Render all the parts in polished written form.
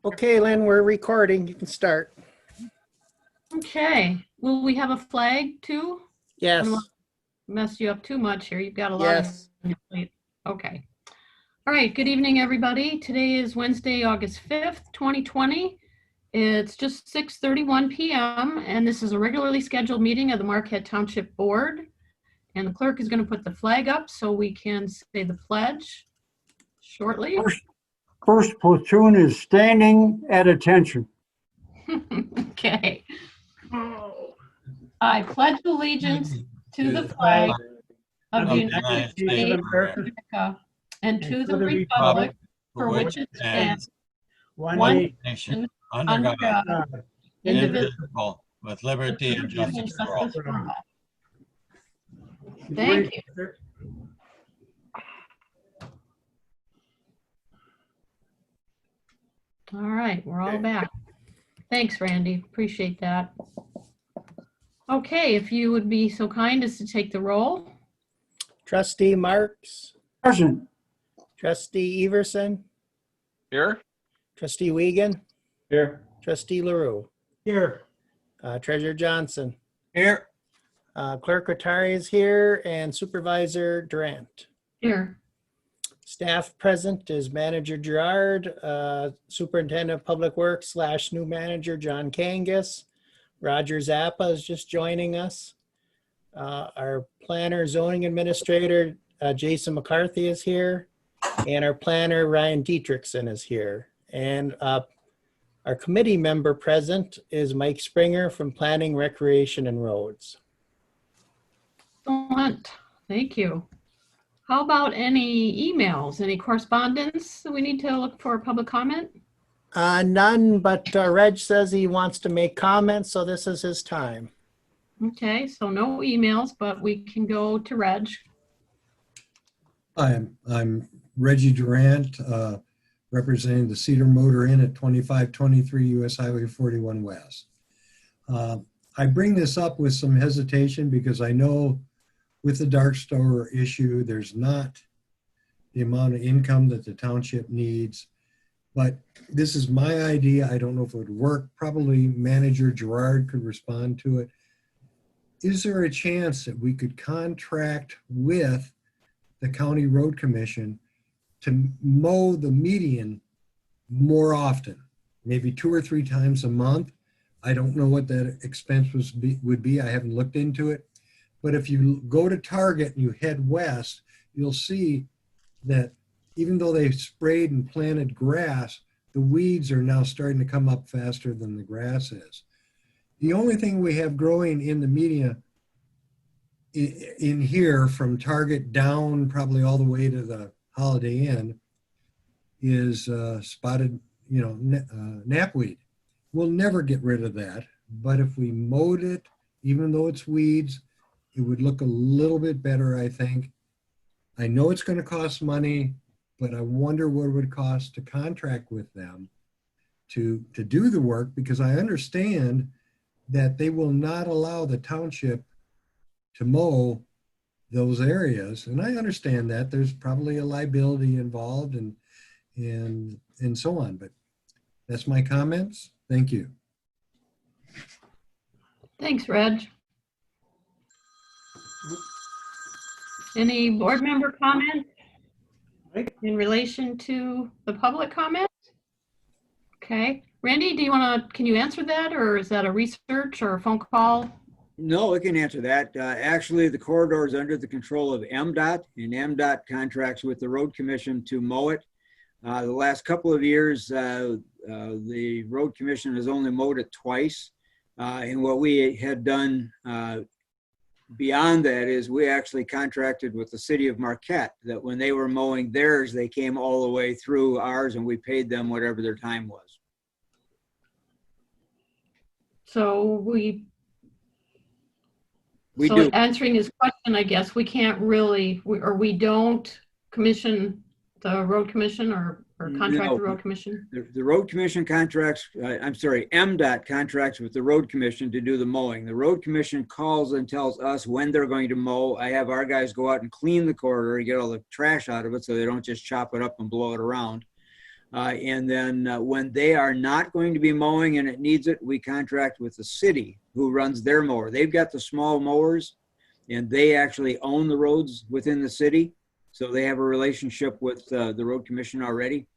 Okay, Lynn, we're recording. You can start. Okay, will we have a flag too? I Yes. don't want to mess you up too much here. You've got a lot Yes. on your plate. Okay. All right, good evening, everybody. Today is Wednesday, August 5th, 2020. It's just 6:31 p.m. and this is a regularly scheduled meeting of the Marquette Township Board. And the clerk is going to put the flag up so we can say the pledge shortly. First platoon is standing at attention. Okay. I pledge allegiance to the flag of the United States of America and to the republic for which it stands, one nation, under God, indivisible, with liberty and justice for all. Thank you. All right, we're all back. Thanks, Randy. Appreciate that. Okay, if you would be so kind as to take the roll. Trustee Marks, Present. Trustee Everson, Here? Trustee Wiegand, Here. Trustee LaRue, Here. Treasurer Johnson, Here. Clerk Rattari is here, and Supervisor Durant. Here. Staff present is Manager Gerard, Superintendent of Public Works / new manager John Kangas. Roger Zappa is just joining us. Our planner, zoning administrator, Jason McCarthy is here. And our planner, Ryan Dietrichson, is here. And our committee member present is Mike Springer from Planning, Recreation, and Roads. Excellent. Thank you. How about any emails, any correspondence that we need to look for public comment? None, but Reg says he wants to make comments, so this is his time. Okay, so no emails, but we can go to Reg. I'm Reggie Durant, representing the Cedar Motor Inn at 2523 US Highway 41 West. I bring this up with some hesitation because I know with the dark store issue, there's not the amount of income that the township needs. But this is my idea. I don't know if it would work. Probably Manager Gerard could respond to it. Is there a chance that we could contract with the County Road Commission to mow the median more often, maybe 2 or 3 times a month? I don't know what that expense would be. I haven't looked into it. But if you go to Target and you head west, you'll see that even though they've sprayed and planted grass, the weeds are now starting to come up faster than the grass is. The only thing we have growing in the median in here from Target down probably all the way to the Holiday Inn is spotted, knapweed. We'll never get rid of that, but if we mowed it, even though it's weeds, it would look a little bit better, I think. I know it's going to cost money, but I wonder what it would cost to contract with them to do the work, because I understand that they will not allow the township to mow those areas. And I understand that there's probably a liability involved and so on, but that's my comments. Thank you. Thanks, Reg. Any board member comment in relation to the public comment? Okay. Randy, can you answer that, or is that a research or a phone call? No, I can answer that. Actually, the corridor is under the control of MDOT, and MDOT contracts with the Road Commission to mow it. The last couple of years, the Road Commission has only mowed it twice. And what we had done beyond that is we actually contracted with the city of Marquette that when they were mowing theirs, they came all the way through ours and we paid them whatever their time was. So We do. Answering his question, I guess we can't really, we don't commission the road commission or contract the road commission? The road commission contracts, MDOT contracts with the road commission to do the mowing. The road commission calls and tells us when they're going to mow. I have our guys go out and clean the corridor and get all the trash out of it so they don't just chop it up and blow it around. And then when they are not going to be mowing and it needs it, we contract with the city who runs their mower. They've got the small mowers and they actually own the roads within the city. So they have a relationship with the road commission already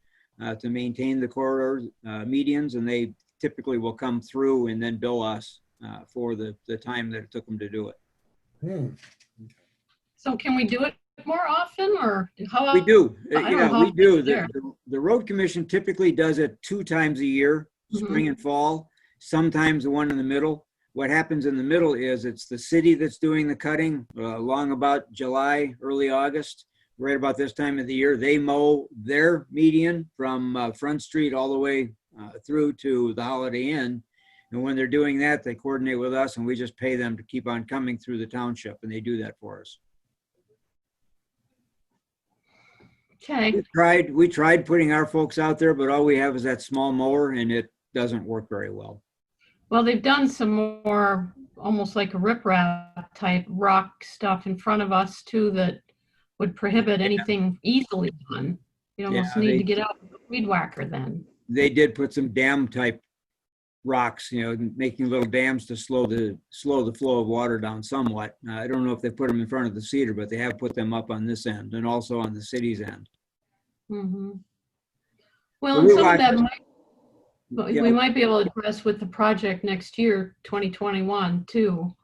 to maintain the corridor medians, and they typically will come through and then bill us for the time that it took them to do it. Hmm. So can we do it more often, or how? We do. I don't know Yeah, how we do. it's there. The road commission typically does it 2 times a year, spring and fall, sometimes the one in the middle. What happens in the middle is it's the city that's doing the cutting along about July, early August. Right about this time of the year, they mow their median from Front Street all the way through to the Holiday Inn. And when they're doing that, they coordinate with us and we just pay them to keep on coming through the township, and they do that for us. Okay, We tried putting our folks out there, but all we have is that small mower and it doesn't work very well. well, they've done some more, almost like a riprap type rock stuff in front of us too, that would prohibit anything easily done. You almost Yeah, need to get out with a weed whacker then. They did put some dam type rocks, making little dams to slow the flow of water down somewhat. I don't know if they put them in front of the cedar, but they have put them up on this end and also on the city's end. Mm-hmm. So Well, and we some of watch that it. might, Yeah. we might be able to address with the project next year, 2021 too,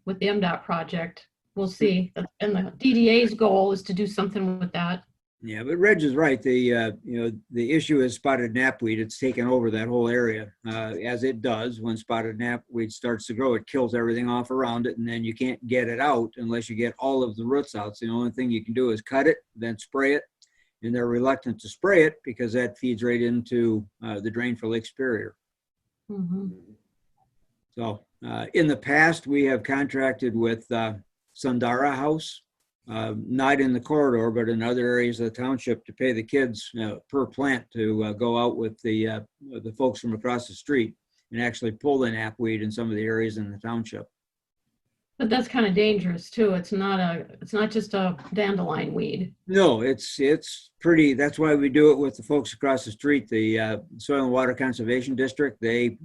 with the MDOT project. We'll see. And the DDA's goal is to do something with that. Yeah, but Reg is right. The issue is spotted knapweed. It's taken over that whole area, as it does when spotted knapweed starts to grow. It kills everything off around it, and then you can't get it out unless you get all of the roots out. So the only thing you can do is cut it, then spray it, and they're reluctant to spray it because that feeds right into the drain for Lake Superior. Mm-hmm. So in the past, we have contracted with Sundara House. Not in the corridor, but in other areas of the township to pay the kids per plant to go out with the folks from across the street and actually pull the knapweed in some of the areas in the township. But that's kind of dangerous too. It's not just a dandelion weed. No, it's pretty. That's why we do it with the folks across the street. The Soil and Water Conservation District. They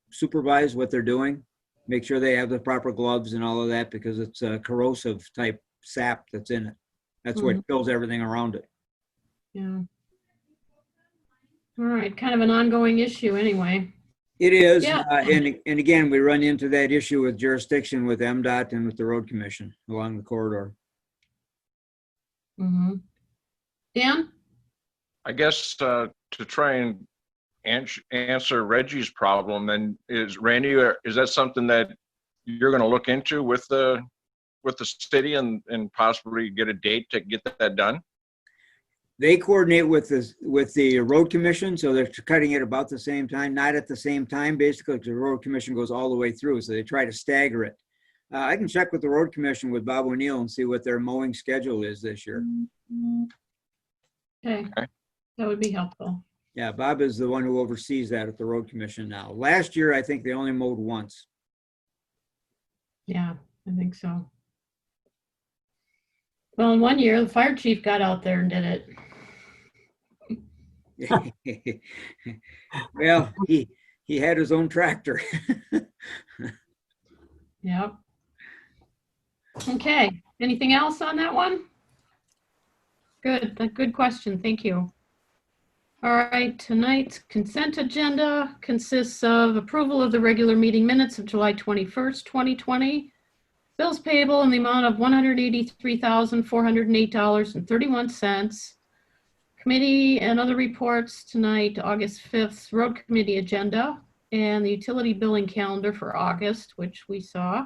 supervise what they're doing. Make sure they have the proper gloves and all of that because it's a corrosive type sap that's in it. That's what kills everything around it. Yeah. All right, kind of an ongoing issue anyway. It is. Yeah. And again, we run into that issue with jurisdiction with MDOT and with the road commission along the corridor. Mm-hmm. Dan? I guess to try and answer Reggie's problem, then is Randy, is that something that you're going to look into with the city and possibly get a date to get that done? They coordinate with the road commission, so they're cutting it about the same time, not at the same time, basically, because the road commission goes all the way through, so they try to stagger it. I can check with the road commission with Bob O'Neill and see what their mowing schedule is this year. Okay, that would be helpful. Yeah, Bob is the one who oversees that at the road commission now. Last year, I think they only mowed once. Yeah, I think so. Well, in one year, the fire chief got out there and did it. Well, he had his own tractor. Yep. Okay, anything else on that one? Good question, thank you. All right, tonight's consent agenda consists of approval of the regular meeting minutes of July 21st, 2020. Bills payable in the amount of $183,408.31. Committee and other reports tonight, August 5th, road committee agenda, and the utility billing calendar for August, which we saw.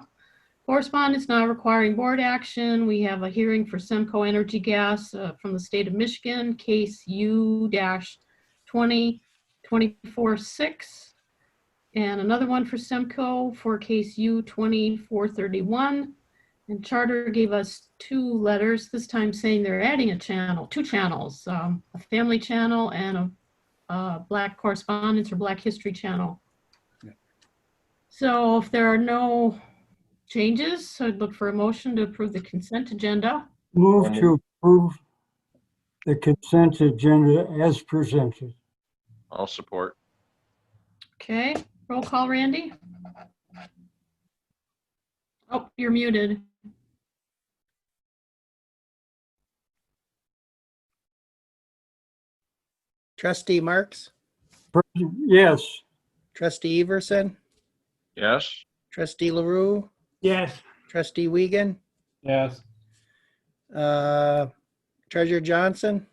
Correspondence now requiring board action. We have a hearing for Semco Energy Gas from the state of Michigan, case U-2024-6. And another one for Semco for case U-2431. And Charter gave us 2 letters, this time saying they're adding a channel, 2 channels, a family channel and a Black correspondence or Black history channel. Yeah. So if there are no changes, I'd look for a motion to approve the consent agenda. Move to approve. the consent agenda as presented. I'll support. Okay, roll call, Randy. Oh, you're muted. Trustee Marks, Yes. trustee Everson, Yes? trustee LaRue, Yes. trustee Wiegand, Yes. treasurer Johnson,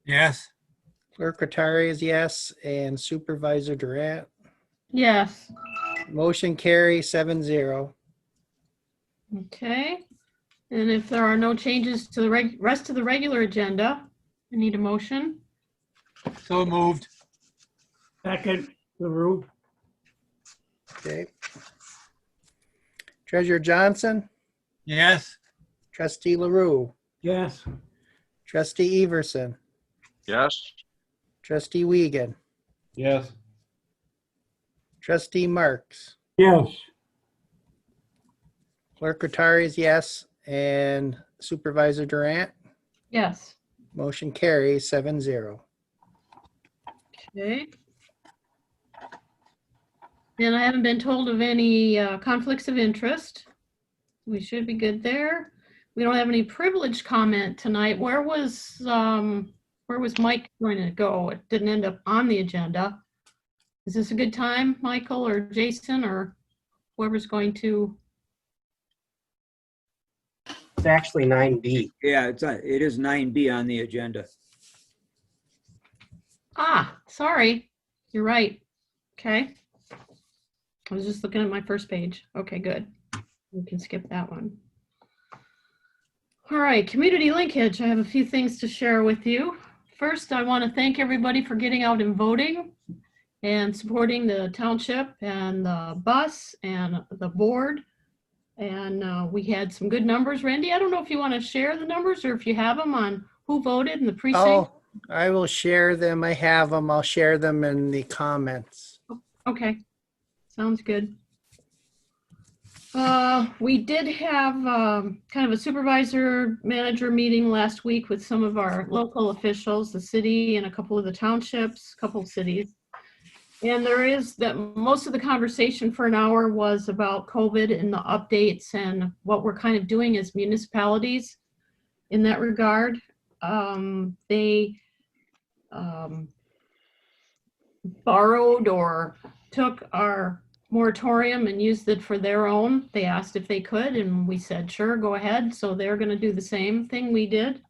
Yes. clerk Rattari is yes, and supervisor Durant. Yes. Motion carry 7-0. Okay. And if there are no changes to the rest of the regular agenda, I need a motion. So moved. Second, LaRue. Okay. Treasurer Johnson, Yes. trustee LaRue, Yes. trustee Everson, Yes? trustee Wiegand, Yes. trustee Marks, Yes. clerk Rattari is yes, and supervisor Durant. Yes. Motion carries 7-0. Okay. And I haven't been told of any conflicts of interest. We should be good there. We don't have any privilege comment tonight. Where was Mike going to go? It didn't end up on the agenda. Is this a good time, Michael or Jason or whoever's going to? It's actually 9B. Yeah, it is 9B on the agenda. Ah, sorry. You're right. Okay. I was just looking at my first page. Okay, good. We can skip that one. All right, community linkage. I have a few things to share with you. First, I want to thank everybody for getting out and voting and supporting the township and the bus and the board. And we had some good numbers. Randy, I don't know if you want to share the numbers or if you have them on who voted in the precinct. Oh, I will share them. I have them. I'll share them in the comments. Okay, sounds good. We did have kind of a supervisor manager meeting last week with some of our local officials, the city and a couple of the townships, a couple of cities. And there is that most of the conversation for an hour was about COVID and the updates and what we're kind of doing as municipalities in that regard. They borrowed or took our moratorium and used it for their own. They asked if they could, and we said, sure, go ahead. So they're going to do the same thing we did.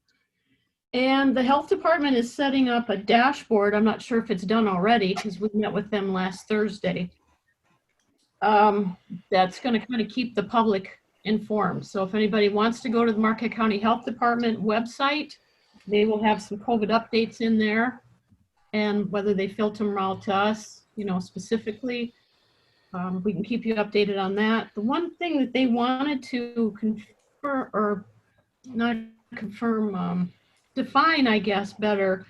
And the health department is setting up a dashboard. I'm not sure if it's done already because we met with them last Thursday. That's going to kind of keep the public informed. So if anybody wants to go to the Marquette County Health Department website, they will have some COVID updates in there. And whether they filter them out to us, you know, specifically, we can keep you updated on that. The one thing that they wanted to confirm, or not confirm, define, I guess, better,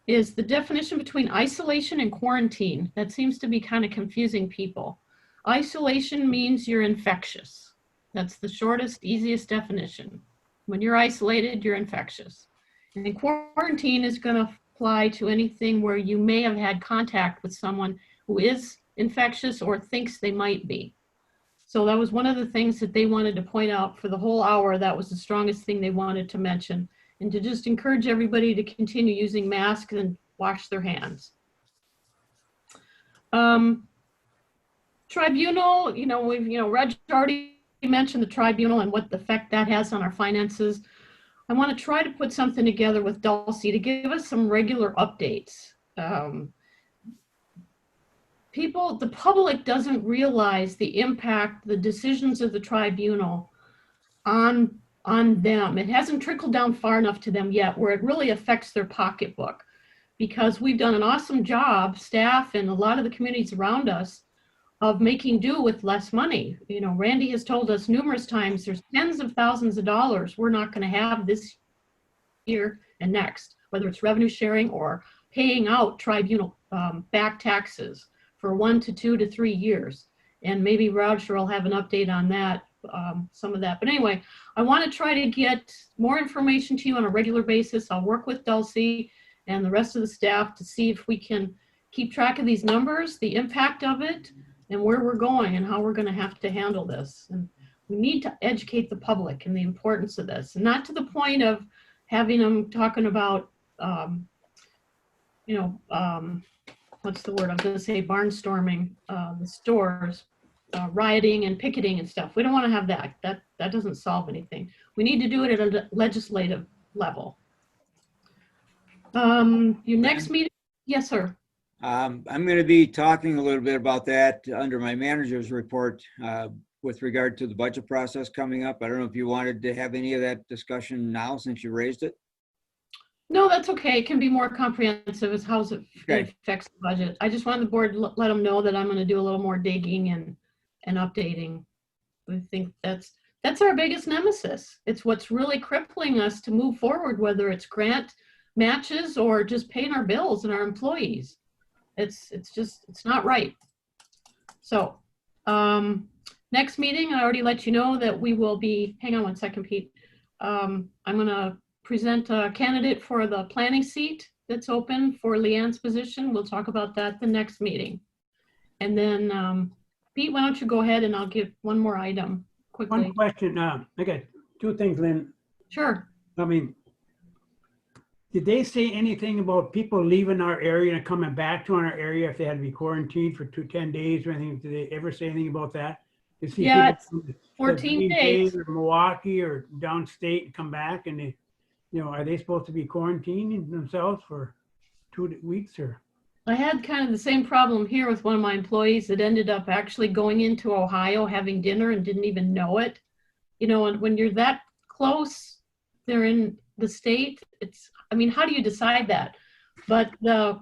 is the definition between isolation and quarantine. That seems to be kind of confusing people. Isolation means you're infectious. That's the shortest, easiest definition. When you're isolated, you're infectious. And quarantine is going to apply to anything where you may have had contact with someone who is infectious or thinks they might be. So that was one of the things that they wanted to point out for the whole hour. That was the strongest thing they wanted to mention, and to just encourage everybody to continue using masks and wash their hands. Tribunal, Reg already mentioned the tribunal and what effect that has on our finances. I want to try to put something together with Dulcie to give us some regular updates. The public doesn't realize the impact, the decisions of the tribunal on them. It hasn't trickled down far enough to them yet where it really affects their pocketbook, because we've done an awesome job, staff and a lot of the communities around us, of making do with less money. You know, Randy has told us numerous times there's tens of thousands of dollars we're not going to have this year and next, whether it's revenue sharing or paying out tribunal back taxes for 1 to 2 to 3 years. And maybe Roger will have an update on that some of that. But anyway, I want to try to get more information to you on a regular basis. I'll work with Dulcie and the rest of the staff to see if we can keep track of these numbers, the impact of it, and where we're going and how we're going to have to handle this. And we need to educate the public and the importance of this, and not to the point of having them talking about, what's the word? I'm going to say barnstorming the stores, rioting and picketing and stuff. We don't want to have that. That doesn't solve anything. We need to do it at a legislative level. Your next meeting? Yes, sir. I'm going to be talking a little bit about that under my manager's report with regard to the budget process coming up. I don't know if you wanted to have any of that discussion now since you raised it. No, that's okay. It can be more comprehensive as how it Okay. affects the budget. I just wanted the board to let them know that I'm going to do a little more digging and updating. I think that's our biggest nemesis. It's what's really crippling us to move forward, whether it's grant matches or just paying our bills and our employees. It's not right. So next meeting, I already let you know that we will be, hang on one second, Pete. I'm going to present a candidate for the planning seat that's open for Leanne's position. We'll talk about that the next meeting. And then Pete, why don't you go ahead and I'll give one more item quickly. One question. I got two things, Lynn. Sure. I mean, did they say anything about people leaving our area and coming back to our area if they had to be quarantined for 10 days or anything? Did they ever say anything about that? You see Yeah, people it's from 14 Green days. Bay or Milwaukee or downstate and come back and they, are they supposed to be quarantining themselves for 2 weeks or? I had kind of the same problem here with one of my employees that ended up actually going into Ohio, having dinner and didn't even know it. And when you're that close, they're in the state, how do you decide that? But the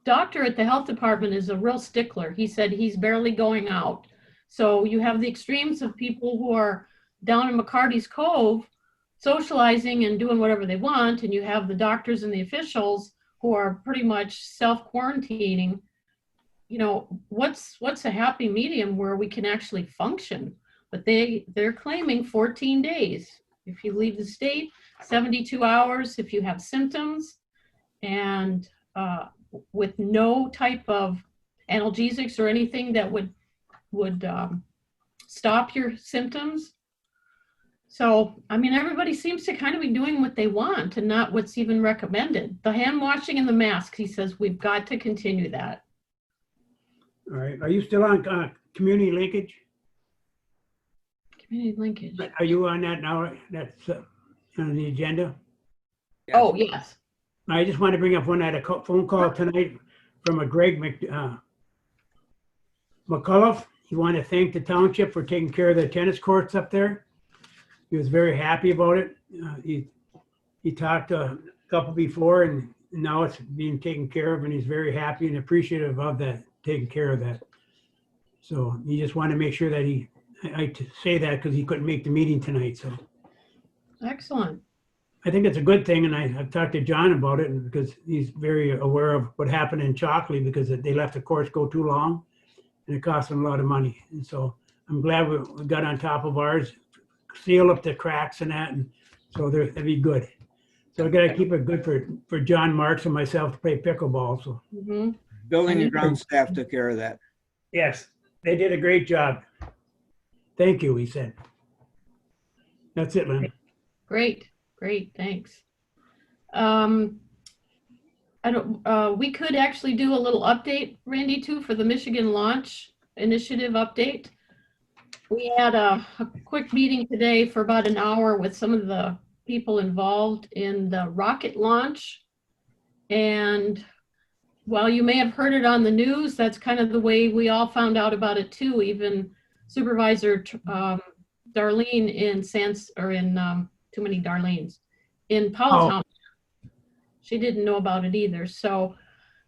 doctor at the health department is a real stickler. He said he's barely going out. So you have the extremes of people who are down in McCarty's Cove socializing and doing whatever they want, and you have the doctors and the officials who are pretty much self-quarantining. What's a happy medium where we can actually function? But they're claiming 14 days. If you leave the state, 72 hours if you have symptoms, and with no type of analgesics or anything that would stop your symptoms. So, everybody seems to kind of be doing what they want and not what's even recommended. The hand washing and the mask, he says, we've got to continue that. All right. Are you still on community linkage? Community linkage. Are you on that now? That's on the agenda. Oh, yes. I just want to bring up one. I had a phone call tonight from a Greg McCullough. He wanted to thank the township for taking care of the tennis courts up there. He was very happy about it. He talked to a couple before, and now it's being taken care of, and he's very happy and appreciative of that, taking care of that. So he just wanted to make sure that I say that because he couldn't make the meeting tonight. So Excellent. I think it's a good thing, and I've talked to John about it because he's very aware of what happened in Chalkley because they let the course go too long, and it cost them a lot of money. And so I'm glad we got on top of ours, seal up the cracks and that, and so that'd be good. So I got to keep it good for John Marks and myself to play pickleball. So Building and ground staff took care of that. yes, they did a great job. Thank you, he said. That's it, Lynn. Great, thanks. We could actually do a little update, Randy, too, for the Michigan Launch Initiative update. We had a quick meeting today for about an hour with some of the people involved in the rocket launch. And while you may have heard it on the news, that's kind of the way we all found out about it too. Even Supervisor Darlene in too many Darlenes, in Powell Township. She didn't know about it either. So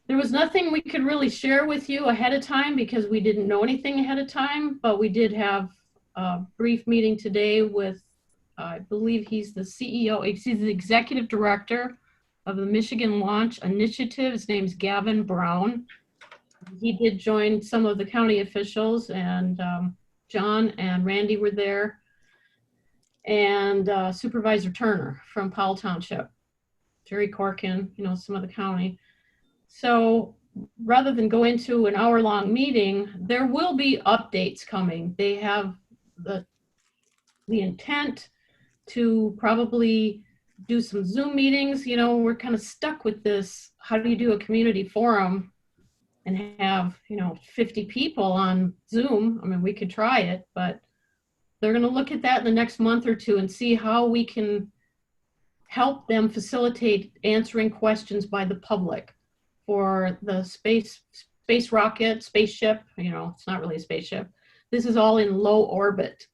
there was nothing we could really share with you ahead of time because we didn't know anything ahead of time, but we did have a brief meeting today with, I believe he's the CEO, he's the executive director of the Michigan Launch Initiative. His name's Gavin Brown. He did join some of the county officials, and John and Randy were there, and Supervisor Turner from Powell Township, Jerry Corkin, some of the county. So rather than go into an hour-long meeting, there will be updates coming. They have the intent to probably do some Zoom meetings. We're kind of stuck with this. How do you do a community forum and have, 50 people on Zoom? I mean, we could try it, but they're going to look at that in the next month or two and see how we can help them facilitate answering questions by the public for the space rocket, spaceship. It's not really a spaceship. This is all in low orbit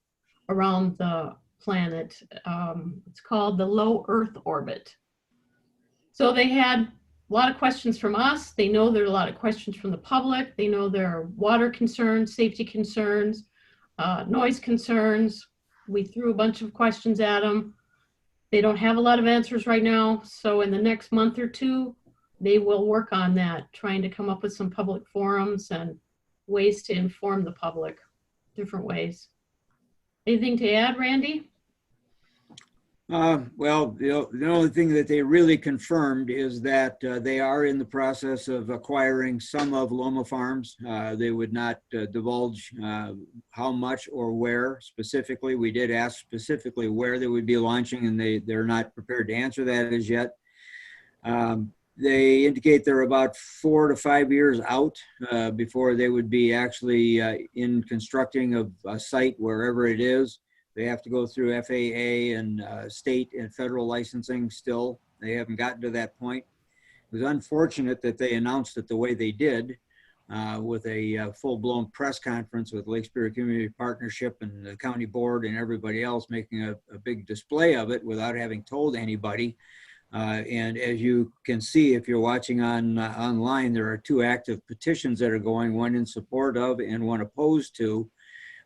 around the planet. It's called the low Earth orbit. So they had a lot of questions from us. They know there are a lot of questions from the public. They know there are water concerns, safety concerns, noise concerns. We threw a bunch of questions at them. They don't have a lot of answers right now. So in the next month or two, they will work on that, trying to come up with some public forums and ways to inform the public, different ways. Anything to add, Randy? Well, the only thing that they really confirmed is that they are in the process of acquiring some of Loma Farms. They would not divulge how much or where specifically. We did ask specifically where they would be launching, and they're not prepared to answer that as yet. They indicate they're about 4 to 5 years out before they would be actually in constructing of a site wherever it is. They have to go through FAA and state and federal licensing still. They haven't gotten to that point. It was unfortunate that they announced it the way they did with a full-blown press conference with Lake Superior Community Partnership and the county board and everybody else making a big display of it without having told anybody. And as you can see, if you're watching online, there are 2 active petitions that are going, one in support of and one opposed to,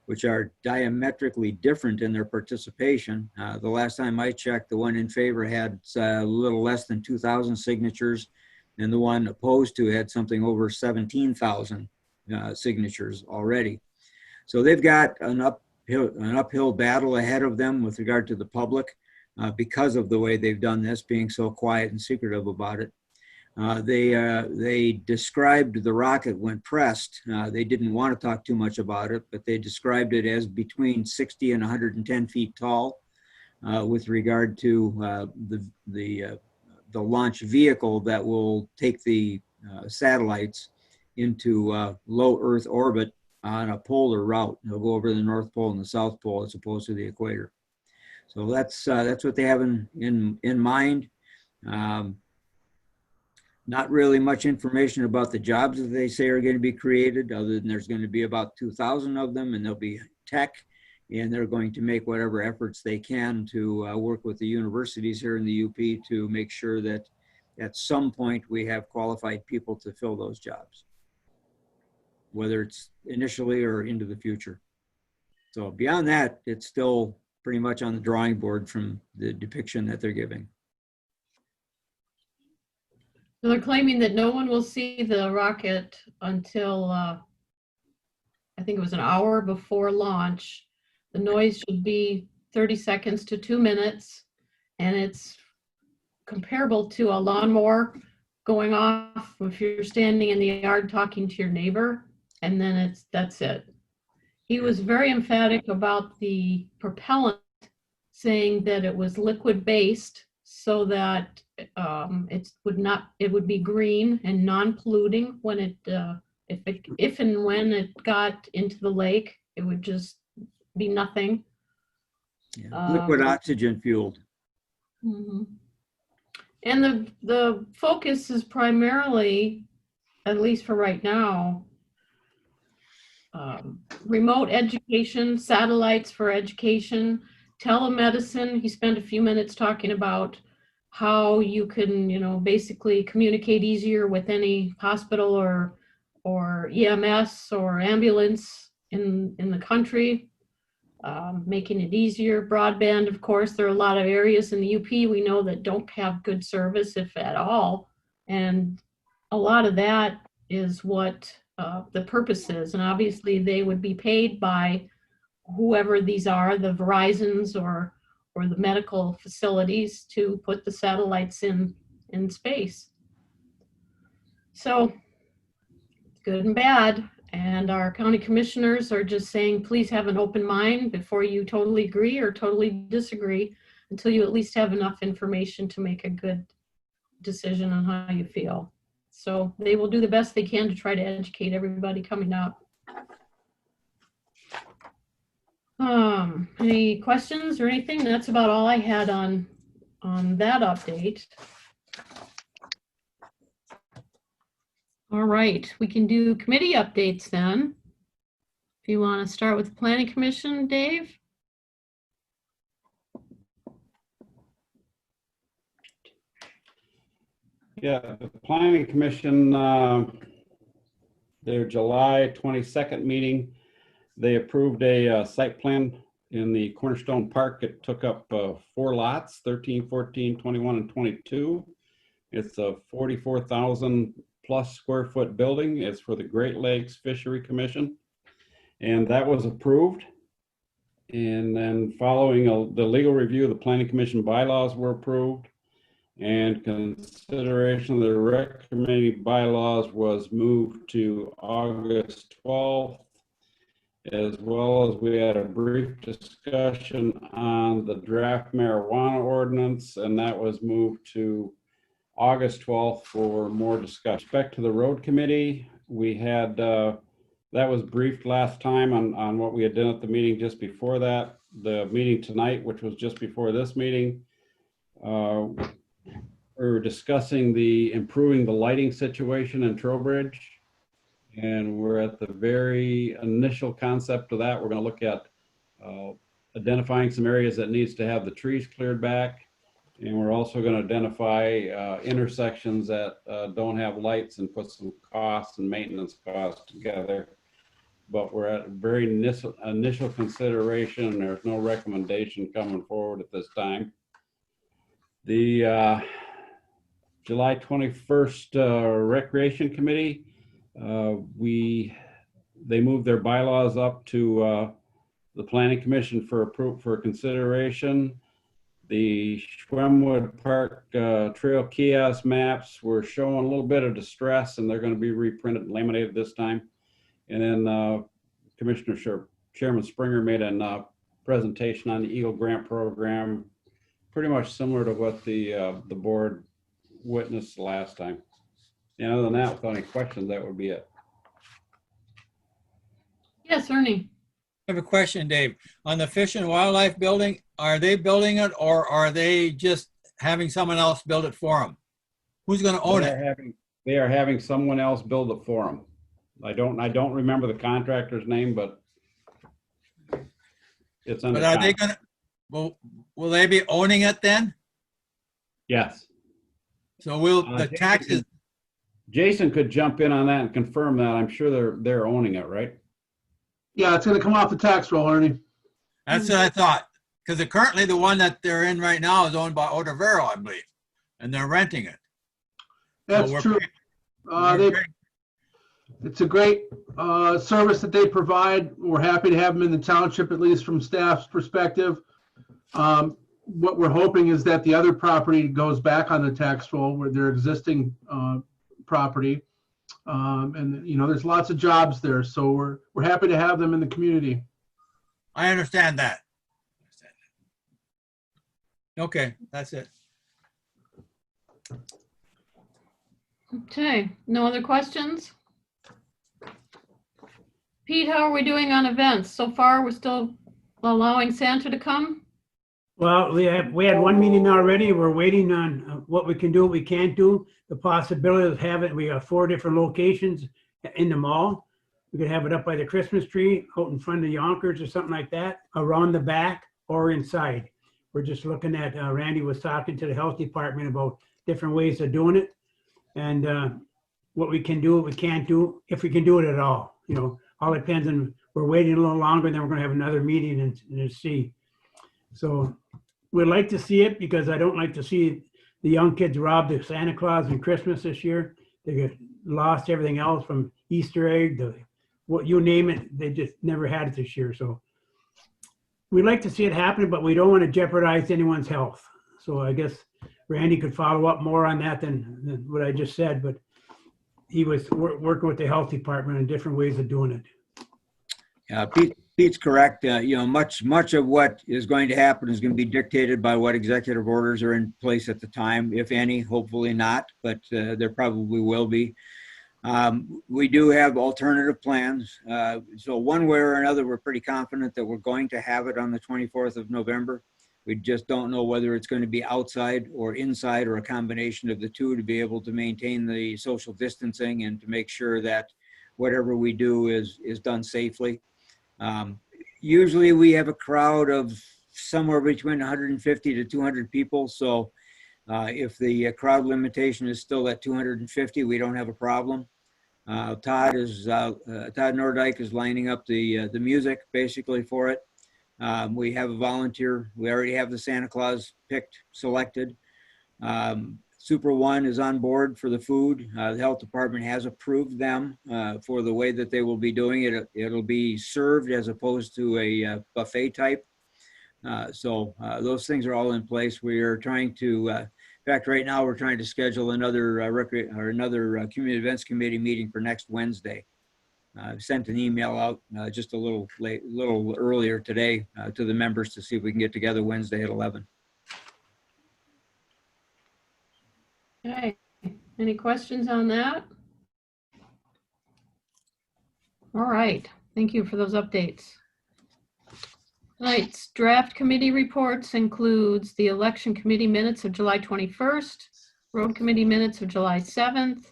which are diametrically different in their participation. The last time I checked, the one in favor had a little less than 2,000 signatures, and the one opposed to had something over 17,000 signatures already. So they've got an uphill battle ahead of them with regard to the public because of the way they've done this, being so quiet and secretive about it. They described the rocket when pressed. They didn't want to talk too much about it, but they described it as between 60 and 110 feet tall with regard to the launch vehicle that will take the satellites into low Earth orbit on a polar route. They'll go over the North Pole and the South Pole as opposed to the equator. So that's what they have in mind. Not really much information about the jobs that they say are going to be created, other than there's going to be about 2,000 of them, and they'll be tech, and they're going to make whatever efforts they can to work with the universities here in the UP to make sure that at some point we have qualified people to fill those jobs, whether it's initially or into the future. So beyond that, it's still pretty much on the drawing board from the depiction that they're giving. So they're claiming that no one will see the rocket until, I think it was an hour before launch. The noise should be 30 seconds to 2 minutes, and it's comparable to a lawnmower going off if you're standing in the yard talking to your neighbor, and then that's it. He was very emphatic about the propellant, saying that it was liquid-based so that it would be green and non-polluting when it if and when it got into the lake. It would just be nothing. Yeah. Liquid oxygen fueled. Mm-hmm. And the focus is primarily, at least for right now, remote education, satellites for education, telemedicine. He spent a few minutes talking about how you can, basically communicate easier with any hospital or EMS or ambulance in the country, making it easier. Broadband, of course, there are a lot of areas in the UP we know that don't have good service, if at all. And a lot of that is what the purpose is. And obviously they would be paid by whoever these are, the Verizons or the medical facilities, to put the satellites in space. So good and bad. And our county commissioners are just saying, please have an open mind before you totally agree or totally disagree, until you at least have enough information to make a good decision on how you feel. So they will do the best they can to try to educate everybody coming up. Any questions or anything? That's about all I had on that update. All right, we can do committee updates then. If you want to start with the Planning Commission, Dave? Yeah, the Planning Commission, their July 22nd meeting, they approved a site plan in the Cornerstone Park. It took up 4 lots, 13, 14, 21, and 22. It's a 44,000 plus square foot building. It's for the Great Lakes Fishery Commission. And that was approved. And then following the legal review, the Planning Commission bylaws were approved. And consideration of the rec committee bylaws was moved to August 12th, as well as we had a brief discussion on the draft marijuana ordinance, and that was moved to August 12th for more discussion. With respect to the road committee, we had, that was briefed last time on what we had done at the meeting just before that. The meeting tonight, which was just before this meeting, we're discussing improving the lighting situation in Trowbridge. And we're at the very initial concept of that. We're going to look at identifying some areas that needs to have the trees cleared back. And we're also going to identify intersections that don't have lights and put some costs and maintenance costs together. But we're at a very initial consideration. There's no recommendation coming forward at this time. The July 21st Recreation Committee, they moved their bylaws up to the Planning Commission for consideration. The Schwemmwood Park Trail kiosk maps were showing a little bit of distress, and they're going to be reprinted and laminated this time. And then Chairman Springer made a presentation on the Eagle Grant Program, pretty much similar to what the board witnessed last time. And other than that, without any questions, that would be it. Yes, Ernie. I have a question, Dave. On the Fish and Wildlife building, are they building it, or are they just having someone else build it for them? Who's going to own it? They are having someone else build it for them. I don't remember the contractor's name, but it's under. But are they going to? Will they be owning it then? Yes. So will the taxes? Jason could jump in on that and confirm that. I'm sure they're owning it, right? Yeah, it's going to come off the tax roll, Ernie. That's what I thought. Because currently the one that they're in right now is owned by Otavero, I believe, and they're renting it. That's true. It's a great service that they provide. We're happy to have them in the township, at least from staff's perspective. What we're hoping is that the other property goes back on the tax roll where their existing property. And there's lots of jobs there, so we're happy to have them in the community. I understand that. Okay, that's it. Okay, no other questions? Pete, how are we doing on events? So far, we're still allowing Santa to come? Well, we had one meeting already. We're waiting on what we can do, what we can't do. The possibility of having, we have 4 different locations in the mall. We could have it up by the Christmas tree, out in front of the Yonkers or something like that, around the back or inside. We're just looking at, Randy was talking to the health department about different ways of doing it. And what we can do, what we can't do, if we can do it at all. All depends on, we're waiting a little longer, then we're gonna have another meeting and see. So we'd like to see it because I don't like to see the young kids rob the Santa Claus and Christmas this year. They get lost everything else from Easter egg to what you name it. They just never had it this year. So we'd like to see it happen, but we don't want to jeopardize anyone's health. So I guess Randy could follow up more on that than what I just said, but he was working with the health department on different ways of doing it. Pete's correct. Much of what is going to happen is going to be dictated by what executive orders are in place at the time, if any. Hopefully not, but there probably will be. We do have alternative plans. So one way or another, we're pretty confident that we're going to have it on the 24th of November. We just don't know whether it's going to be outside or inside or a combination of the two to be able to maintain the social distancing and to make sure that whatever we do is done safely. Usually we have a crowd of somewhere between 150 to 200 people. So if the crowd limitation is still at 250, we don't have a problem. Todd Nordyke is lining up the music basically for it. We have a volunteer. We already have the Santa Claus selected. Super One is on board for the food. The health department has approved them for the way that they will be doing it. It'll be served as opposed to a buffet type. So those things are all in place. We are trying to, in fact, right now we're trying to schedule another community events committee meeting for next Wednesday. I've sent an email out just a little earlier today to the members to see if we can get together Wednesday at 11. Okay, any questions on that? All right, thank you for those updates. Tonight's draft committee reports includes the election committee minutes of July 21st, road committee minutes of July 7th,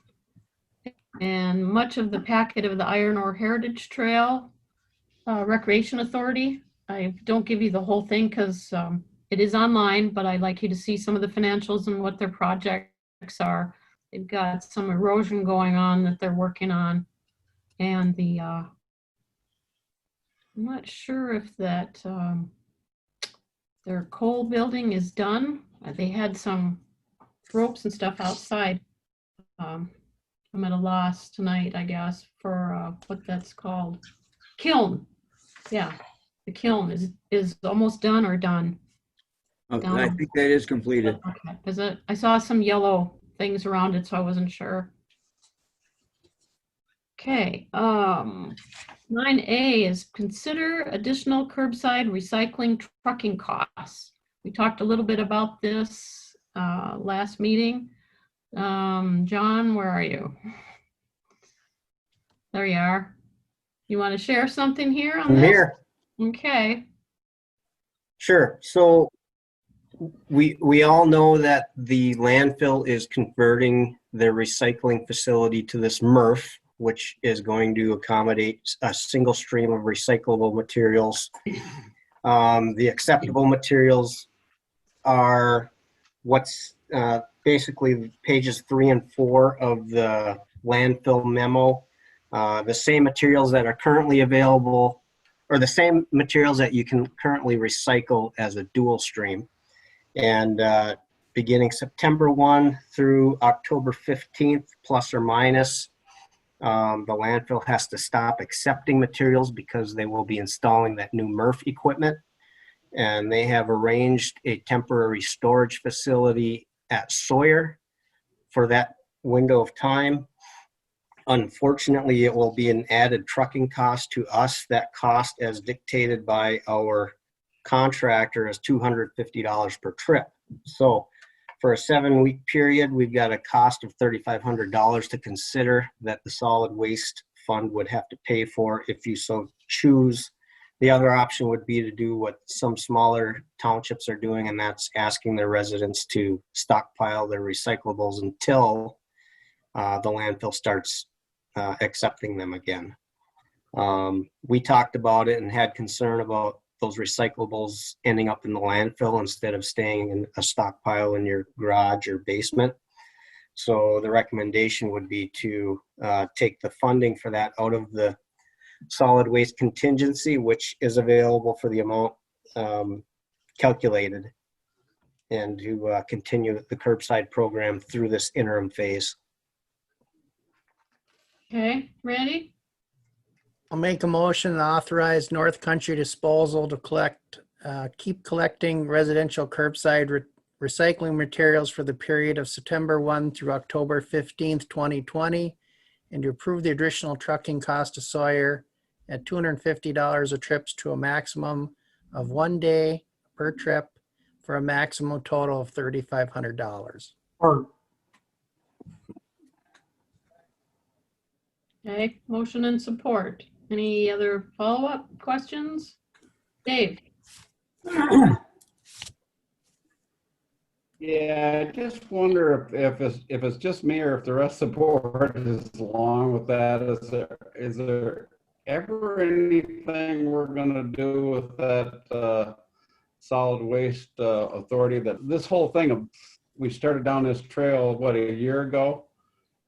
and much of the packet of the Iron Ore Heritage Trail Recreation Authority. I don't give you the whole thing because it is online, but I'd like you to see some of the financials and what their projects are. They've got some erosion going on that they're working on, and the I'm not sure if that their coal building is done. They had some ropes and stuff outside. I'm at a loss tonight, I guess, for what that's called. Kiln. Yeah, the kiln is almost done or done. I think that is completed. Okay. Is it? I saw some yellow things around it, so I wasn't sure. Okay. 9A is consider additional curbside recycling trucking costs. We talked a little bit about this last meeting. John, where are you? There you are. You want to share something here on I'm this? here. Okay. Sure. So we all know that the landfill is converting their recycling facility to this MRF, which is going to accommodate a single stream of recyclable materials. The acceptable materials are what's basically pages 3 and 4 of the landfill memo. The same materials that are currently available, or the same materials that you can currently recycle as a dual stream. And beginning September 1 through October 15th, plus or minus, the landfill has to stop accepting materials because they will be installing that new MRF equipment. And they have arranged a temporary storage facility at Sawyer for that window of time. Unfortunately, it will be an added trucking cost to us. That cost, as dictated by our contractor, is $250 per trip. So for a 7-week period, we've got a cost of $3,500 to consider that the solid waste fund would have to pay for if you so choose. The other option would be to do what some smaller townships are doing, and that's asking their residents to stockpile their recyclables until the landfill starts accepting them again. We talked about it and had concern about those recyclables ending up in the landfill instead of staying in a stockpile in your garage or basement. So the recommendation would be to take the funding for that out of the solid waste contingency, which is available for the amount calculated, and to continue the curbside program through this interim phase. Okay, Randy? I'll make a motion to authorize North Country Disposal to collect keep collecting residential curbside recycling materials for the period of September 1 through October 15th, 2020, and to approve the additional trucking cost to Sawyer at $250 a trip to a maximum of 1 day per trip for a maximum total of $3,500. Or Okay, motion and support. Any other follow-up questions? Dave? Yeah, I just wonder if it's just me or if the rest of the board is along with that. Is there ever anything we're gonna do with that solid waste authority? That this whole thing of, we started down this trail, what, a year ago?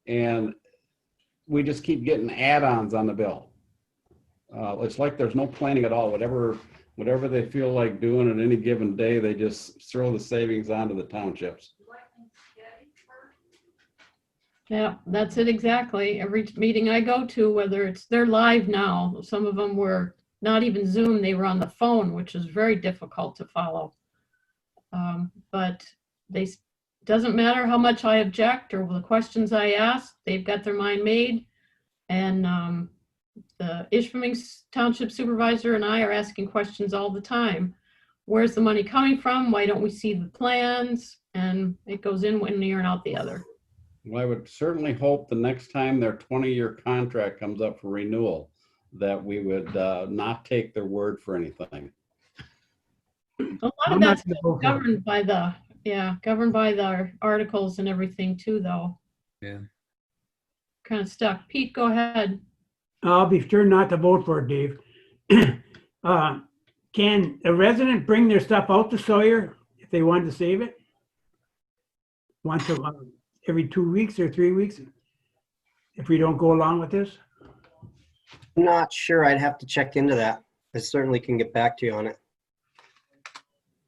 And we just keep getting add-ons on the bill. It's like there's no planning at all. Whatever they feel like doing at any given day, they just throw the savings onto the townships. Yeah, that's it exactly. Every meeting I go to, whether it's, they're live now. Some of them were not even Zoom, they were on the phone, which is very difficult to follow. But doesn't matter how much I object or the questions I ask, they've got their mind made. And the Ishpeming Township Supervisor and I are asking questions all the time. Where's the money coming from? Why don't we see the plans? And it goes in one ear and out the other. Well, I would certainly hope the next time their 20-year contract comes up for renewal, that we would not take their word for anything. A lot I'm of not that's gonna vote for it. governed by the articles and everything too, though. Yeah. Kind of stuck. Pete, go ahead. I'll be sure not to vote for it, Dave. Can a resident bring their stuff out to Sawyer if they wanted to save it? Once every 2 weeks or 3 weeks, if we don't go along with this? Not sure. I'd have to check into that. I certainly can get back to you on it.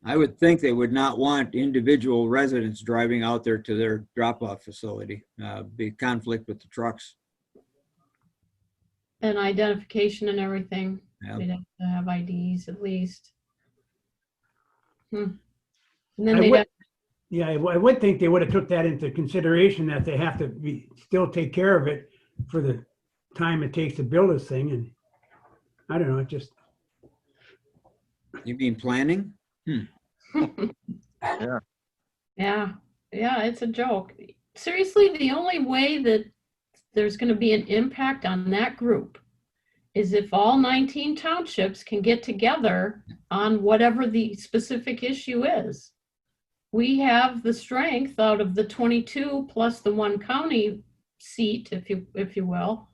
I would think they would not want individual residents driving out there to their drop-off facility. Be conflict with the trucks. And identification and everything. Yeah. They'd have to have IDs at least. And I then they'd would- have, Yeah, I would think they would have took that into consideration, that they have to still take care of it for the time it takes to build this thing. And I don't know, it just, You mean planning? yeah, it's a joke. Seriously, the only way that there's going to be an impact on that group is if all 19 townships can get together on whatever the specific issue is. We have the strength out of the 22 plus the one county seat, if you will.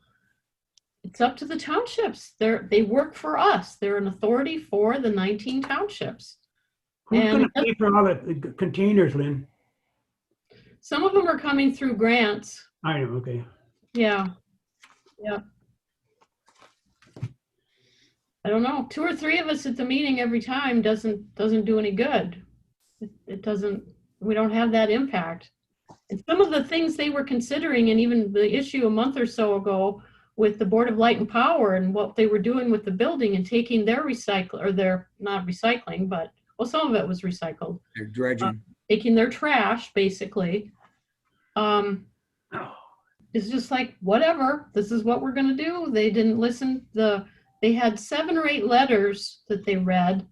It's up to the townships. They work for us. They're an authority for the 19 townships. who's And- gonna pay for all the containers, Lynn? Some of them are coming through grants. I know, okay. Yeah. I don't know. 2 or 3 of us at the meeting every time doesn't do any good. It doesn't, we don't have that impact. And some of the things they were considering, and even the issue a month or so ago with the Board of Light and Power and what they were doing with the building and taking their not recycling, but, well, some of it was recycled. They're dredging. Taking their trash, basically. It's just like, whatever, this is what we're gonna do. They didn't listen. They had 7 or 8 letters that they read,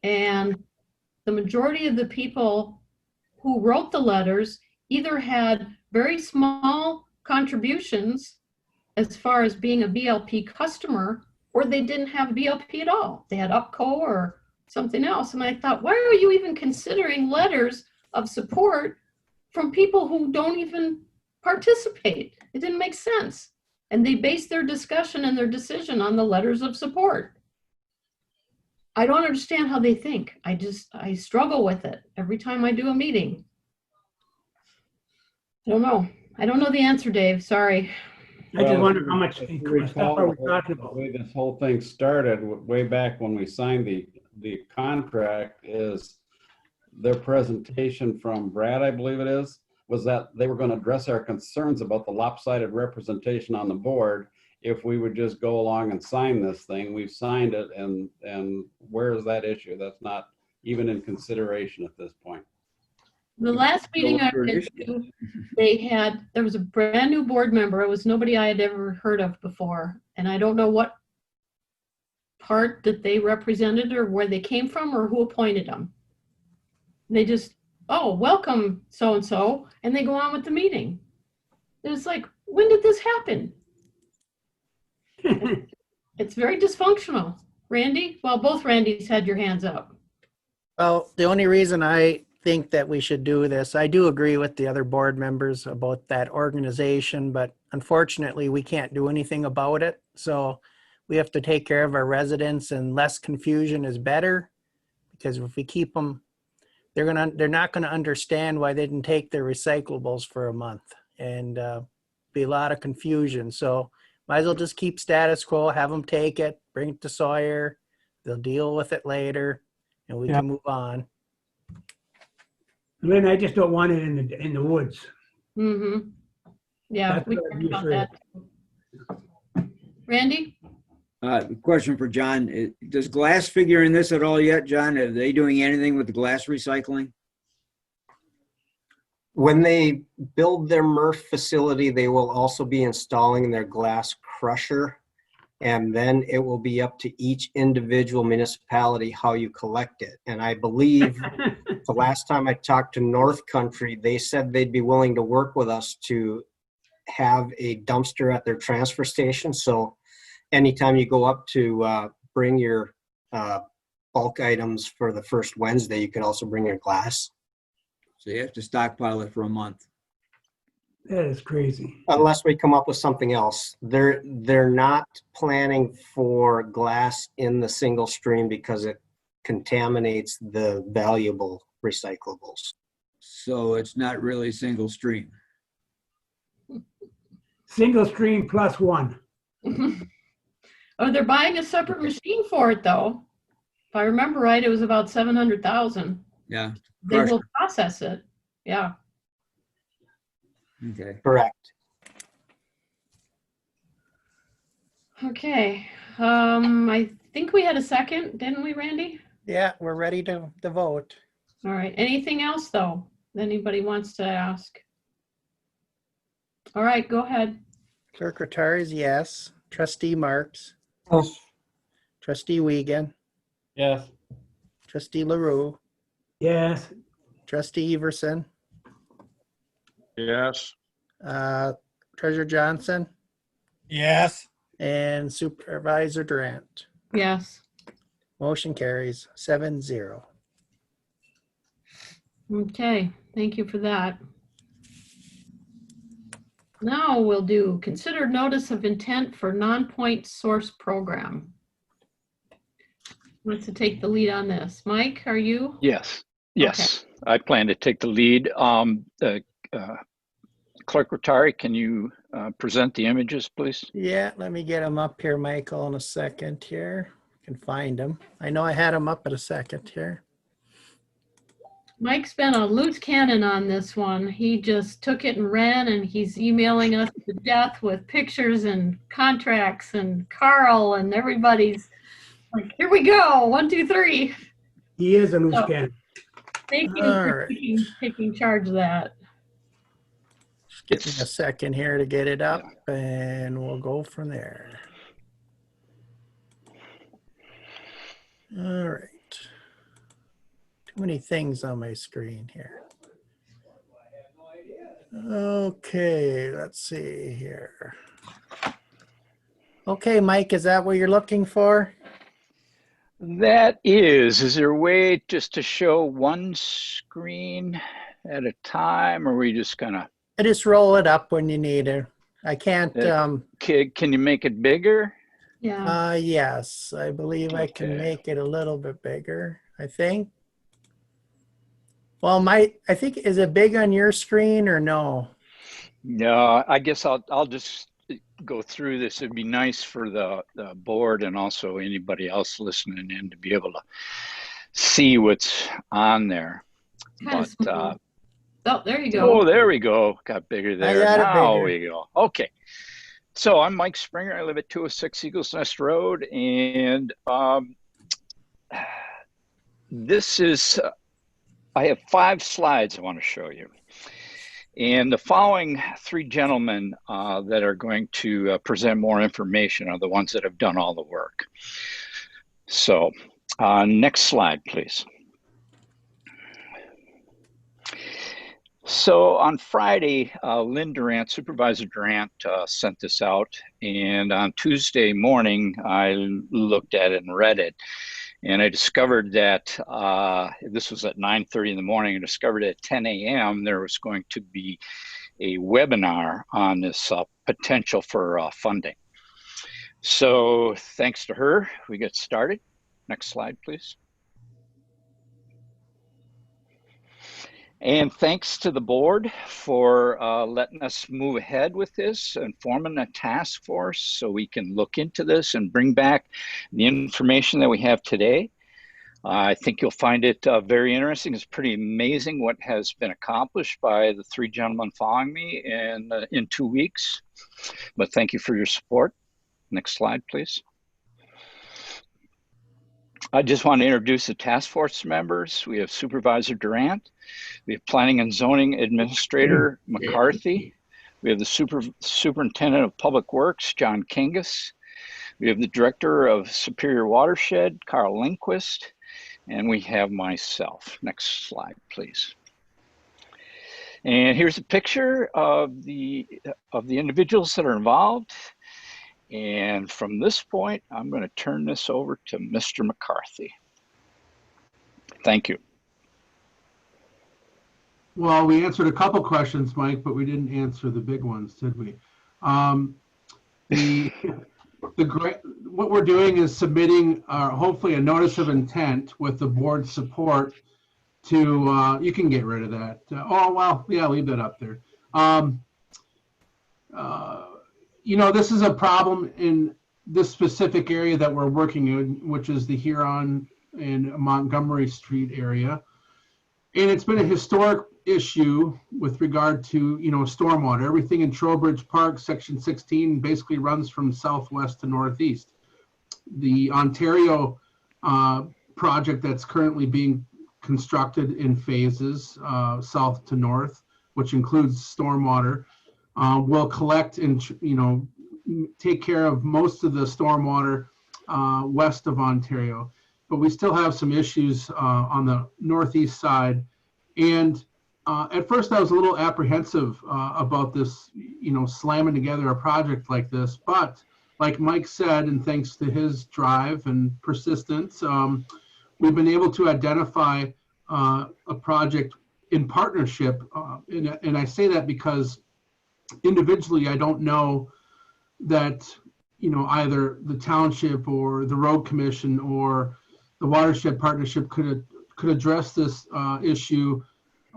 and the majority of the people who wrote the letters either had very small contributions as far as being a BLP customer, or they didn't have BLP at all. They had UPCO or something else. And I thought, why are you even considering letters of support from people who don't even participate? It didn't make sense. And they based their discussion and their decision on the letters of support. I don't understand how they think. I struggle with it every time I do a meeting. I don't know. I don't know the answer, Dave. Sorry. I just Well, wonder how much if you stuff recall are we talking the about? way this whole thing started, way back when we signed the contract, is their presentation from Brad, I believe it is, was that they were going to address our concerns about the lopsided representation on the board if we would just go along and sign this thing. We've signed it, and where is that issue? That's not even in consideration at this point. The last meeting I longer an went to, there was a brand new board member. It was nobody I had ever heard of before. And I don't know what part that they represented or where they came from or who appointed them. They just, oh, welcome so-and-so, and they go on with the meeting. And it's like, when did this happen? It's very dysfunctional. Randy? Well, both Randys had your hands up. Well, the only reason I think that we should do this, I do agree with the other board members about that organization, but unfortunately we can't do anything about it. So we have to take care of our residents, and less confusion is better, because if we keep them, they're not gonna understand why they didn't take their recyclables for a month, and be a lot of confusion. So might as well just keep status quo, have them take it, bring it to Sawyer. They'll deal with it later, and we can move on. Lynn, I just don't want it in the woods. Mm-hmm. Yeah, That's we what talked I'm about afraid. that. Randy? Question for John. Does glass figure in this at all yet, John? Are they doing anything with the glass recycling? When they build their MRF facility, they will also be installing their glass crusher. And then it will be up to each individual municipality how you collect it. And I believe the last time I talked to North Country, they said they'd be willing to work with us to have a dumpster at their transfer station. So anytime you go up to bring your bulk items for the first Wednesday, you can also bring your glass. So you have to stockpile it for a month. That is crazy. Unless we come up with something else. They're not planning for glass in the single stream because it contaminates the valuable recyclables. So it's not really single stream. Single stream plus one. Oh, they're buying a separate machine for it, though. If I remember right, it was about 700,000. Yeah. They will process it. Yeah. Okay. Correct. Okay. I think we had a second, didn't we, Randy? Yeah, we're ready to vote. All right. Anything else, though, anybody wants to ask? All right, go ahead. Clerk Rattari's yes. Trustee Marks. Yes. Trustee Wiegand. Yes. Trustee LaRue. Yes. Trustee Everson. Yes. Treasurer Johnson. Yes. And Supervisor Durant. Yes. Motion carries 7-0. Okay, thank you for that. Now we'll do considered notice of intent for non-point source program. Who wants to take the lead on this? Mike, are you? Yes, yes, I plan to take the lead. Clerk Rattari, can you present the images, please? Yeah, let me get them up here, Michael, in a second here. I can find them. I know I had them up at a second here. Mike's been a loose cannon on this one. He just took it and ran, and he's emailing us to death with pictures and contracts, and Carl and everybody's like, here we go, 1, 2, 3. He is a loose cannon. Thank you All for right. taking charge of that. Just give me a second here to get it up, and we'll go from there. All right. Too many things on my screen here. Okay, let's see here. Okay, Mike, is that what you're looking for? That is there a way just to show one screen at a time, or are we just gonna? I just roll it up when you need it. I can't, Can you make it bigger? Yeah. yes, I believe I can Okay. make it a little bit bigger, I think. Well, I think, is it big on your screen or no? No, I guess I'll just go through this. It'd be nice for the board and also anybody else listening in to be able to see what's on there. Kind of But oh, there you go. oh, there we go. Got bigger there. got it Now bigger. we go. Okay. So I'm Mike Springer. I live at 206 Eagles Nest Road, and this is, I have 5 slides I want to show you. And the following 3 gentlemen that are going to present more information are the ones that have done all the work. So next slide, please. So on Friday, Lynn Durant, Supervisor Durant, sent this out. And on Tuesday morning, I looked at it and read it. And I discovered that this was at 9:30 in the morning. I discovered at 10 a.m. there was going to be a webinar on this potential for funding. So thanks to her, we get started. Next slide, please. And thanks to the board for letting us move ahead with this and forming a task force so we can look into this and bring back the information that we have today. I think you'll find it very interesting. It's pretty amazing what has been accomplished by the 3 gentlemen following me in 2 weeks. But thank you for your support. Next slide, please. I just want to introduce the task force members. We have Supervisor Durant. We have Planning and Zoning Administrator McCarthy. We have the Superintendent of Public Works, John Kangas. We have the Director of Superior Watershed, Carl Lindquist. And we have myself. Next slide, please. And here's a picture of the individuals that are involved. And from this point, I'm going to turn this over to Mr. McCarthy. Thank you. Well, we answered a couple questions, Mike, but we didn't answer the big ones, did we? What we're doing is submitting hopefully a notice of intent with the board's support to, you can get rid of that. Oh, well, yeah, leave that up there. You know, this is a problem in this specific area that we're working in, which is the Huron and Montgomery Street area. And it's been a historic issue with regard to, you know, stormwater. Everything in Trowbridge Park, Section 16, basically runs from southwest to northeast. The Ontario project that's currently being constructed in phases, south to north, which includes stormwater, will collect and, you know, take care of most of the stormwater west of Ontario. But we still have some issues on the northeast side. And at first I was a little apprehensive about this, you know, slamming together a project like this. But like Mike said, and thanks to his drive and persistence, we've been able to identify a project in partnership. And I say that because individually, I don't know that, you know, either the township or the road commission or the watershed partnership could address this issue,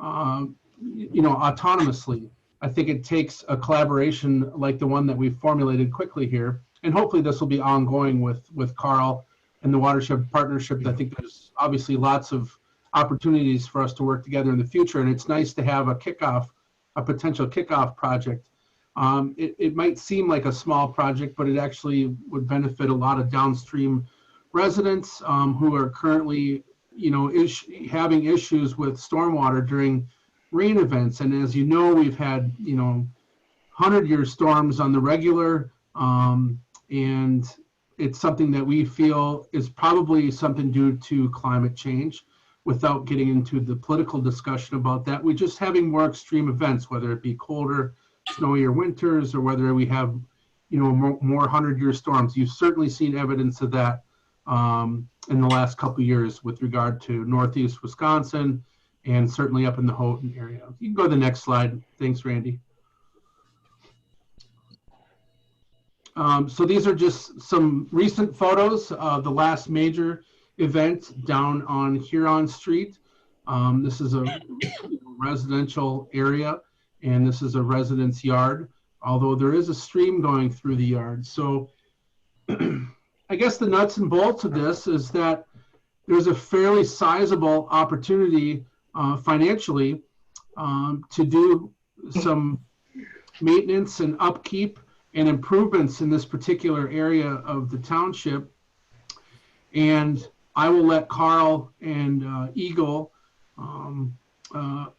you know, autonomously. I think it takes a collaboration like the one that we've formulated quickly here, and hopefully this will be ongoing with Carl and the watershed partnership. I think there's obviously lots of opportunities for us to work together in the future, and it's nice to have a kickoff, a potential kickoff project. It might seem like a small project, but it actually would benefit a lot of downstream residents who are currently, you know, having issues with stormwater during rain events. And as you know, we've had, you know, 100-year storms on the regular, and it's something that we feel is probably something due to climate change. Without getting into the political discussion about that, we're just having more extreme events, whether it be colder, snowier winters, or whether we have, you know, more 100-year storms. You've certainly seen evidence of that in the last couple of years with regard to northeast Wisconsin and certainly up in the Houghton area. You can go to the next slide. Thanks, Randy. So these are just some recent photos of the last major event down on Huron Street. This is a residential area, and this is a residence yard, although there is a stream going through the yard. So I guess the nuts and bolts of this is that there's a fairly sizable opportunity financially to do some maintenance and upkeep and improvements in this particular area of the township. And I will let Carl and Eagle,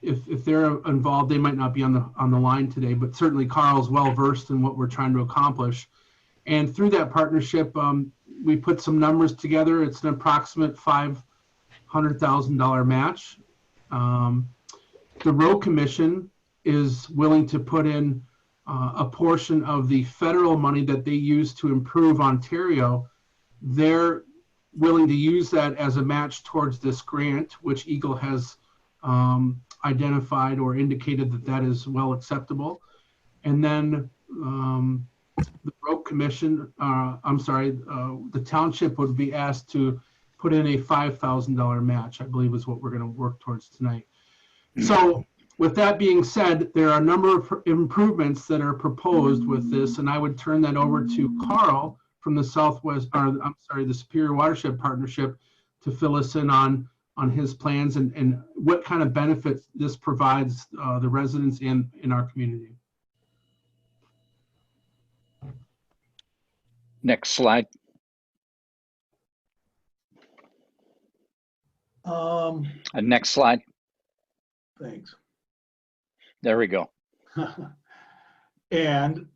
if they're involved, they might not be on the line today, but certainly Carl's well versed in what we're trying to accomplish. And through that partnership, we put some numbers together. It's an approximate $500,000 match. The road commission is willing to put in a portion of the federal money that they use to improve Ontario. They're willing to use that as a match towards this grant, which Eagle has identified or indicated that is well acceptable. And then the road commission, the township would be asked to put in a $5,000 match, I believe is what we're going to work towards tonight. So with that being said, there are a number of improvements that are proposed with this, and I would turn that over to Carl from the the Superior Watershed Partnership to fill us in on his plans and what kind of benefits this provides the residents in our community. Next slide. Next slide. Thanks. There we go. And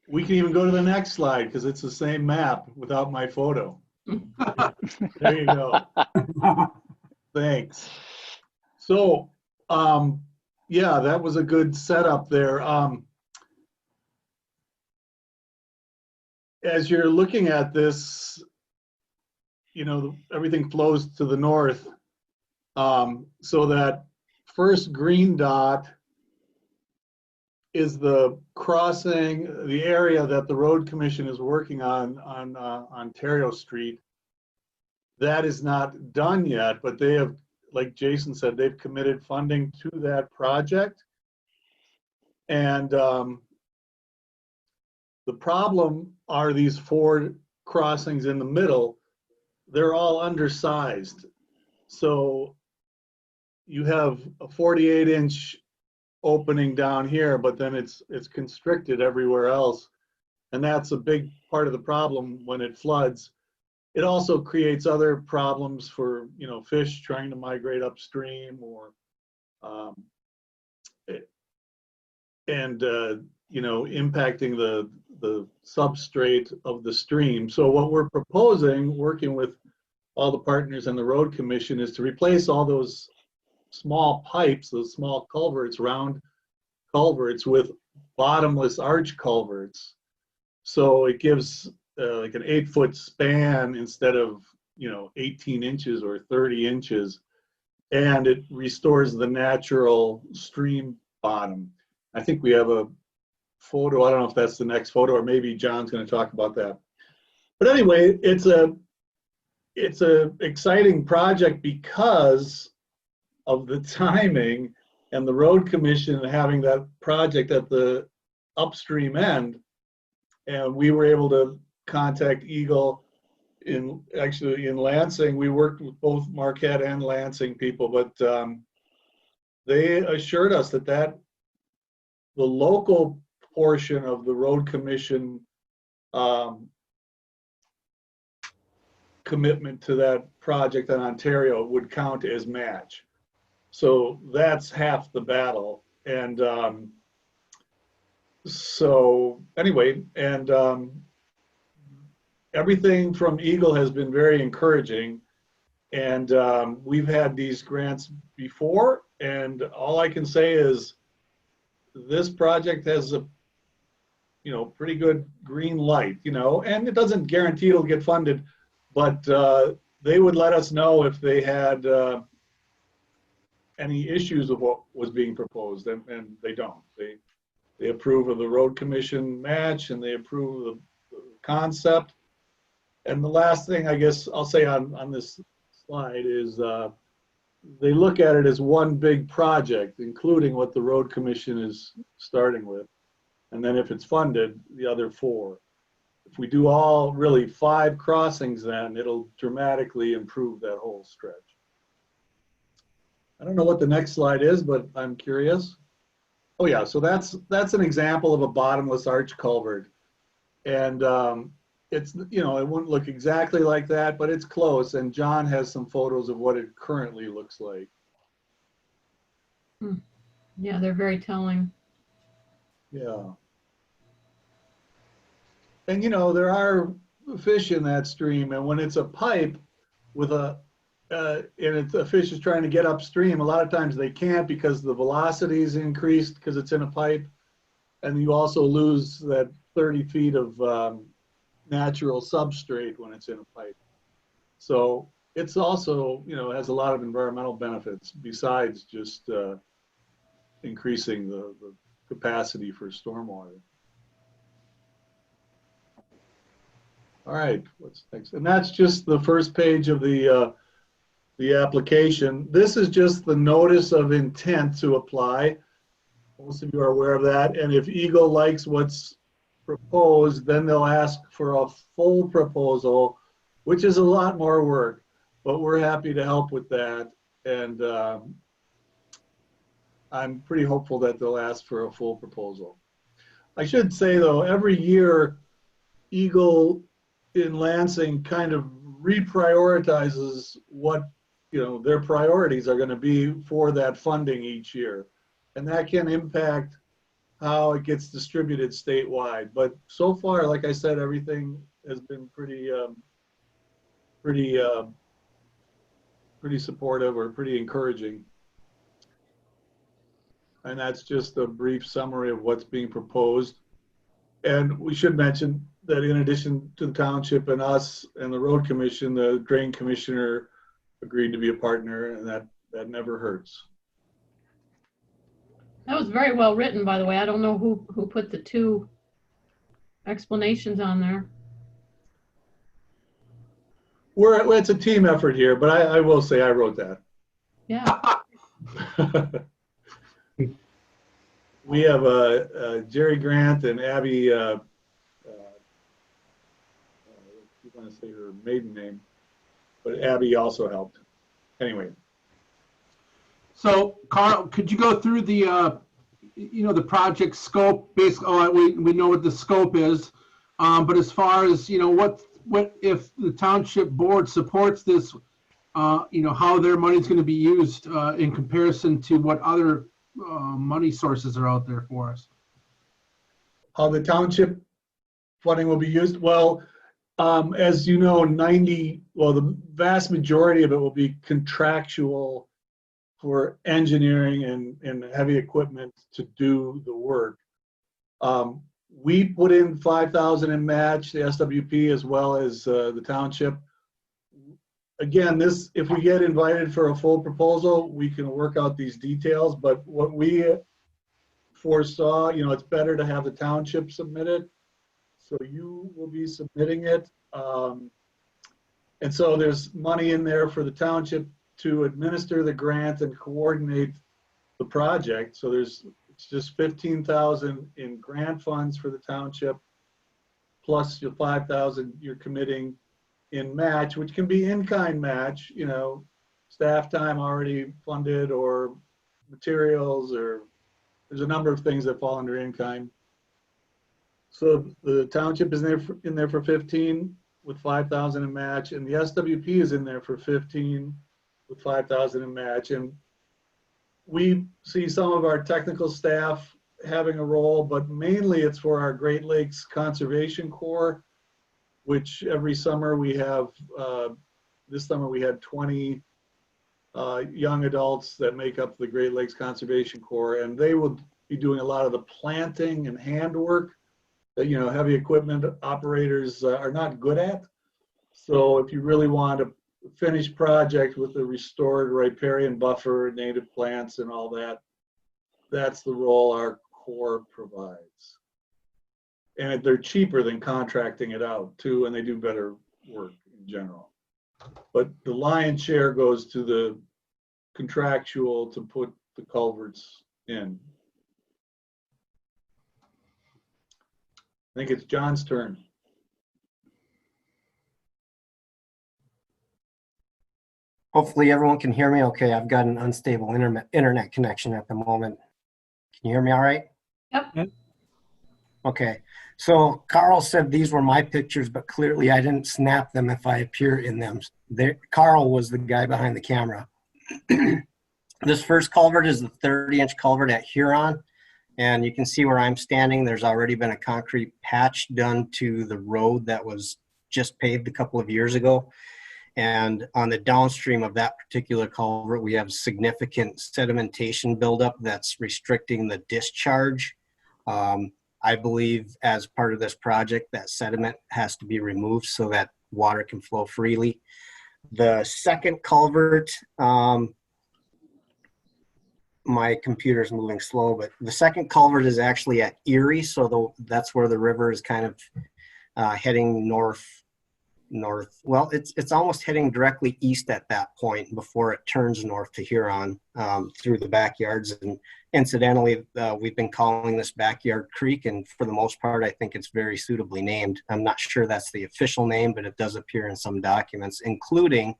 we can even go to the next slide because it's the same map without my photo. There you go. Thanks. So, yeah, that was a good setup there. As you're looking at this, you know, everything flows to the north. So that first green dot is the crossing, the area that the road commission is working on Ontario Street. That is not done yet, but they have, like Jason said, they've committed funding to that project. And the problem are these 4 crossings in the middle. They're all undersized. So you have a 48-inch opening down here, but then it's constricted everywhere else. And that's a big part of the problem when it floods. It also creates other problems for, you know, fish trying to migrate upstream or, you know, impacting the substrate of the stream. So what we're proposing, working with all the partners and the road commission, is to replace all those small pipes, those small culverts, round culverts, with bottomless arch culverts. So it gives like an 8-foot span instead of, you know, 18 inches or 30 inches. And it restores the natural stream bottom. I think we have a photo. I don't know if that's the next photo, or maybe John's going to talk about that. But anyway, it's a exciting project because of the timing and the road commission having that project at the upstream end. And we were able to contact Eagle in Lansing. We worked with both Marquette and Lansing people, but they assured us that the local portion of the road commission commitment to that project in Ontario would count as match. So that's half the battle. And so anyway, and everything from Eagle has been very encouraging. And we've had these grants before, and all I can say is this project has a, you know, pretty good green light, you know, and it doesn't guarantee it'll get funded, but they would let us know if they had any issues of what was being proposed, and they don't. They approve of the road commission match, and they approve of the concept. And the last thing I guess I'll say on this slide is they look at it as one big project, including what the road commission is starting with. And then if it's funded, the other 4. If we do all really 5 crossings, then it'll dramatically improve that whole stretch. I don't know what the next slide is, but I'm curious. Oh yeah, so that's an example of a bottomless arch culvert. And it's, you know, it wouldn't look exactly like that, but it's close. And John has some photos of what it currently looks like. Yeah, they're very telling. Yeah. And, you know, there are fish in that stream. And when it's a pipe with a, a fish is trying to get upstream, a lot of times they can't because the velocity is increased because it's in a pipe. And you also lose that 30 feet of natural substrate when it's in a pipe. So it's also, you know, has a lot of environmental benefits besides just increasing the capacity for stormwater. All right, what's next? And that's just the first page of the application. This is just the notice of intent to apply. Most of you are aware of that. And if Eagle likes what's proposed, then they'll ask for a full proposal, which is a lot more work, but we're happy to help with that. And I'm pretty hopeful that they'll ask for a full proposal. I should say though, every year, Eagle in Lansing kind of reprioritizes what, you know, their priorities are going to be for that funding each year. And that can impact how it gets distributed statewide. But so far, like I said, everything has been pretty supportive or pretty encouraging. And that's just a brief summary of what's being proposed. And we should mention that in addition to the township and us and the road commission, the drain commissioner agreed to be a partner, and that never hurts. That was very well written, by the way. I don't know who put the two explanations on there. It's a team effort here, but I will say I wrote that. Yeah. We have Jerry Grant and Abby, you want to say her maiden name, but Abby also helped. Anyway. So Carl, could you go through the, you know, the project scope? Basically, we know what the scope is, but as far as, you know, what if the township board supports this, you know, how their money is going to be used in comparison to what other money sources are out there for us? How the township funding will be used? Well, as you know, the vast majority of it will be contractual for engineering and heavy equipment to do the work. We put in 5,000 in match, the SWP, as well as the township. Again, if we get invited for a full proposal, we can work out these details, but what we foresaw, you know, it's better to have the township submit it. So you will be submitting it. And so there's money in there for the township to administer the grant and coordinate the project. So it's just 15,000 in grant funds for the township, plus your 5,000 you're committing in match, which can be in-kind match, you know, staff time already funded or materials, or there's a number of things that fall under in-kind. So the township is in there for 15 with 5,000 in match, and the SWP is in there for 15 with 5,000 in match. And we see some of our technical staff having a role, but mainly it's for our Great Lakes Conservation Corps, which every summer we have, this summer we had 20 young adults that make up the Great Lakes Conservation Corps, and they will be doing a lot of the planting and handwork that, you know, heavy equipment operators are not good at. So if you really want a finished project with a restored riparian buffer, native plants and all that, that's the role our Corps provides. And they're cheaper than contracting it out too, and they do better work in general. But the lion's share goes to the contractual to put the culverts in. I think it's John's turn. Hopefully everyone can hear me okay. I've got an unstable internet connection at the moment. Can you hear me all right? Yep. Okay, so Carl said these were my pictures, but clearly I didn't snap them if I appear in them. Carl was the guy behind the camera. This first culvert is the 30-inch culvert at Huron, and you can see where I'm standing. There's already been a concrete patch done to the road that was just paved a couple of years ago. And on the downstream of that particular culvert, we have significant sedimentation buildup that's restricting the discharge. I believe as part of this project, that sediment has to be removed so that water can flow freely. The second culvert, my computer's moving slow, but the second culvert is actually at Erie. So that's where the river is kind of heading north. Well, it's almost heading directly east at that point before it turns north to Huron through the backyards. And incidentally, we've been calling this Backyard Creek, and for the most part, I think it's very suitably named. I'm not sure that's the official name, but it does appear in some documents, including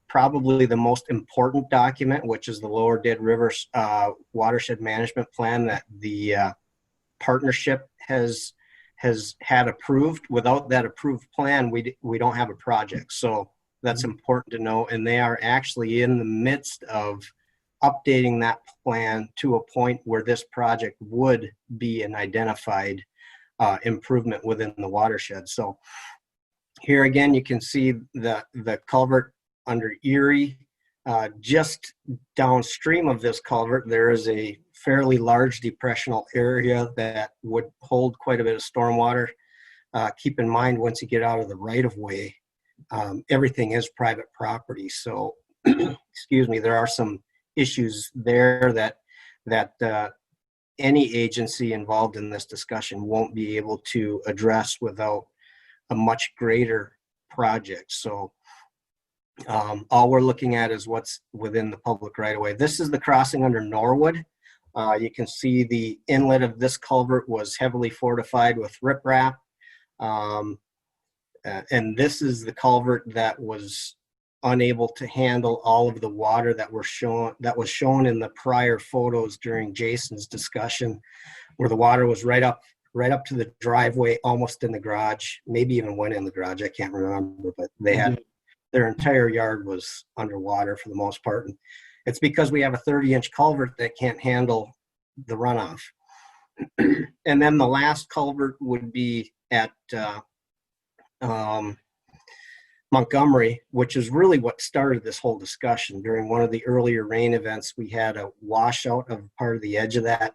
probably the most important document, which is the Lower Dead River Watershed Management Plan that the partnership has had approved. Without that approved plan, we don't have a project. So that's important to know. And they are actually in the midst of updating that plan to a point where this project would be an identified improvement within the watershed. So here again, you can see the culvert under Erie. Just downstream of this culvert, there is a fairly large depressional area that would hold quite a bit of stormwater. Keep in mind, once you get out of the right-of-way, everything is private property. So, excuse me, there are some issues there that any agency involved in this discussion won't be able to address without a much greater project. So all we're looking at is what's within the public right-of-way. This is the crossing under Norwood. You can see the inlet of this culvert was heavily fortified with riprap. And this is the culvert that was unable to handle all of the water that was shown in the prior photos during Jason's discussion, where the water was right up to the driveway, almost in the garage, maybe even went in the garage. I can't remember, but they had their entire yard was underwater for the most part. And it's because we have a 30-inch culvert that can't handle the runoff. And then the last culvert would be at Montgomery, which is really what started this whole discussion. During one of the earlier rain events, we had a washout of part of the edge of that,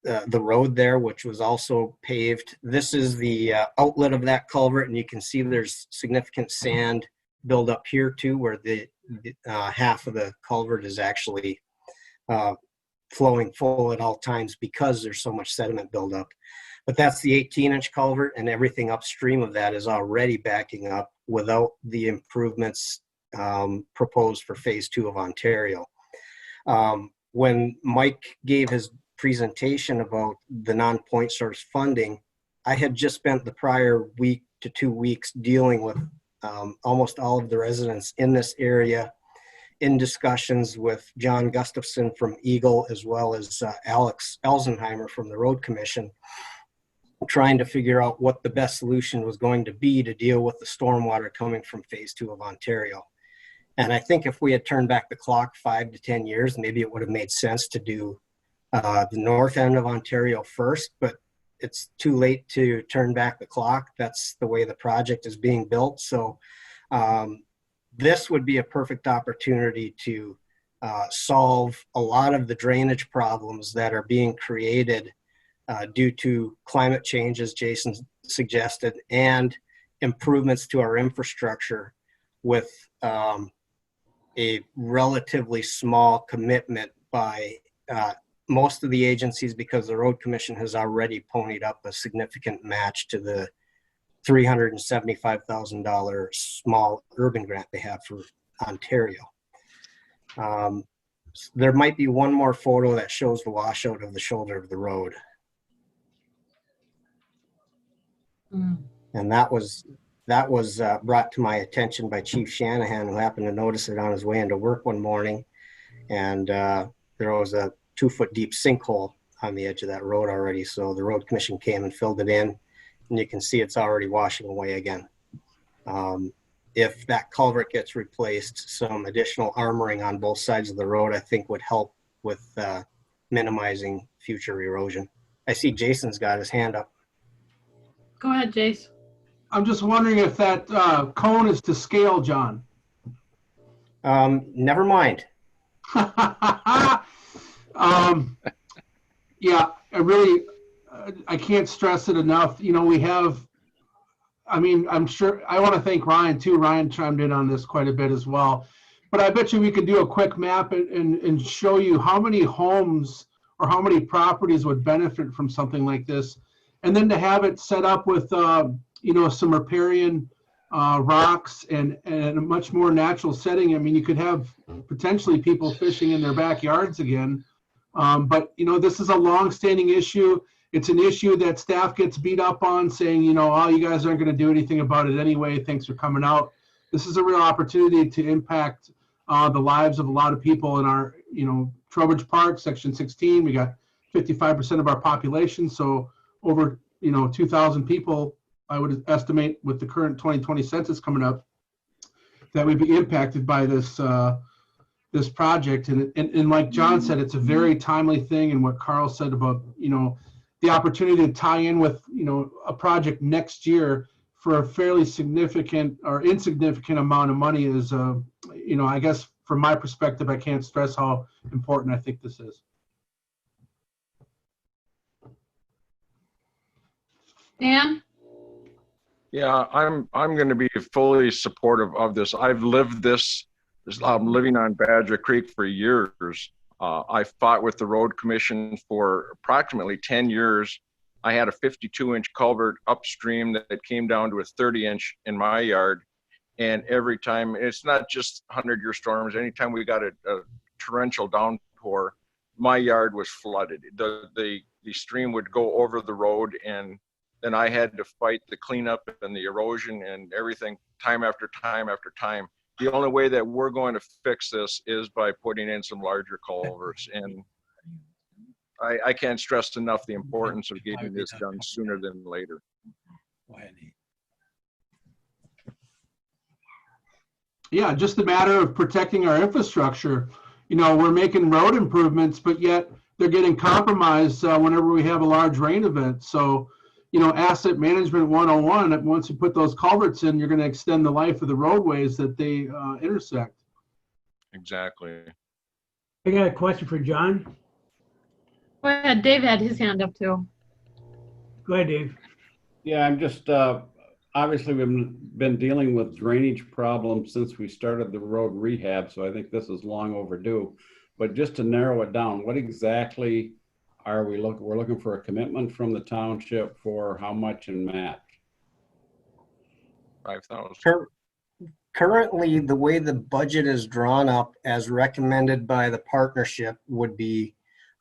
the road there, which was also paved. This is the outlet of that culvert, and you can see there's significant sand build up here too, where the half of the culvert is actually flowing full at all times because there's so much sediment buildup. But that's the 18-inch culvert, and everything upstream of that is already backing up without the improvements proposed for phase 2 of Ontario. When Mike gave his presentation about the non-point source funding, I had just spent the prior week to 2 weeks dealing with almost all of the residents in this area, in discussions with John Gustafson from Eagle, as well as Alex Elsenheimer from the Road Commission, trying to figure out what the best solution was going to be to deal with the stormwater coming from phase 2 of Ontario. And I think if we had turned back the clock 5 to 10 years, maybe it would have made sense to do the north end of Ontario first, but it's too late to turn back the clock. That's the way the project is being built. So this would be a perfect opportunity to solve a lot of the drainage problems that are being created due to climate change, as Jason suggested, and improvements to our infrastructure with a relatively small commitment by most of the agencies, because the Road Commission has already ponied up a significant match to the $375,000 small urban grant they have for Ontario. There might be one more photo that shows the washout of the shoulder of the road. And that was brought to my attention by Chief Shanahan, who happened to notice it on his way into work one morning. And there was a 2-foot deep sinkhole on the edge of that road already. So the road commission came and filled it in, and you can see it's already washing away again. If that culvert gets replaced, some additional armoring on both sides of the road, I think would help with minimizing future erosion. I see Jason's got his hand up. Go ahead, Jace. I'm just wondering if that cone is to scale, John. Never mind. Yeah, I really, I can't stress it enough. You know, we have, I mean, I'm sure, I want to thank Ryan too. Ryan chimed in on this quite a bit as well. But I bet you we could do a quick map and show you how many homes or how many properties would benefit from something like this. And then to have it set up with, you know, some riparian rocks and a much more natural setting. I mean, you could have potentially people fishing in their backyards again. But, you know, this is a long-standing issue. It's an issue that staff gets beat up on, saying, you know, oh, you guys aren't going to do anything about it anyway. Thanks for coming out. This is a real opportunity to impact the lives of a lot of people in our, you know, Trowbridge Park, Section 16. We got 55% of our population. So over, you know, 2,000 people, I would estimate, with the current 2020 census coming up, that would be impacted by this this project. And like John said, it's a very timely thing. And what Carl said about, you know, the opportunity to tie in with, you know, a project next year for a fairly significant or insignificant amount of money is, you know, I guess from my perspective, I can't stress how important I think this is. Dan? Yeah, I'm going to be fully supportive of this. I've lived this. I'm living on Badger Creek for years. I fought with the road commission for approximately 10 years. I had a 52-inch culvert upstream that came down to a 30-inch in my yard. And every time, it's not just 100-year storms, anytime we got a torrential downpour, my yard was flooded. The stream would go over the road, and then I had to fight the cleanup and the erosion and everything time after time after time. The only way that we're going to fix this is by putting in some larger culverts. And I can't stress enough the importance of getting this done sooner than later. Yeah, just a matter of protecting our infrastructure. You know, we're making road improvements, but yet they're getting compromised whenever we have a large rain event. So, you know, asset management 101, once you put those culverts in, you're going to extend the life of the roadways that they intersect. Exactly. I got a question for John. Go ahead. Dave had his hand up too. Go ahead, Dave. Yeah, I'm just, obviously we've been dealing with drainage problems since we started the road rehab, so I think this is long overdue. But just to narrow it down, what exactly are we looking? We're looking for a commitment from the township for how much in match? 5,000. Currently, the way the budget is drawn up as recommended by the partnership would be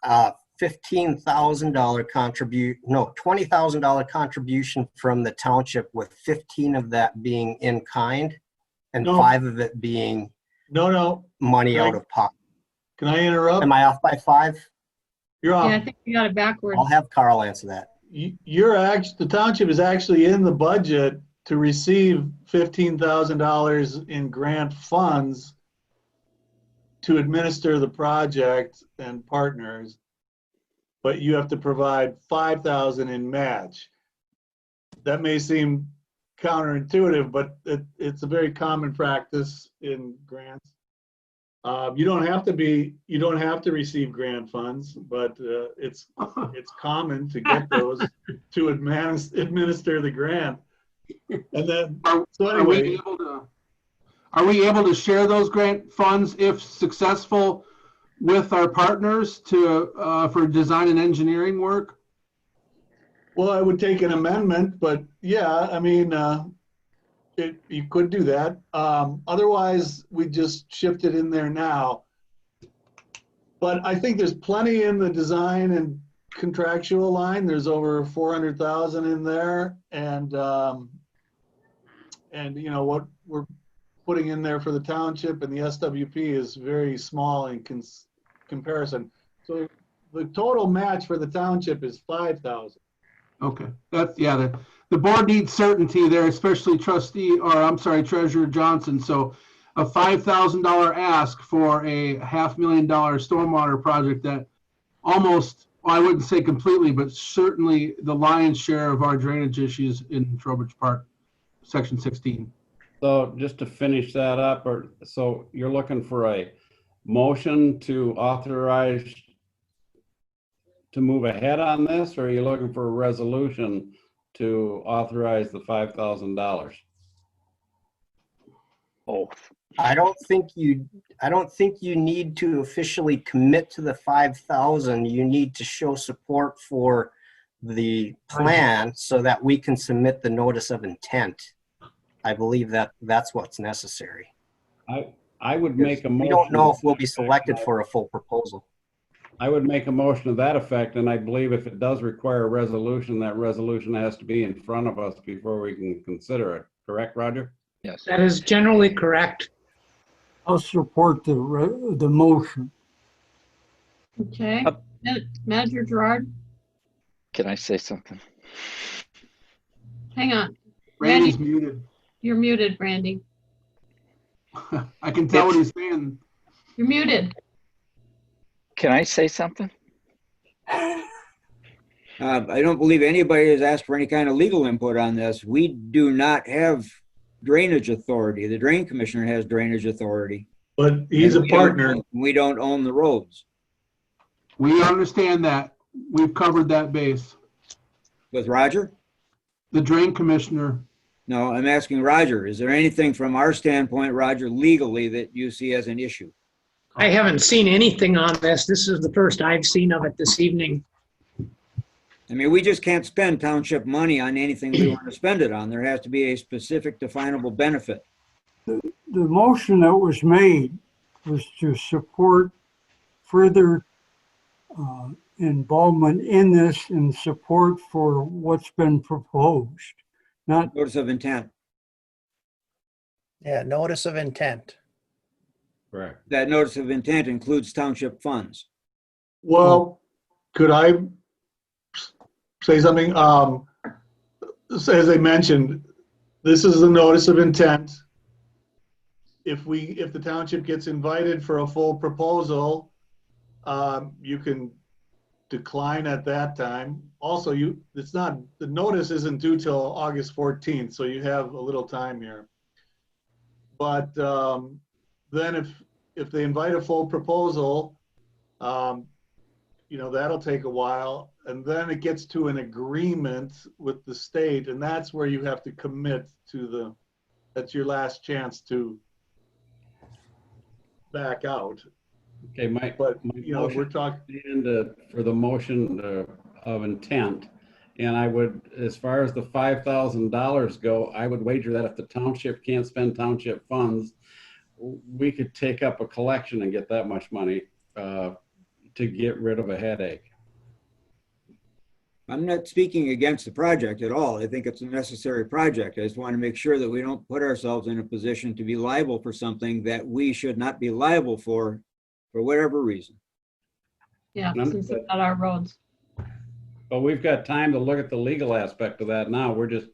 $20,000 contribution from the township, with 15 of that being in kind and No. 5 of it being money out of pocket. Can I interrupt? Am I off by 5? You're off. Yeah, I think we got it backwards. I'll have Carl answer that. The township is actually in the budget to receive $15,000 in grant funds to administer the project and partners, but you have to provide $5,000 in match. That may seem counterintuitive, but it's a very common practice in grants. You don't have to receive grant funds, but it's common to get those to administer the grant. And then, so anyway, Are we able to share those grant funds if successful with our partners to for design and engineering work? well, I would take an amendment, but yeah, I mean, you could do that. Otherwise, we just shift it in there now. But I think there's plenty in the design and contractual line. There's over 400,000 in there, and you know what we're putting in there for the township and the SWP is very small in comparison. So the total match for the township is 5,000. Okay, that's, yeah, the board needs certainty there, especially Treasurer Johnson. So a $5,000 ask for a $500,000 stormwater project that almost, well, I wouldn't say completely, but certainly the lion's share of our drainage issues in Trowbridge Park, section 16. So just to finish that up, so you're looking for a motion to authorize to move ahead on this, or are you looking for a resolution to authorize the $5,000? Both. I don't think you need to officially commit to the 5,000. You need to show support for the plan so that we can submit the notice of intent. I believe that that's what's necessary. I would make a motion. We don't know if we'll be selected for a full proposal. I would make a motion to that effect, and I believe if it does require a resolution, that resolution has to be in front of us before we can consider it. Correct, Roger? Yes. That is generally correct. I'll support the motion. Okay. Manager Gerard, Can I say something? hang on. Randy's muted. You're muted, Randy. I can tell what he's saying. You're muted. Can I say something? I don't believe anybody has asked for any kind of legal input on this. We do not have drainage authority. The drain commissioner has drainage authority. But he's a partner. We don't own the roads. We understand that. We've covered that base. With Roger? The drain commissioner. No, I'm asking Roger. Is there anything from our standpoint, Roger, legally that you see as an issue? I haven't seen anything on this. This is the first I've seen of it this evening. I mean, we just can't spend township money on anything we want to spend it on. There has to be a specific definable benefit. The motion that was made was to support further involvement in this and support for what's been proposed. Not notice of intent. Yeah, notice of intent. Correct. That notice of intent includes township funds. Well, could I say something? As I mentioned, this is the notice of intent. If the township gets invited for a full proposal, you can decline at that time. Also, the notice isn't due till August 14th, so you have a little time here. But then if they invite a full proposal, that'll take a while, and then it gets to an agreement with the state, and that's where you have to commit to that's your last chance to back out. Okay, But we're talking for the motion of intent, and I would, as far as the $5,000 go, I would wager that if the township can't spend township funds, we could take up a collection and get that much money to get rid of a headache. I'm not speaking against the project at all. I think it's a necessary project. I just want to make sure that we don't put ourselves in a position to be liable for something that we should not be liable for whatever reason. Yeah, since it's not our roads. But we've got time to look at the legal aspect of that now. We're just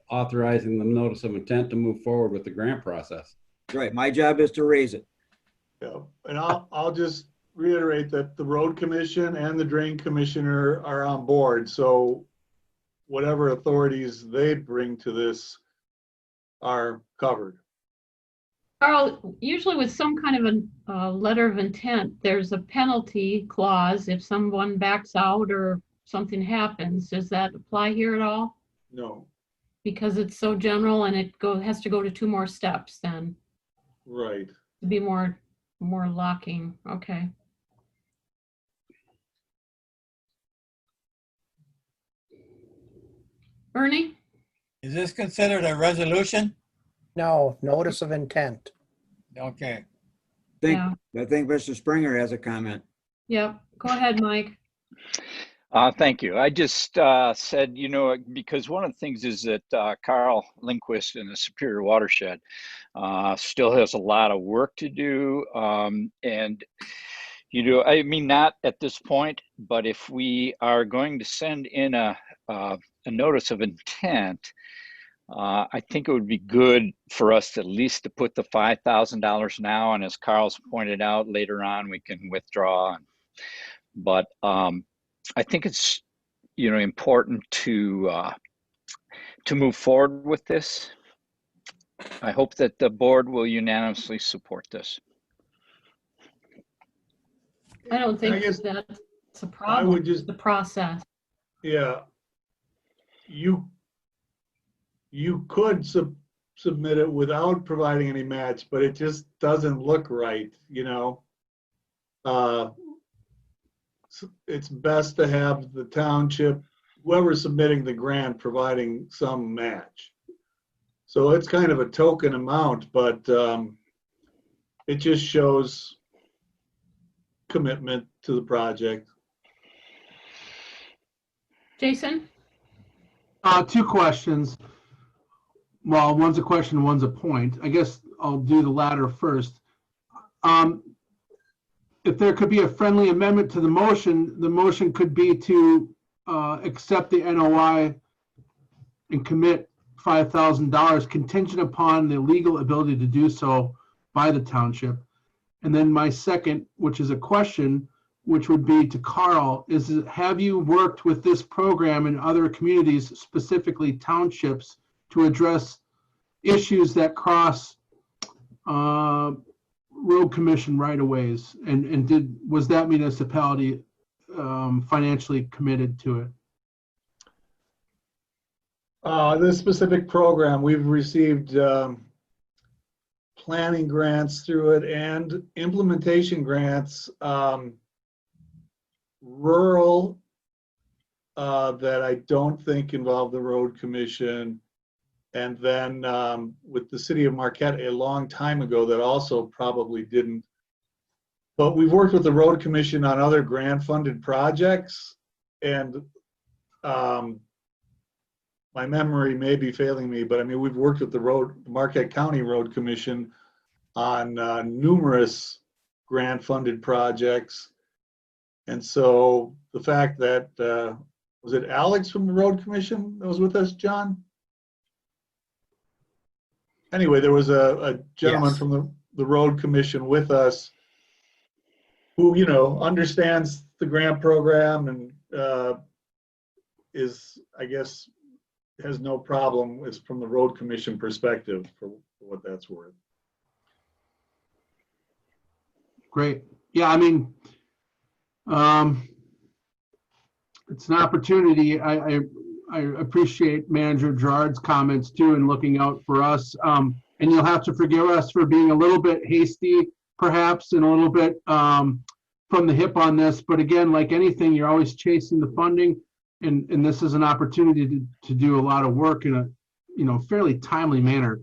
authorizing the notice of intent to move forward with the grant process. Right. My job is to raise it. Yeah, and I'll just reiterate that the road commission and the drain commissioner are on board. So whatever authorities they bring to this are covered. Carl, usually with some kind of a letter of intent, there's a penalty clause if someone backs out or something happens. Does that apply here at all? No. Because it's so general and it has to go to 2 more steps then. Right. To be more locking. Okay. Ernie? Is this considered a resolution? No, notice of intent. Okay. Yeah. I think Mr. Springer has a comment. Yep. Go ahead, Mike. Thank you. I just said, because one of the things is that Carl Lindquist in the Superior Watershed still has a lot of work to do. And, You do, I mean, not at this point, but if we are going to send in a notice of intent, I think it would be good for us to at least to put the $5,000 now, and as Carl's pointed out, later on we can withdraw. But I think it's, you know, important to move forward with this. I hope that the board will unanimously support this. I don't think I guess that's a I problem would with just, the process. yeah, you could submit it without providing any match, but it just doesn't look right, you know? It's best to have the township, whoever's submitting the grant, providing some match. So it's kind of a token amount, but it just shows commitment to the project. Jason? Two questions. Well, one's a question, one's a point. I guess I'll do the latter first. If there could be a friendly amendment to the motion could be to accept the NOI and commit $5,000 contingent upon the legal ability to do so by the township. And then my second, which is a question, which would be to Carl, is have you worked with this program in other communities, specifically townships, to address issues that cross road commission right-of-ways? And was that municipality financially committed to it? This specific program, we've received planning grants through it and implementation grants, rural, that I don't think involve the road commission. And then with the city of Marquette a long time ago that also probably didn't. But we've worked with the road commission on other grant funded projects, and my memory may be failing me, but I mean, we've worked with the Marquette County Road Commission on numerous grant funded projects. And so the fact that, was it Alex from the Road Commission that was with us, John? Anyway, there was a gentleman Yes. from the Road Commission with us who, you know, understands the grant program and is, I guess, has no problem is from the Road Commission perspective for what that's worth. Great. Yeah, I mean, it's an opportunity. I appreciate Manager Gerard's comments too and looking out for us. And you'll have to forgive us for being a little bit hasty, perhaps, and a little bit from the hip on this. But again, like anything, you're always chasing the funding. And this is an opportunity to do a lot of work in a, you know, fairly timely manner.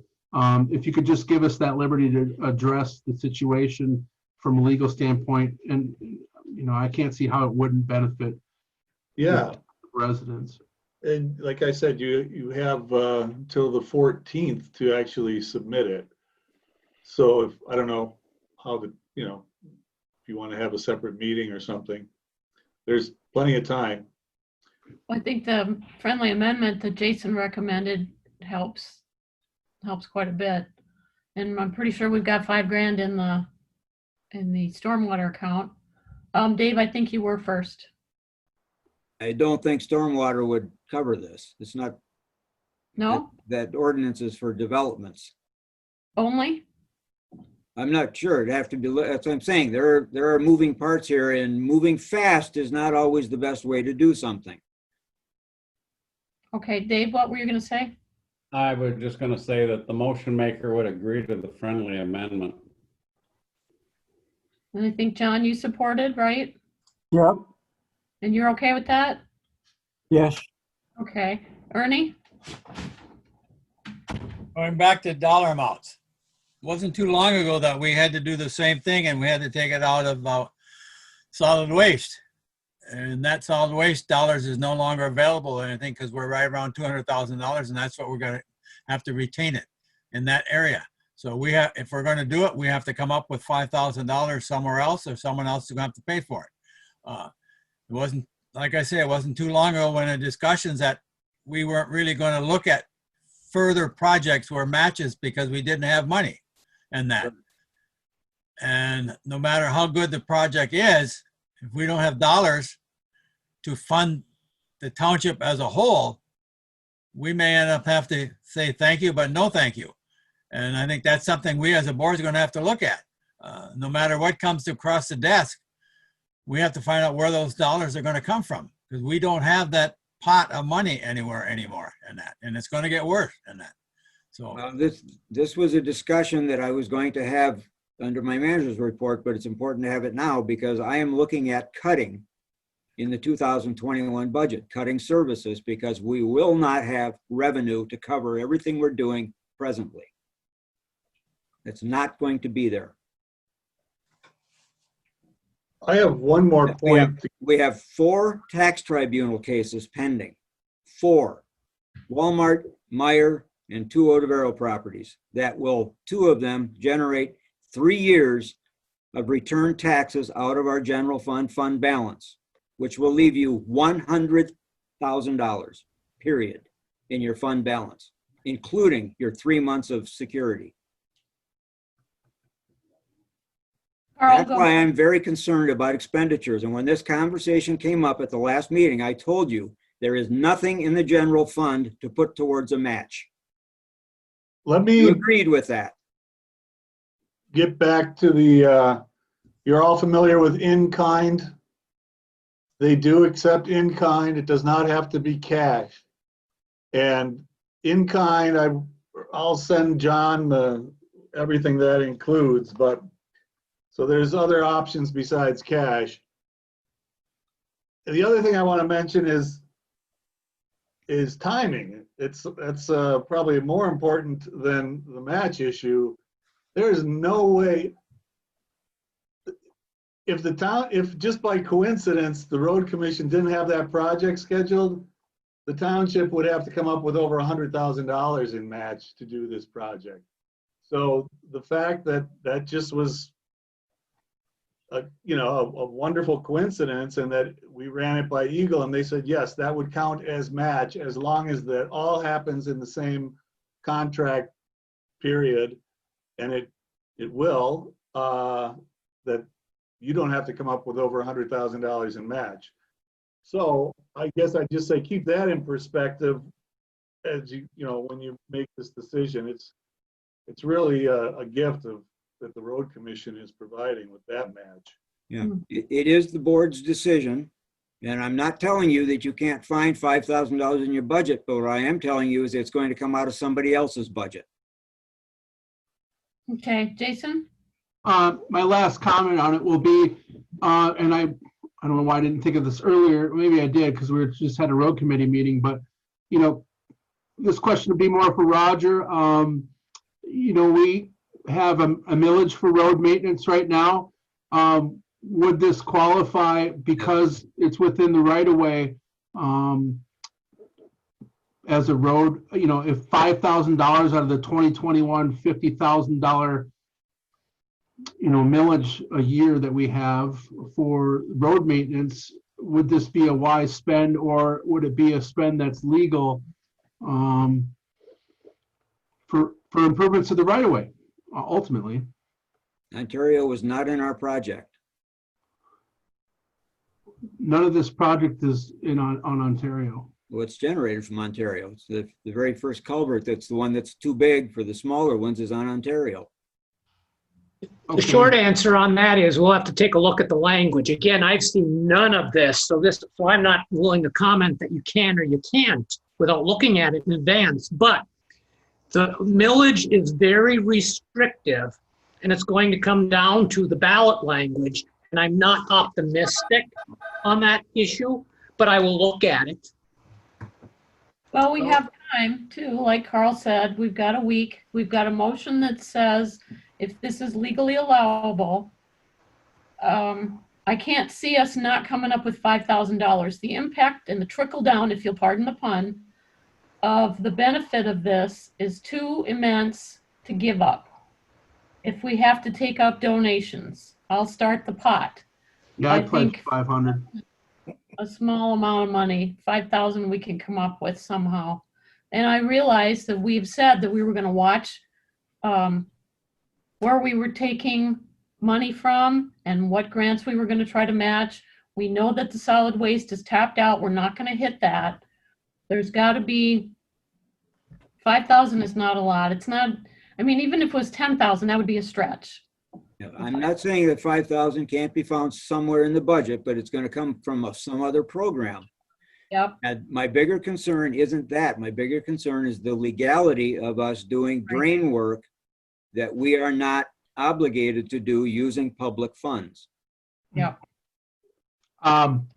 If you could just give us that liberty to address the situation from a legal standpoint, and you know, I can't see how it wouldn't benefit residents. And like I said, you have till the 14th to actually submit it. So if I don't know how the, you know, if you want to have a separate meeting or something, there's plenty of time. I think the friendly amendment that Jason recommended helps quite a bit. And I'm pretty sure we've got $5,000 in the stormwater account. Dave, I think you were first. I don't think stormwater would cover this. It's not. No? That ordinance is for developments. Only? I'm not sure. It'd have to be, that's what I'm saying. There are moving parts here, and moving fast is not always the best way to do something. Okay, Dave, what were you going to say? I was just going to say that the motion maker would agree to the friendly amendment. And I think, John, you supported, right? Yep, And you're okay with that? yes. Okay. Ernie? Going back to dollar amounts. It wasn't too long ago that we had to do the same thing and we had to take it out of solid waste. And that solid waste dollars is no longer available, I think, because we're right around $200,000, and that's what we're going to have to retain it in that area. So if we're going to do it, we have to come up with $5,000 somewhere else, or someone else is going to have to pay for it. It wasn't, like I say, it wasn't too long ago when the discussions that we weren't really going to look at further projects or matches because we didn't have money and that. And no matter how good the project is, if we don't have dollars to fund the township as a whole, we may end up have to say thank you, but no thank you. And I think that's something we as a board is going to have to look at. No matter what comes across the desk, we have to find out where those dollars are going to come from, because we don't have that pot of money anywhere anymore in that, and it's going to get worse in that. So This was a discussion that I was going to have under my manager's report, but it's important to have it now because I am looking at cutting in the 2021 budget, cutting services, because we will not have revenue to cover everything we're doing presently. It's not going to be there. I have one more point. We have 4 tax tribunal cases pending. 4. Walmart, Meyer, and 2 Odavero properties that will, 2 of them generate 3 years of return taxes out of our general fund balance, which will leave you $100,000, period, in your fund balance, including your 3 months of security. That's why I'm very concerned about expenditures. And when this conversation came up at the last meeting, I told you there is nothing in the general fund to put towards a match. You agreed with that. Get back to the, you're all familiar with in-kind. They do accept in-kind. It does not have to be cash. And in-kind, I'll send John everything that includes, but so there's other options besides cash. The other thing I want to mention is timing. That's probably more important than the match issue. There is no way, if just by coincidence the road commission didn't have that project scheduled, the township would have to come up with over $100,000 in match to do this project. So the fact that that just was a wonderful coincidence, and that we ran it by Eagle and they said, yes, that would count as match as long as that all happens in the same contract period. And it will, that you don't have to come up with over $100,000 in match. So I guess I'd just say, keep that in perspective as when you make this decision. It's really a gift that the road commission is providing with that match. Yeah, it is the board's decision. And I'm not telling you that you can't find $5,000 in your budget, but what I am telling you is it's going to come out of somebody else's budget. Okay, Jason? My last comment on it will be, and I don't know why I didn't think of this earlier. Maybe I did because we just had a road committee meeting, but this question would be more for Roger. We have a millage for road maintenance right now. Would this qualify because it's within the right of way as a road? If $5,000 out of the 2021 $50,000 millage a year that we have for road maintenance, would this be a wise spend, or would it be a spend that's legal for improvements to the right of way? Ultimately, Ontario was not in our project. None of this project is on Ontario. Well, it's generated from Ontario. It's the very first culvert that's the one that's too big for the smaller ones is on Ontario. The short answer on that is we'll have to take a look at the language. Again, I've seen none of this, so I'm not willing to comment that you can or you can't without looking at it in advance. But the millage is very restrictive, and it's going to come down to the ballot language. And I'm not optimistic on that issue, but I will look at it. Well, we have time too, like Carl said, we've got a week. We've got a motion that says if this is legally allowable, I can't see us not coming up with $5,000. The impact and the trickle down, if you'll pardon the pun, of the benefit of this is too immense to give up. if we have to take up donations. I'll start the pot. Yeah, I I pledged think 500. a small amount of money, 5,000 we can come up with somehow. And I realized that we've said that we were going to watch where we were taking money from and what grants we were going to try to match. We know that the solid waste is tapped out. We're not going to hit that. There's got to be 5,000 is not a lot. It's not, I mean, even if it was 10,000, that would be a stretch. I'm not saying that 5,000 can't be found somewhere in the budget, but it's going to come from some other program. Yep. And my bigger concern isn't that. My bigger concern is the legality of us doing drain work that we are not obligated to do using public funds. Yep.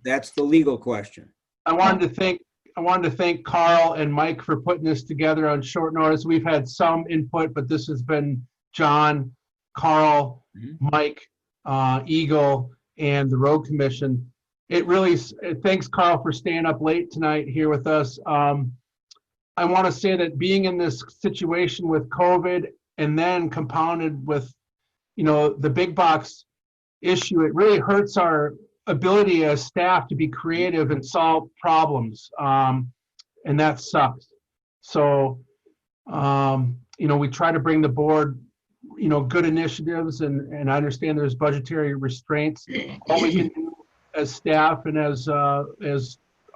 That's the legal question. I wanted to thank Carl and Mike for putting this together on short notice. We've had some input, but this has been John, Carl, Mike, Eagle, and the Road Commission. Thanks, Carl, for staying up late tonight here with us. I want to say that being in this situation with COVID and then compounded with, the big box issue, it really hurts our ability as staff to be creative and solve problems. And that sucks. So, we try to bring the board, good initiatives, and I understand there's budgetary restraints. All we can do as staff and as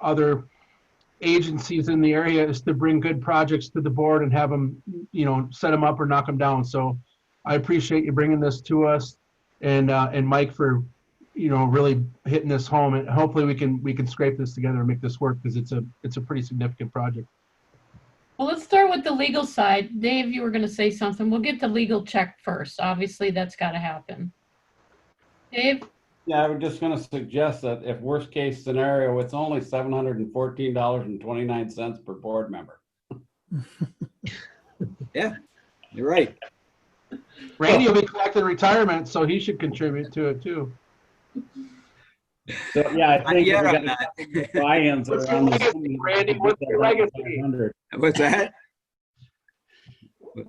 other agencies in the area is to bring good projects to the board and have them, set them up or knock them down. So I appreciate you bringing this to us, and Mike for, really hitting this home. And hopefully we can scrape this together and make this work, because it's a pretty significant project. Well, let's start with the legal side. Dave, you were going to say something. We'll get the legal check first. Obviously, that's got to happen. Dave? Yeah, I was just going to suggest that if worst case scenario, it's only $714.29 per board member. Yeah, you're right. Randy will be collecting retirement, so he should contribute to it too. So yeah, I think Yeah, we I'm got not. buy-ins What's around your the legacy, Randy? What's your legacy? What's that?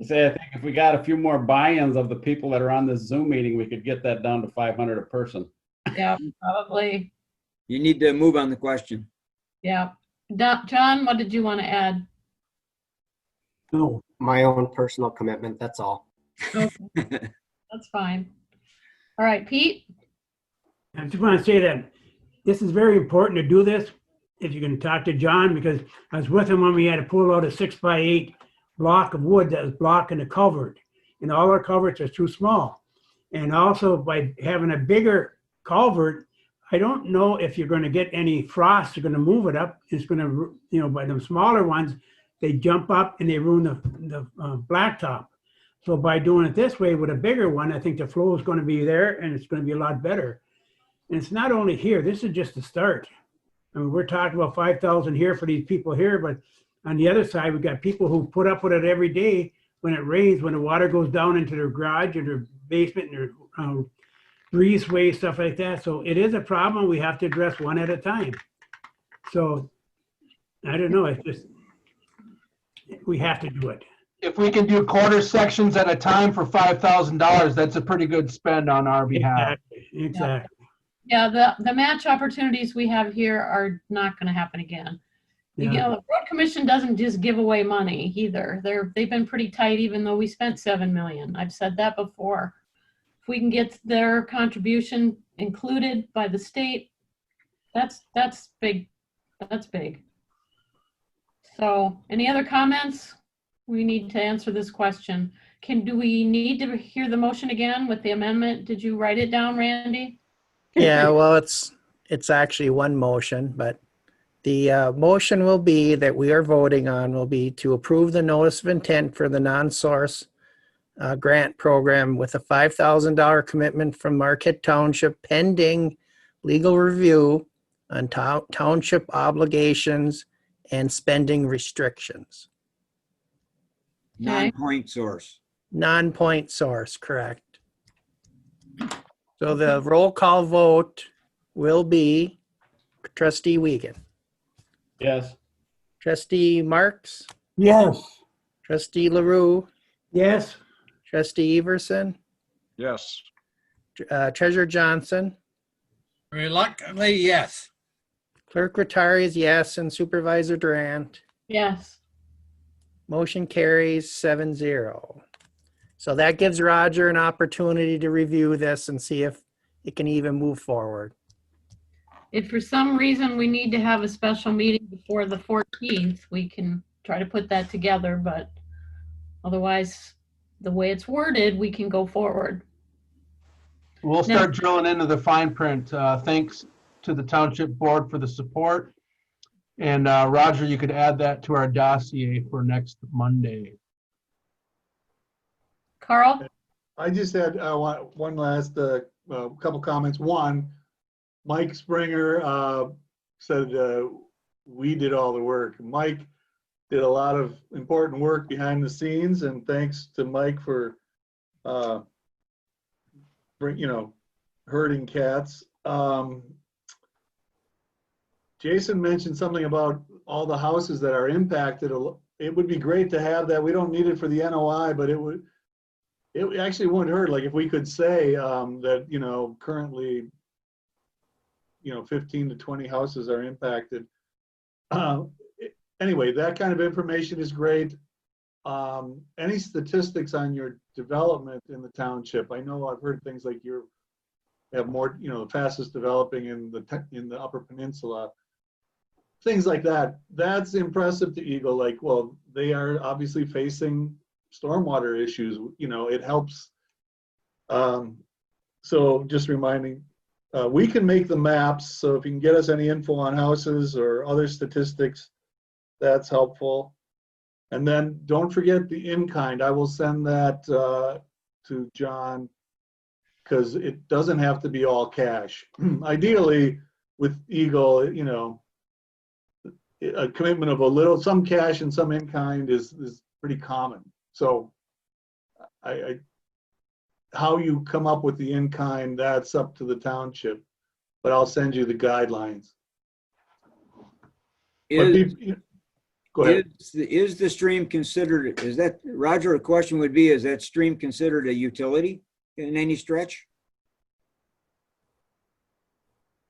Say, I think if we got a few more buy-ins of the people that are on this Zoom meeting, we could get that down to 500 a person. Yeah, probably. You need to move on the question. Yeah. John, what did you want to add? No. My own personal commitment, that's all. Okay. That's fine. All right, Pete? I just want to say that this is very important to do this. If you can talk to John, because I was with him when we had to pull out a 6x8 block of wood that was blocking the culvert, and all our culverts are too small. And also by having a bigger culvert, I don't know if you're going to get any frost. You're going to move it up. It's going to, by the smaller ones, they jump up and they ruin the blacktop. So by doing it this way with a bigger one, I think the flow is going to be there and it's going to be a lot better. And it's not only here. This is just the start. I mean, we're talking about 5,000 here for these people here, but on the other side, we've got people who put up with it every day when it rains, when the water goes down into their garage or their basement and their breezeway, stuff like that. So it is a problem we have to address one at a time. So I don't know. It's just, we have to do it. If we can do quarter sections at a time for $5,000, that's a pretty good spend on our behalf. Exactly. Yeah, the match opportunities we have here are not going to happen again. The Road Commission doesn't just give away money either. They've been pretty tight, even though we spent $7 million. I've said that before. If we can get their contribution included by the state, that's big. That's big. So, any other comments? We need to answer this question. Do we need to hear the motion again with the amendment? Did you write it down, Randy? Yeah, well, it's actually one motion, but the motion will be that we are voting on will be to approve the notice of intent for the non-source grant program with a $5,000 commitment from Marquette Township pending legal review on township obligations and spending restrictions. Non-point source. Non-point source, correct. So the roll call vote will be Trustee Wiegand. Yes. Trustee Yes. Trustee LaRue. Yes. Trustee Everson. Yes. Treasurer Johnson, Reluctantly, yes. Clerk Rattari is yes, and Supervisor Durant. Yes. Motion carries 7-0. So that gives Roger an opportunity to review this and see if it can even move forward. If for some reason we need to have a special meeting before the 14th, we can try to put that together, but otherwise, the way it's worded, we can go forward. We'll start drilling into the fine print. Thanks to the township board for the support. And Roger, you could add that to our dossier for next Monday. Carl? I just had one last couple comments. One, Mike Springer said we did all the work. Mike did a lot of important work behind the scenes, and thanks to Mike for herding cats. Jason mentioned something about all the houses that are impacted. It would be great to have that. We don't need it for the NOI, but it actually wouldn't hurt. Like if we could say that, currently, 15 to 20 houses are impacted. Anyway, that kind of information is great. Any statistics on your development in the township? I know I've heard things like you have more, the fastest developing in the Upper Peninsula. Things like that. That's impressive to Eagle. Like, well, they are obviously facing stormwater issues. It helps. So just reminding, we can make the maps. So if you can get us any info on houses or other statistics, that's helpful. And then don't forget the in-kind. I will send that to John because it doesn't have to be all cash. Ideally, with Eagle, a commitment of some cash and some in-kind is pretty common. So how you come up with the in-kind, that's up to the township, but I'll send you the guidelines. Go ahead. Is the stream considered, Roger, a question would be, is that stream considered a utility in any stretch?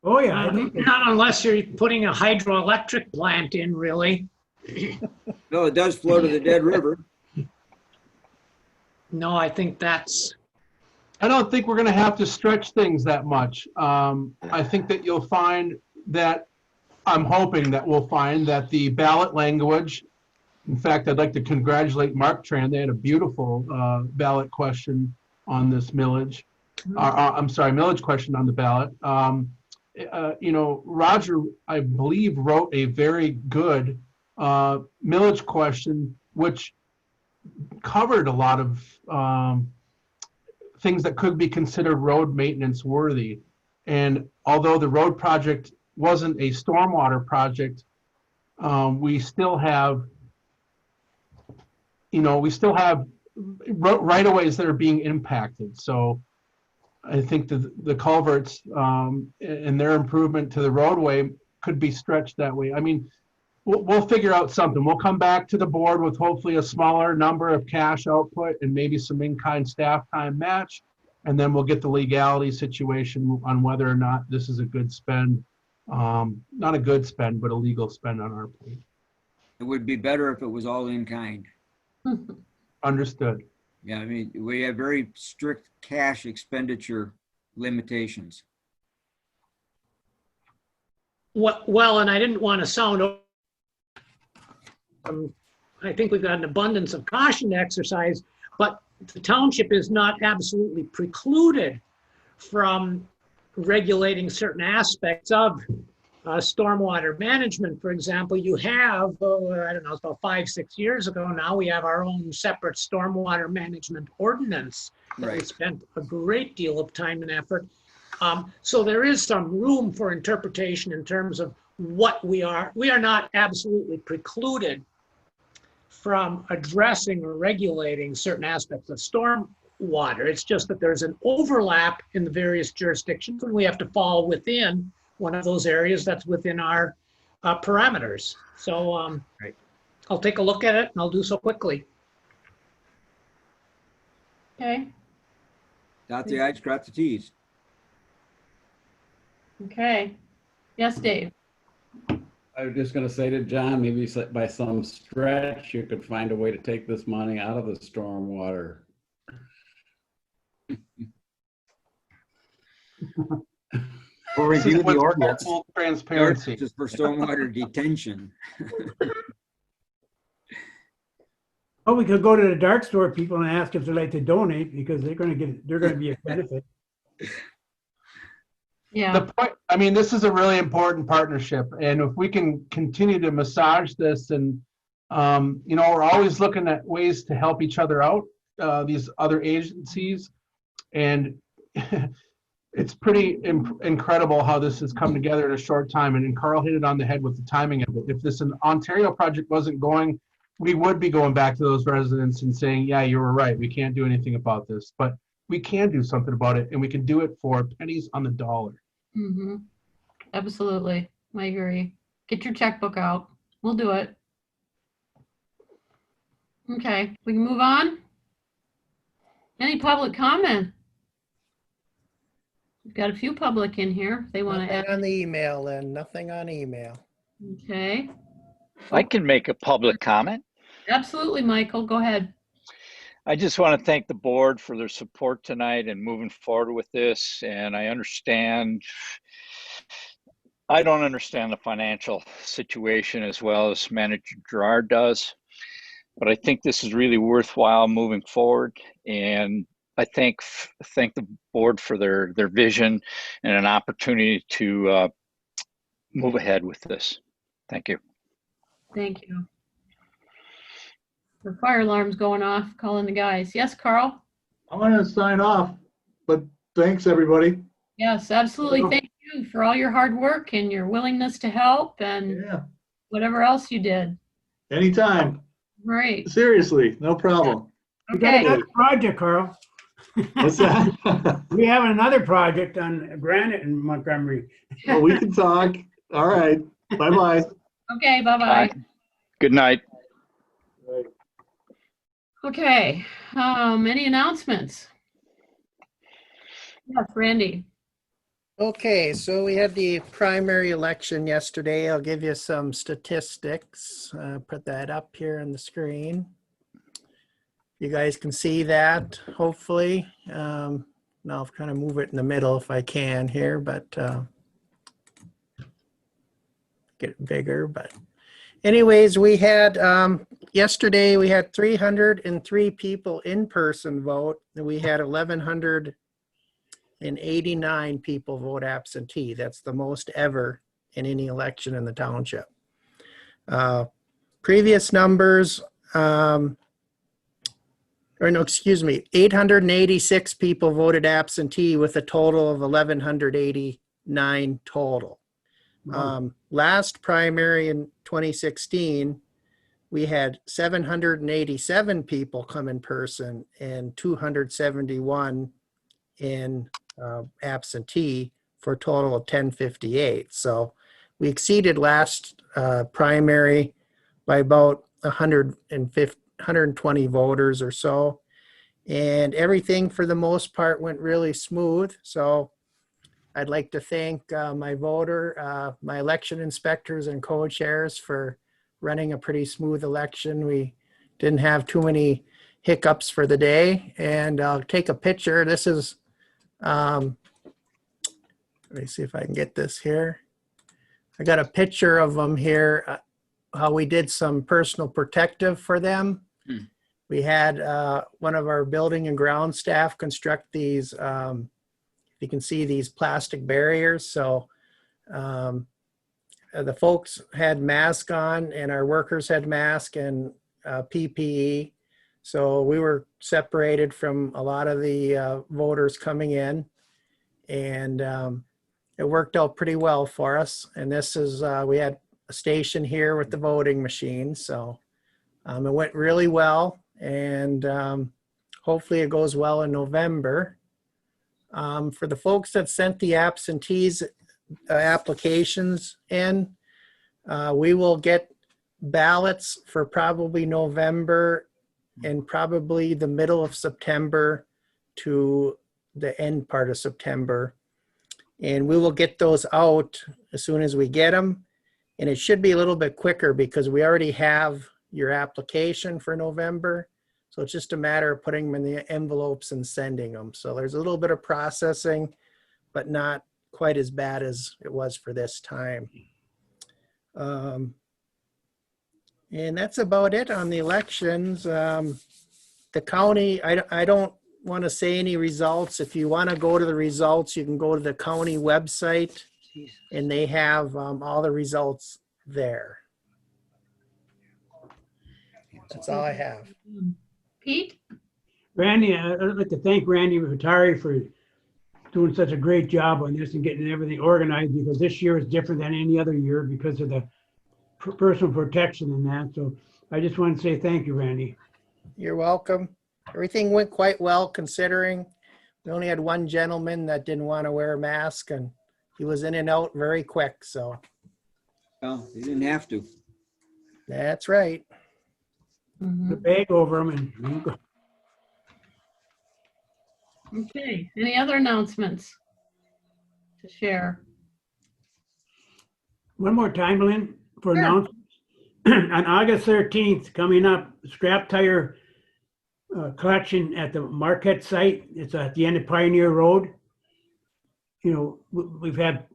Oh, yeah. I think Not unless you're putting a hydroelectric plant in, really. No, it does flow to the Dead River. No, I think that's... I don't think we're going to have to stretch things that much. I think that you'll find that, I'm hoping that we'll find that the ballot language, in fact, I'd like to congratulate Mark Tran. They had a beautiful ballot question on this millage. Millage question on the ballot. Roger, I believe, wrote a very good millage question, which covered a lot of things that could be considered road maintenance worthy. And although the road project wasn't a stormwater project, we still have right-of-ways that are being impacted. So I think the culverts and their improvement to the roadway could be stretched that way. I mean, we'll figure out something. We'll come back to the board with hopefully a smaller number of cash output and maybe some in-kind staff time match. And then we'll get the legality situation on whether or not this is a good spend. Not a good spend, but a legal spend on our part. It would be better if it was all in kind. Understood. Yeah, I mean, we have very strict cash expenditure limitations. Well, and I didn't want to sound... I think we've got an abundance of caution to exercise, but the township is not absolutely precluded from regulating certain aspects of stormwater management. For example, you have, I don't know, it's about 5-6 years ago now, we have our own separate stormwater management ordinance. Right. We spent a great deal of time and effort. So there is some room for interpretation in terms of what we are. We are not absolutely precluded from addressing or regulating certain aspects of stormwater. It's just that there's an overlap in the various jurisdictions, and we have to fall within one of those areas that's within our parameters. So right. I'll take a look at it, and I'll do so quickly. Okay. Dot the i's, cross the t's. Okay. Yes, Dave. I was just gonna say to John, maybe by some stretch, you could find a way to take this money out of the stormwater. We'll review the ordinance. Full transparency. Just for stormwater detention. Oh, we could go to the dark store people and ask if they'd like to donate because they're going to be a benefit. Yeah. The point, I mean, this is a really important partnership, and if we can continue to massage this, and you know, we're always looking at ways to help each other out, these other agencies, and it's pretty incredible how this has come together in a short time. And Carl hit it on the head with the timing of it. If this Ontario project wasn't going, we would be going back to those residents and saying, yeah, you were right, we can't do anything about this, but we can do something about it, and we can do it for pennies on the dollar. Mm-hmm. Absolutely. I agree. Get your checkbook out. We'll do it. Okay, we can move on. Any public comment? We've got a few public in here. They want to Nothing add. on the email, and nothing on email. Okay. I can make a public comment. Absolutely, Michael. Go ahead. I just want to thank the board for their support tonight and moving forward with this. And I don't understand the financial situation as well as Manager Gerard does, but I think this is really worthwhile moving forward. And I thank the board for their vision and an opportunity to move ahead with this. Thank you. Thank you. The fire alarm's going off, calling the guys. Yes, Carl? I'm going to sign off, but thanks, everybody. Yes, absolutely. Thank you for all your hard work and your willingness to help and whatever else you did. Anytime. Great. Seriously, no problem. We got Okay. another project, Carl. What's that? We have another project on granite in Montgomery. Well, we can talk. All right. Bye-bye. Okay, bye-bye. Good night. Okay, any announcements? Yes, Randy. Okay, so we had the primary election yesterday. I'll give you some statistics. Put that up here on the screen. You guys can see that, hopefully. Now I'll kind of move it in the middle if I can here, but get it bigger. But anyways, we had, yesterday we had 303 people in person vote, and we had 1,189 people vote absentee. That's the most ever in any election in the township. Previous numbers, 886 people voted absentee with a total of 1,189 total. Last primary in 2016, we had 787 people come in person and 271 in absentee for a total of 1058. So we exceeded last primary by about 120 voters or so. And everything for the most part went really smooth. So I'd like to thank my election inspectors and co-chairs for running a pretty smooth election. We didn't have too many hiccups for the day. And I'll take a picture. This is, let me see if I can get this here. I got a picture of them here, how we did some personal protective for them. We had one of our building and ground staff construct these, you can see these plastic barriers. So the folks had masks on and our workers had masks and PPE. So we were separated from a lot of the voters coming in, and it worked out pretty well for us. And this is, we had a station here with the voting machine. So it went really well, and hopefully it goes well in November. For the folks that sent the absentees applications in, we will get ballots for probably November and probably the middle of September to the end part of September. And we will get those out as soon as we get them. And it should be a little bit quicker because we already have your application for November. So it's just a matter of putting them in the envelopes and sending them. So there's a little bit of processing, but not quite as bad as it was for this time. And that's about it on the elections. The county, I don't want to say any results. If you want to go to the results, you can go to the county website and they have all the results there. That's all I have. Pete? Randy, I'd like to thank Randy Vitari for doing such a great job on this and getting everything organized, because this year is different than any other year because of the personal protection and that. So I just want to say thank you, Randy. You're welcome. Everything went quite well considering we only had one gentleman that didn't want to wear a mask and he was in and out very quick. So. Well, you didn't have to. That's right. The bag over him and go. Okay, any other announcements to share? One more time, Lynn, for Sure. announcements. On August 13th, coming up, scrap tire collection at the Marquette site. It's at the end of Pioneer Road. You know, we've had,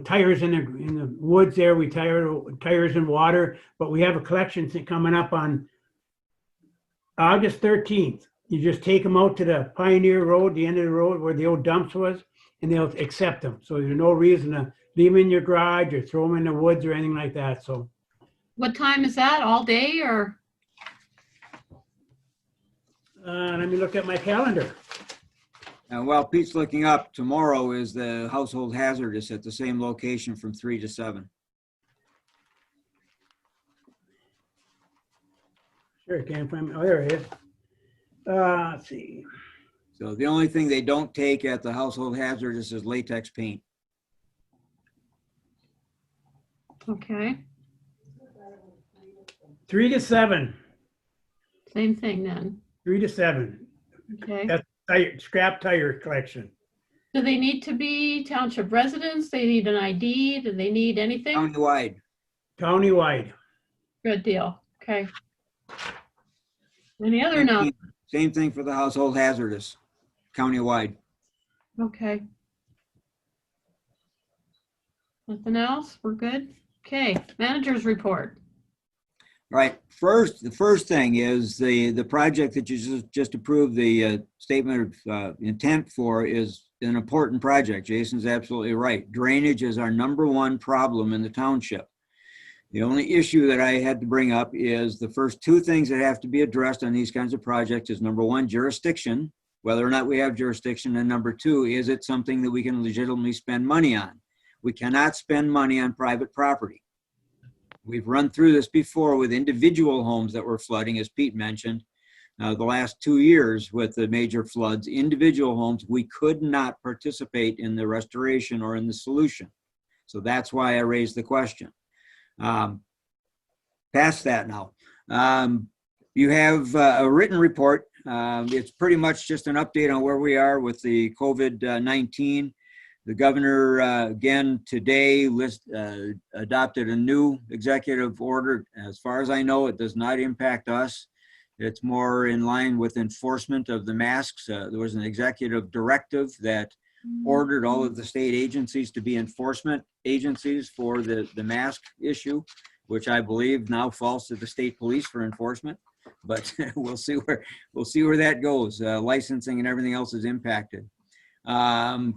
tires in the woods there. We tires in water, but we have a collection coming up on August 13th. You just take them out to the Pioneer Road, the end of the road where the old dumps was, and they'll accept them. So there's no reason to leave them in your garage or throw them in the woods or anything like that. So What time is that? All day or? let me look at my calendar. While Pete's looking up, tomorrow is the household hazardous at the same location from 3 to 7. Sure, can't find me. Oh, there it is. Let's see. So the only thing they don't take at the household hazardous is latex paint. Okay, 3 to 7. same thing then. 3 to 7. Okay. That's scrap tire collection. Do they need to be township residents? They need an ID? Do they need anything? Countywide. Countywide. Good deal. Okay. Any other now? Same thing for the household hazardous, countywide. Okay. Nothing else? We're good? Okay, manager's report. Right. The first thing is the project that you just approved the statement of intent for is an important project. Jason's absolutely right. Drainage is our #1 problem in the township. The only issue that I had to bring up is the first two things that have to be addressed on these kinds of projects is #1, jurisdiction, whether or not we have jurisdiction, and #2, is it something that we can legitimately spend money on? We cannot spend money on private property. We've run through this before with individual homes that were flooding, as Pete mentioned. The last 2 years with the major floods, individual homes, we could not participate in the restoration or in the solution. So that's why I raised the question. Past that now. You have a written report. It's pretty much just an update on where we are with the COVID-19. The governor, again, today adopted a new executive order. As far as I know, it does not impact us. It's more in line with enforcement of the masks. There was an executive directive that ordered all of the state agencies to be enforcement agencies for the mask issue, which I believe now falls to the state police for enforcement. But we'll see where that goes. Licensing and everything else is impacted.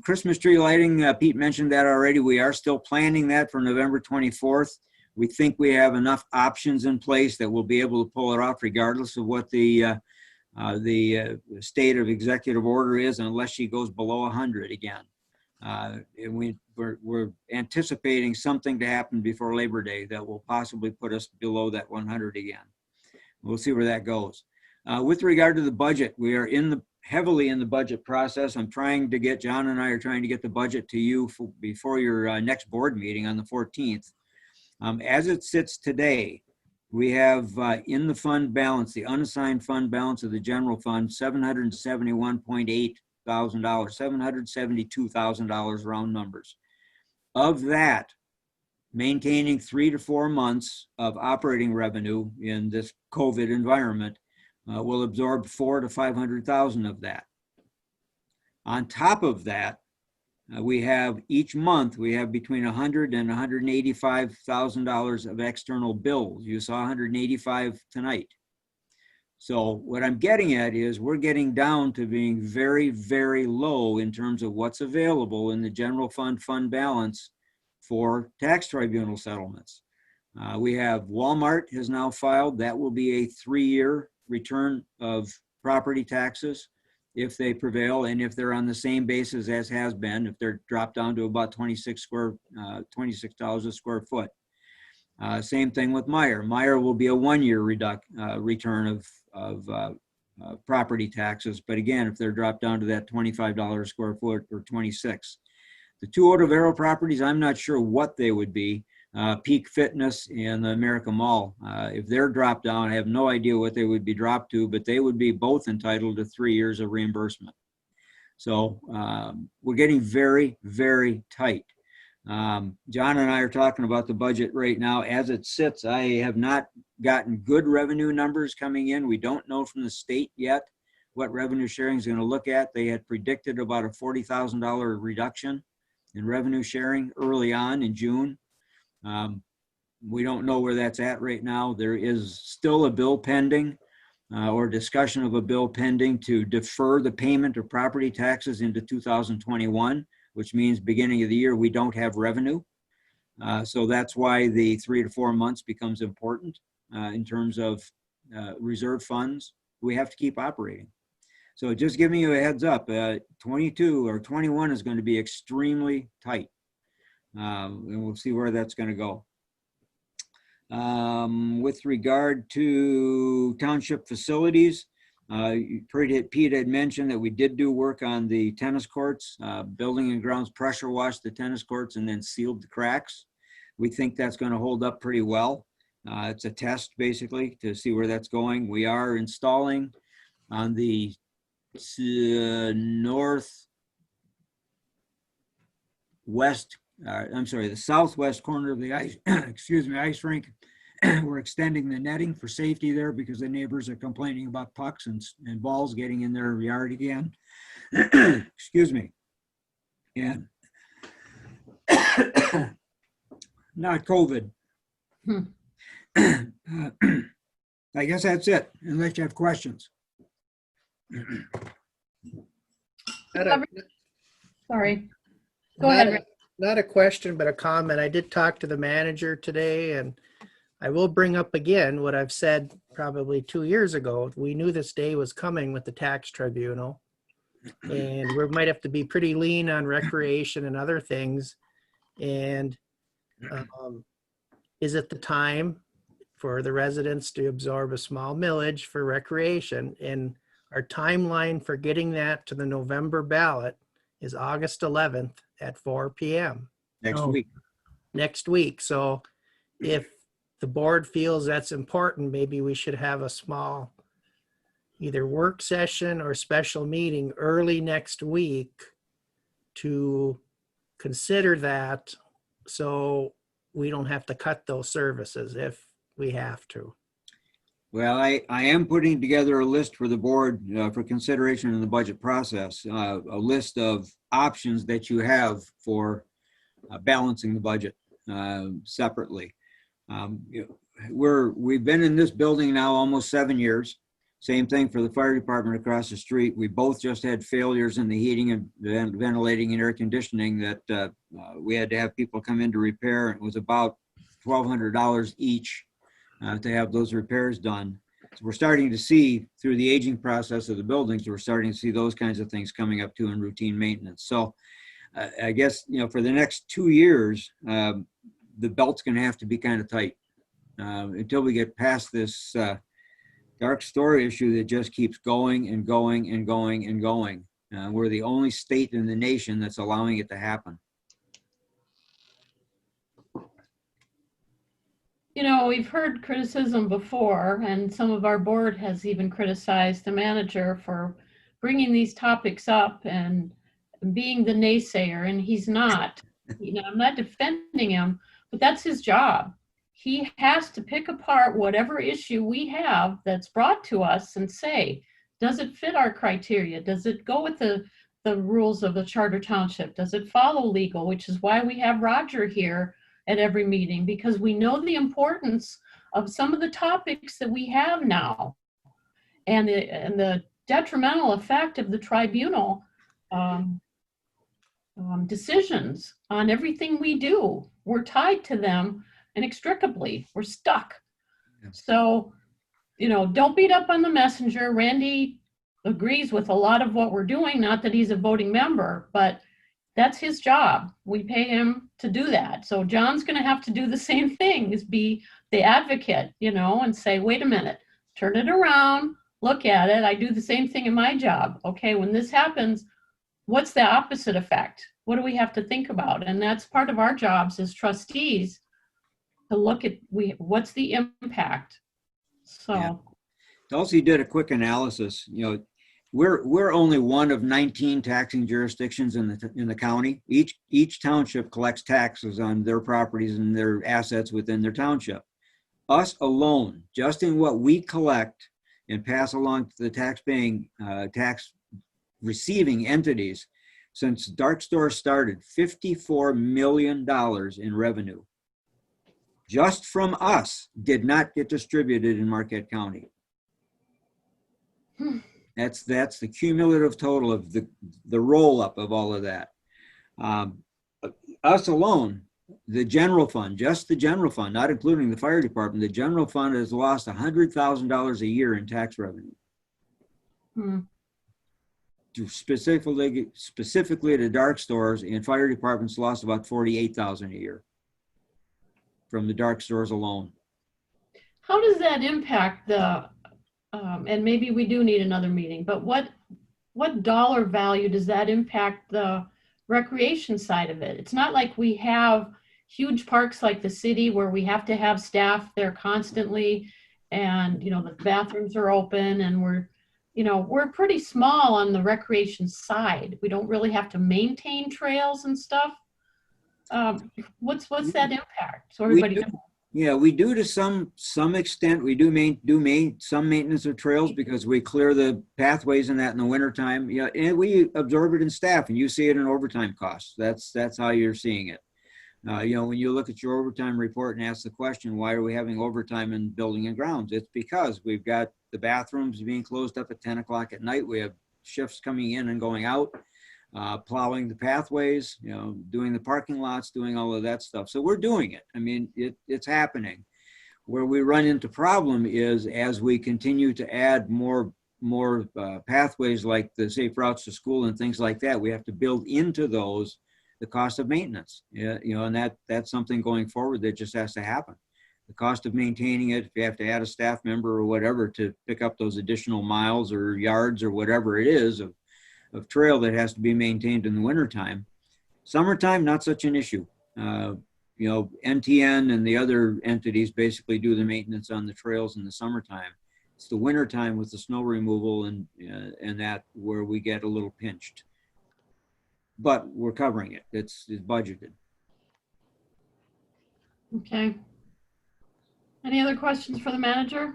Christmas tree lighting, Pete mentioned that already. We are still planning that for November 24th. We think we have enough options in place that we'll be able to pull it off regardless of what the state of executive order is, unless she goes below 100 again. And we're anticipating something to happen before Labor Day that will possibly put us below that 100 again. We'll see where that goes. With regard to the budget, we are heavily in the budget process. John and I are trying to get the budget to you before your next board meeting on the 14th. As it sits today, we have in the fund balance, the unassigned fund balance of the general fund, $771.8 $772,000 round numbers. Of that, maintaining 3 to 4 months of operating revenue in this COVID environment will absorb 400 to 500,000 of that. On top of that, we have each month, we have between $100,000 and $185,000 of external bills. You saw 185 tonight. So what I'm getting at is we're getting down to being very, very low in terms of what's available in the general fund balance for tax tribunal settlements. We have Walmart has now filed. That will be a 3-year return of property taxes if they prevail, and if they're on the same basis as has been, if they're dropped down to about $26 a square foot. Same thing with Meyer. Meyer will be a 1-year return of property taxes, but again, if they're dropped down to that $25 a square foot or 26. The 2 Otavero properties, I'm not sure what they would be. Peak Fitness and the America Mall. If they're dropped down, I have no idea what they would be dropped to, but they would be both entitled to 3 years of reimbursement. So we're getting very, very tight. John and I are talking about the budget right now. As it sits, I have not gotten good revenue numbers coming in. We don't know from the state yet what revenue sharing is going to look at. They had predicted about a $40,000 reduction in revenue sharing early on in June. We don't know where that's at right now. There is still a bill pending or discussion of a bill pending to defer the payment of property taxes into 2021, which means beginning of the year we don't have revenue. So that's why the 3 to 4 months becomes important in terms of reserve funds. We have to keep operating. So just giving you a heads up, 22 or 21 is going to be extremely tight. And we'll see where that's going to go. With regard to township facilities, Pete had mentioned that we did do work on the tennis courts, building and grounds pressure washed the tennis courts and then sealed the cracks. We think that's going to hold up pretty well. It's a test basically to see where that's going. We are installing on the the southwest corner of the ice, ice rink. We're extending the netting for safety there because the neighbors are complaining about pucks and balls getting in their yard again. Excuse me. And not COVID. I guess that's it, unless you have questions. Sorry. Go ahead, Rick. Not a question, but a comment. I did talk to the manager today, and I will bring up again what I've said probably 2 years ago. We knew this day was coming with the tax tribunal, and we might have to be pretty lean on recreation and other things. And is it the time for the residents to absorb a small millage for recreation? And our timeline for getting that to the November ballot is August 11th at 4 p.m. Next week. So if the board feels that's important, maybe we should have a small either work session or special meeting early next week to consider that, so we don't have to cut those services if we have to. Well, I am putting together a list for the board for consideration in the budget process, a list of options that you have for balancing the budget separately. We've been in this building now almost 7 years. Same thing for the fire department across the street. We both just had failures in the heating and ventilating and air conditioning that we had to have people come in to repair. It was about $1,200 each to have those repairs done. So we're starting to see through the aging process of the buildings, we're starting to see those kinds of things coming up too in routine maintenance. So I guess, for the next 2 years, the belt's going to have to be kind of tight until we get past this dark story issue that just keeps going and going and going and going. We're the only state in the nation that's allowing it to happen. We've heard criticism before, and some of our board has even criticized the manager for bringing these topics up and being the naysayer, and he's not. I'm not defending him, but that's his job. He has to pick apart whatever issue we have that's brought to us and say, does it fit our criteria? Does it go with the rules of the charter township? Does it follow legal? Which is why we have Roger here at every meeting, because we know the importance of some of the topics that we have now, and the detrimental effect of the tribunal decisions on everything we do. We're tied to them inextricably. We're stuck. Yeah. So, don't beat up on the messenger. Randy agrees with a lot of what we're doing, not that he's a voting member, but that's his job. We pay him to do that. So John's going to have to do the same thing, is be the advocate, and say, wait a minute, turn it around, look at it. I do the same thing in my job. Okay, when this happens, what's the opposite effect? What do we have to think about? And that's part of our jobs as trustees, to look at what's the impact. So Yeah. Dulcie did a quick analysis. We're only one of 19 taxing jurisdictions in the county. Each township collects taxes on their properties and their assets within their township. Us alone, just in what we collect and pass along to the tax receiving entities, since dark stores started, $54 million in revenue just from us did not get distributed in Marquette County. That's the cumulative total of the roll up of all of that. Us alone, the general fund, just the general fund, not including the fire department, the general fund has lost $100,000 a year in tax revenue. Specifically to dark stores, and fire departments lost about $48,000 a year from the dark stores alone. how does that impact the, and maybe we do need another meeting, but what dollar value does that impact the recreation side of it? It's not like we have huge parks like the city where we have to have staff there constantly, and the bathrooms are open, and we're pretty small on the recreation side. We don't really have to maintain trails and stuff. What's that impact? So everybody knows. Yeah, we do to some extent. We do some maintenance of trails because we clear the pathways and that in the wintertime. Yeah, and we absorb it in staff, and you see it in overtime costs. That's how you're seeing it. When you look at your overtime report and ask the question, why are we having overtime in building and grounds? It's because we've got the bathrooms being closed up at 10 o'clock at night. We have shifts coming in and going out, plowing the pathways, doing the parking lots, doing all of that stuff. So we're doing it. I mean, it's happening. Where we run into problem is as we continue to add more pathways like the safe routes to school and things like that, we have to build into those the cost of maintenance. And that's something going forward that just has to happen. The cost of maintaining it, if you have to add a staff member or whatever to pick up those additional miles or yards or whatever it is of trail that has to be maintained in the wintertime. Summertime, not such an issue. NTN and the other entities basically do the maintenance on the trails in the summertime. It's the wintertime with the snow removal and that where we get a little pinched. But we're covering it. It's budgeted. Okay. Any other questions for the manager?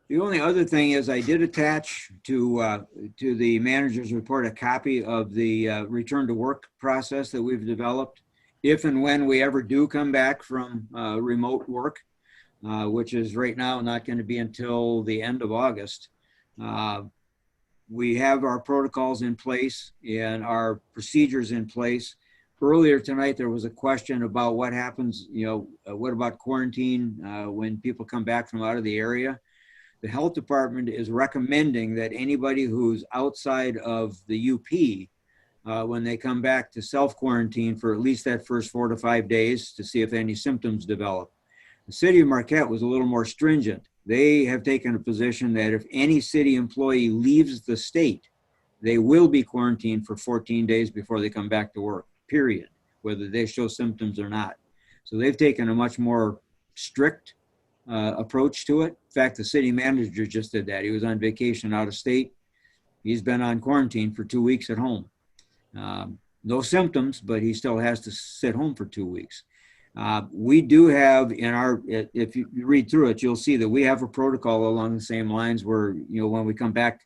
The only other thing is I did attach to the manager's report a copy of the return to work process that we've developed. If and when we ever do come back from remote work, which is right now not going to be until the end of August, we have our protocols in place and our procedures in place. Earlier tonight, there was a question about what happens, what about quarantine when people come back from out of the area? The health department is recommending that anybody who's outside of the UP, when they come back, to self-quarantine for at least that first 4 to 5 days to see if any symptoms develop. The city of Marquette was a little more stringent. They have taken a position that if any city employee leaves the state, they will be quarantined for 14 days before they come back to work, period, whether they show symptoms or not. So they've taken a much more strict approach to it. In fact, the city manager just did that. He was on vacation out of state. He's been on quarantine for 2 weeks at home. No symptoms, but he still has to sit home for 2 weeks. We do have in our, if you read through it, you'll see that we have a protocol along the same lines where, when we come back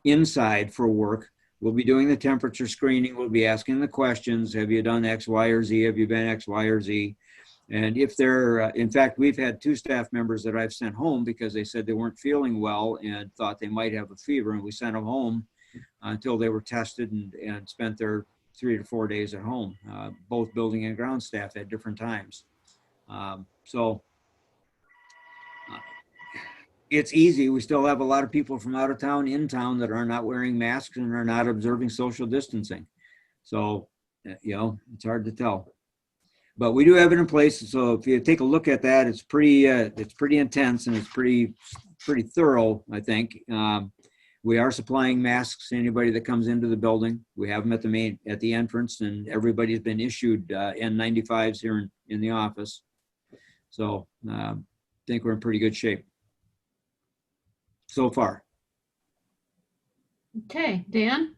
inside for work, we'll be doing the temperature screening. We'll be asking the questions. Have you done X, Y, or Z? Have you been X, Y, or Z? And if they're, in fact, we've had 2 staff members that I've sent home because they said they weren't feeling well and thought they might have a fever. And we sent them home until they were tested and spent their 3 to 4 days at home. Both building and ground staff at different times. It's easy. We still have a lot of people from out of town in town that are not wearing masks and are not observing social distancing. So, it's hard to tell. But we do have it in place. So if you take a look at that, it's pretty intense and it's pretty thorough, I think. We are supplying masks to anybody that comes into the building. We have them at the entrance, and everybody's been issued N95s here in the office. So I think we're in pretty good shape so far. Okay, Dan?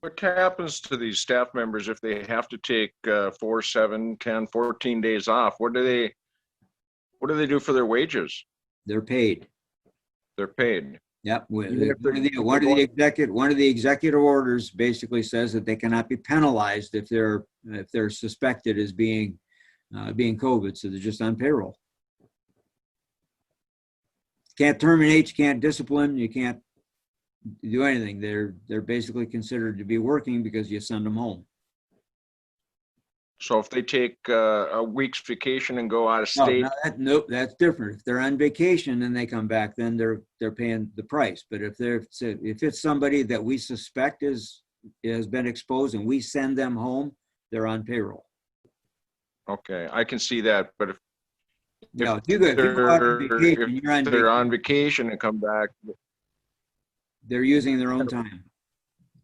What happens to these staff members if they have to take 4, 7, 10, 14 days off? What do they do for their wages? They're paid. They're paid. Yep. One of the executive orders basically says that they cannot be penalized if they're suspected as being COVID. So they're just on payroll. Can't terminate. You can't discipline. You can't do anything. They're basically considered to be working because you send them home. So if they take a week's vacation and go out of state, nope, that's different. If they're on vacation and they come back, then they're paying the price. But if it's somebody that we suspect has been exposed and we send them home, they're on payroll. okay, I can see that. But if you go out on vacation, they're on vacation and come back, they're using their own time.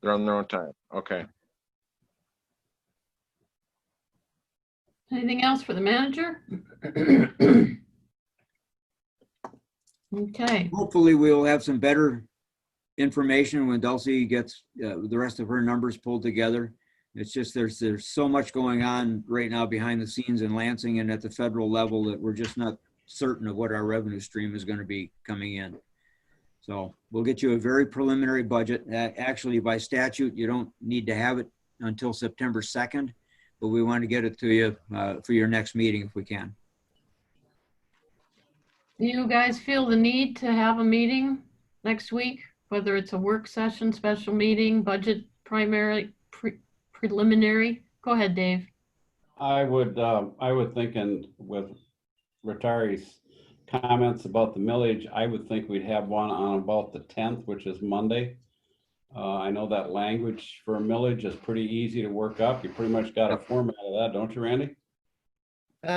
They're on their own time. Okay. Anything else for the manager? Okay. Hopefully we'll have some better information when Dulcie gets the rest of her numbers pulled together. It's just there's so much going on right now behind the scenes in Lansing and at the federal level that we're just not certain of what our revenue stream is going to be coming in. So we'll get you a very preliminary budget. Actually, by statute, you don't need to have it until September 2nd. But we want to get it to you for your next meeting if we can. Do you guys feel the need to have a meeting next week, whether it's a work session, special meeting, budget preliminary? Go ahead, Dave. I would think, and with retirees' comments about the millage, I would think we'd have one on about the 10th, which is Monday. I know that language for a millage is pretty easy to work up. You pretty much got a format of that, don't you, Randy?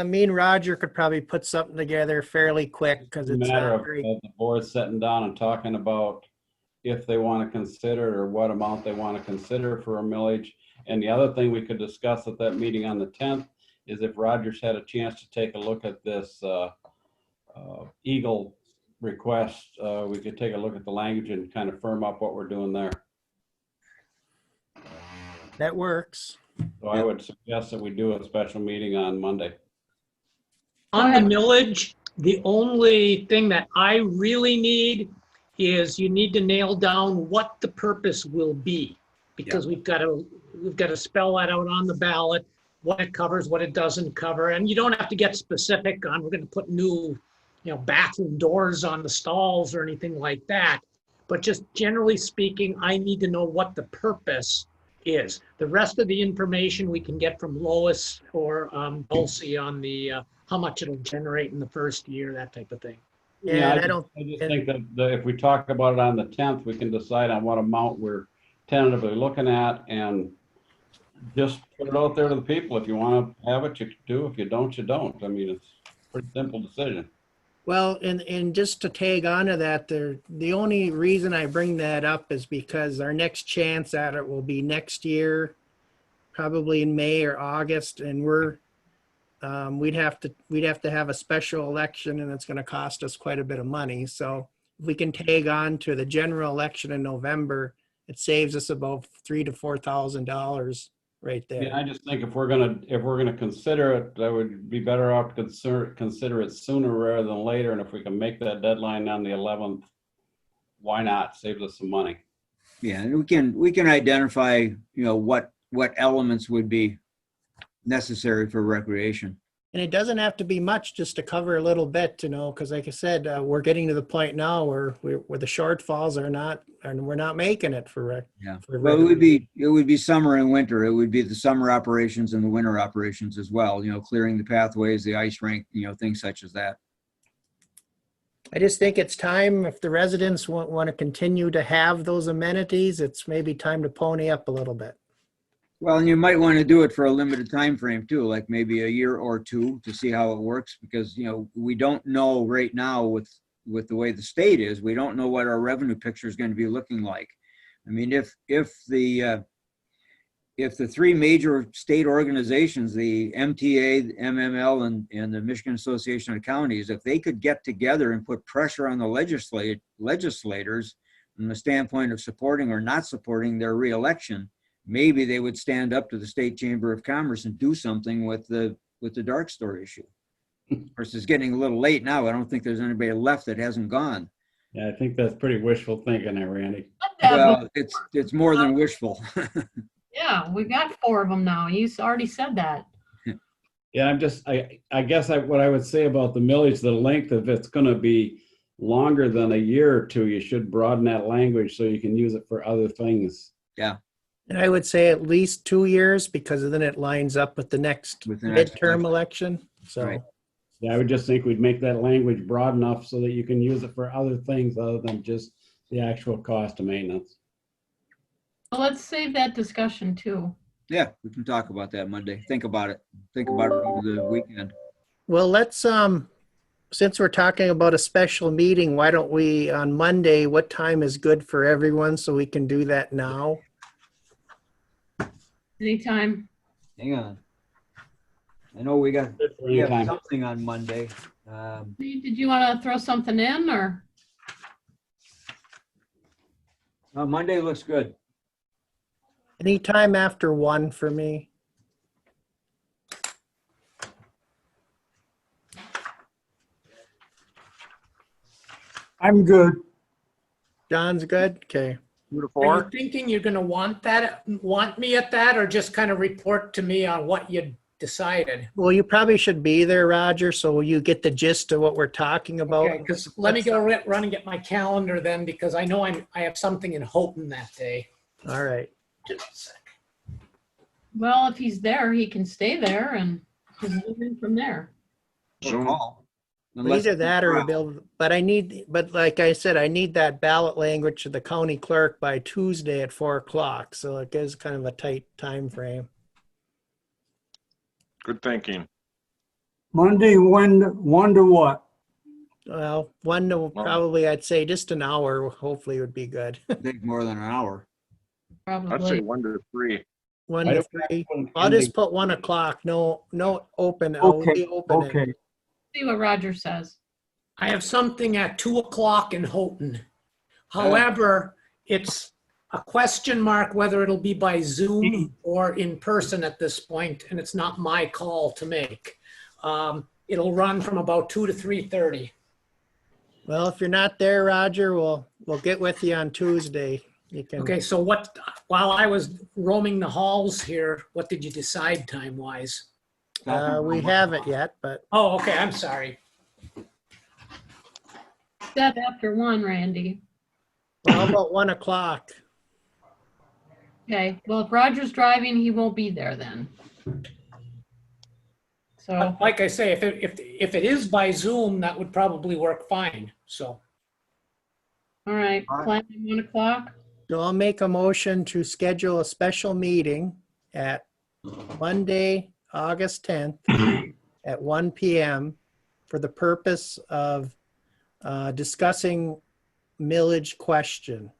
Me and Roger could probably put something together fairly quick because it's a matter not of very... the board sitting down and talking about if they want to consider it or what amount they want to consider for a millage. And the other thing we could discuss at that meeting on the 10th is if Roger's had a chance to take a look at this Eagle request, we could take a look at the language and kind of firm up what we're doing there. That works. So I would suggest that we do a special meeting on Monday. On the millage, the only thing that I really need is you need to nail down what the purpose will be, because we've got to spell that out on the ballot, what it covers, what it doesn't cover, and you don't have to get specific on we're going to put new, bathroom doors on the stalls or anything like that. But just generally speaking, I need to know what the purpose is. The rest of the information we can get from Lois or Dulcie on the how much it'll generate in the first year, that type of thing. Yeah, I just think that if we talk about it on the 10th, we can decide on what amount we're tentatively looking at and just put it out there to the people. If you want to have it, you do. If you don't, you don't. I mean, it's a pretty simple decision. Well, and just to tag on to that, the only reason I bring that up is because our next chance at it will be next year, probably in May or August, and we'd have to have a special election, and it's going to cost us quite a bit of money. So if we can tag on to the general election in November, it saves us about $3,000 to $4,000 right there. Yeah, I just think if we're gonna consider it, that would be better off to consider it sooner rather than later. And if we can make that deadline on the 11th, why not? Saves us some money. Yeah, and we can identify, what elements would be necessary for recreation. And it doesn't have to be much, just to cover a little bit, because like I said, we're getting to the point now where the shortfalls are not, and we're not making it for rec. Yeah. for Well, rec- it would be summer and winter. It would be the summer operations and the winter operations as well, clearing the pathways, the ice rink, things such as that. I just think it's time, if the residents want to continue to have those amenities, it's maybe time to pony up a little bit. Well, and you might want to do it for a limited time frame too, like maybe a year or two to see how it works, because we don't know right now with the way the state is. We don't know what our revenue picture is going to be looking like. I mean, if the three major state organizations, the MTA, the MML, and the Michigan Association of Counties, if they could get together and put pressure on the legislators from the standpoint of supporting or not supporting their reelection, maybe they would stand up to the State Chamber of Commerce and do something with the dark store issue. Of course, it's getting a little late now. I don't think there's anybody left that hasn't gone. Yeah, I think that's pretty wishful thinking there, Randy. Well, it's more than wishful. Yeah, we got 4 of them now. He's already said that. Yeah, I guess what I would say about the millage, the length of it's going to be longer than a year or two. You should broaden that language so you can use it for other things. Yeah. And I would say at least 2 years, because then it lines up with the next midterm election. So. Right. Yeah, I would just think we'd make that language broad enough so that you can use it for other things other than just the actual cost of maintenance. Well, let's save that discussion too. Yeah, we can talk about that Monday. Think about it. Think about it over the weekend. Well, let's, since we're talking about a special meeting, why don't we, on Monday, what time is good for everyone so we can do that now? Anytime. Hang on. I know we have Anytime. something on Monday. Did you want to throw something in or? Monday looks good. Anytime after 1 for me. I'm good. John's good? Okay. Are you thinking you're going to want me at that, or just kind of report to me on what you decided? Well, you probably should be there, Roger, so you get the gist of what we're talking about. Okay, because let me go run and get my calendar then, because I know I have something in Houghton that day. All right. Just a sec. Well, if he's there, he can stay there and just move in from there. Zoom. Either that or but like I said, I need that ballot language to the county clerk by Tuesday at 4 o'clock. So it gives kind of a tight time frame. Good thinking. Monday, one to what? Well, 1 to probably, I'd say just an hour, hopefully would be good. I think more than an hour. Probably. I'd say 1 to 3. 1 to 3. I'll just put 1 o'clock. No open. I'll be open. Okay. See what Roger says. I have something at 2 o'clock in Houghton. However, it's a question mark whether it'll be by Zoom or in person at this point, and it's not my call to make. It'll run from about 2 to 3:30. Well, if you're not there, Roger, we'll get with you on Tuesday. You can. Okay, so while I was roaming the halls here, what did you decide time-wise? We haven't yet, but. Oh, okay, I'm sorry. Said after 1, Randy. Well, how about 1 o'clock? Okay, well, if Roger's driving, he won't be there then. So, Like I say, if it is by Zoom, that would probably work fine, so. all right, plan 1 o'clock. So I'll make a motion to schedule a special meeting at Monday, August 10th at 1 p.m. for the purpose of discussing millage question.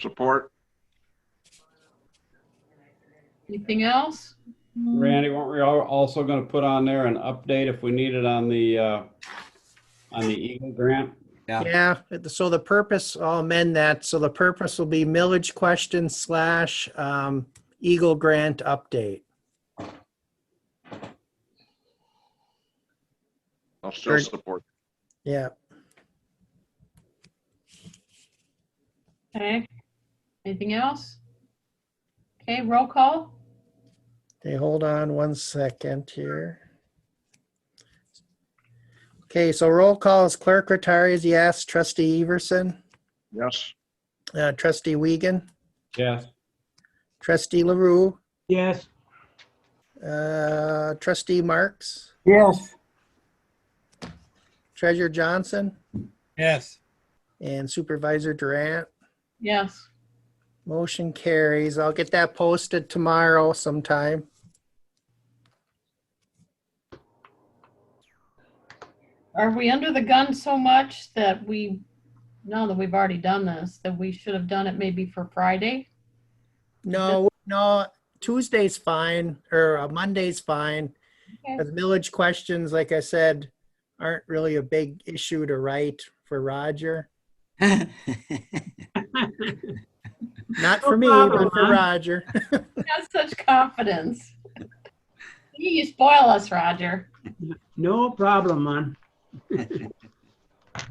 Support. Anything else? Randy, weren't we also going to put on there an update if we need it on the Eagle grant? Yeah, so the purpose, I'll amend that. So the purpose will be millage question slash Eagle Grant update. I'll still support. Yeah. Okay. Anything else? Okay, roll call. Okay, hold on 1 second here. Okay, so roll call is Clerk Rattari, yes. Trustee Everson, Yes. Trustee Wiegand, Yes. Trustee LaRue, Yes. Trustee Marks, Yes. Treasurer Johnson, Yes. and Supervisor Durant. Yes. Motion carries. I'll get that posted tomorrow sometime. Are we under the gun so much that we, now that we've already done this, that we should have done it maybe for Friday? No, Tuesday's fine, or Monday's fine. Okay. The millage questions, like I said, aren't really a big issue to write for Roger. Not for me, but for Roger. Has such confidence. You spoil us, Roger. No problem, man.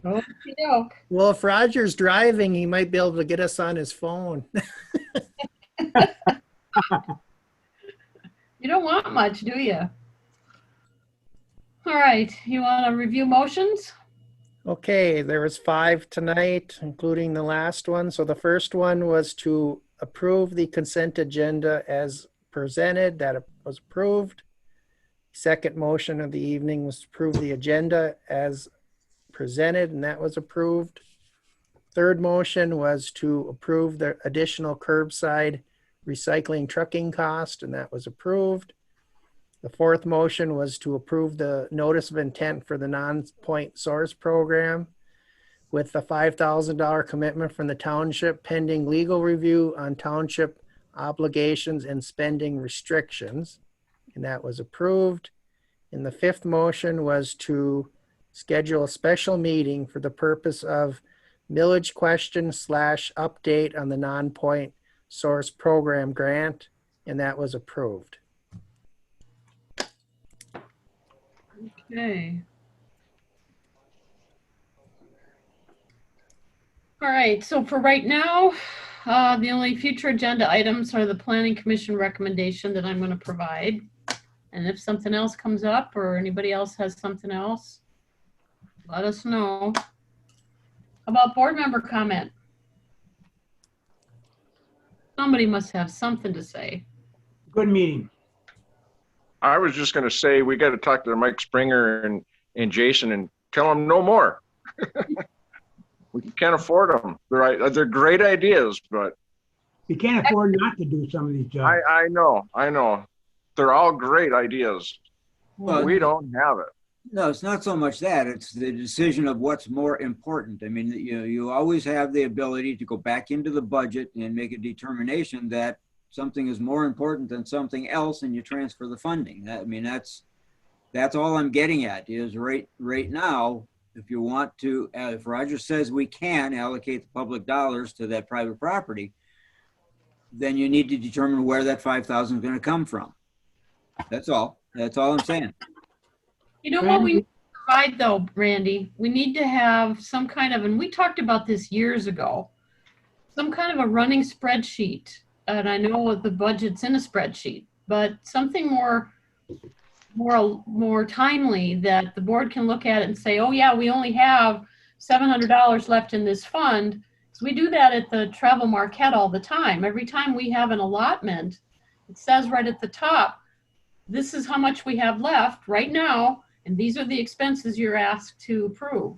Okey-doke. Well, if Roger's driving, he might be able to get us on his phone. You don't want much, do you? All right, you want to review motions? Okay, there was 5 tonight, including the last one. So the first one was to approve the consent agenda as presented. That was approved. Second motion of the evening was to approve the agenda as presented, and that was approved. Third motion was to approve the additional curbside recycling trucking cost, and that was approved. The fourth motion was to approve the notice of intent for the non-point source program with the $5,000 commitment from the township pending legal review on township obligations and spending restrictions. And that was approved. And the fifth motion was to schedule a special meeting for the purpose of millage question slash update on the non-point source program grant. And that was approved. Okay. All right, so for right now, the only future agenda items are the Planning Commission recommendation that I'm going to provide. And if something else comes up or anybody else has something else, let us know. How about board member comment? Somebody must have something to say. Good meeting. I was just going to say, we got to talk to Mike Springer and Jason and tell them no more. We can't afford them. They're great ideas, but You can't afford not to do some of these jobs. I know. They're all great ideas. Well, We don't have it. no, it's not so much that. It's the decision of what's more important. I mean, you always have the ability to go back into the budget and make a determination that something is more important than something else, and you transfer the funding. I mean, that's all I'm getting at is right now, if you want to, if Roger says we can allocate the public dollars to that private property, then you need to determine where that 5,000 is going to come from. That's all. That's all I'm saying. You know what we need to provide though, Randy? We need to have some kind of, and we talked about this years ago, some kind of a running spreadsheet. And I know the budget's in a spreadsheet, but something more timely that the board can look at it and say, oh yeah, we only have $700 left in this fund. So we do that at the Travel Marquette all the time. Every time we have an allotment, it says right at the top, this is how much we have left right now, and these are the expenses you're asked to approve.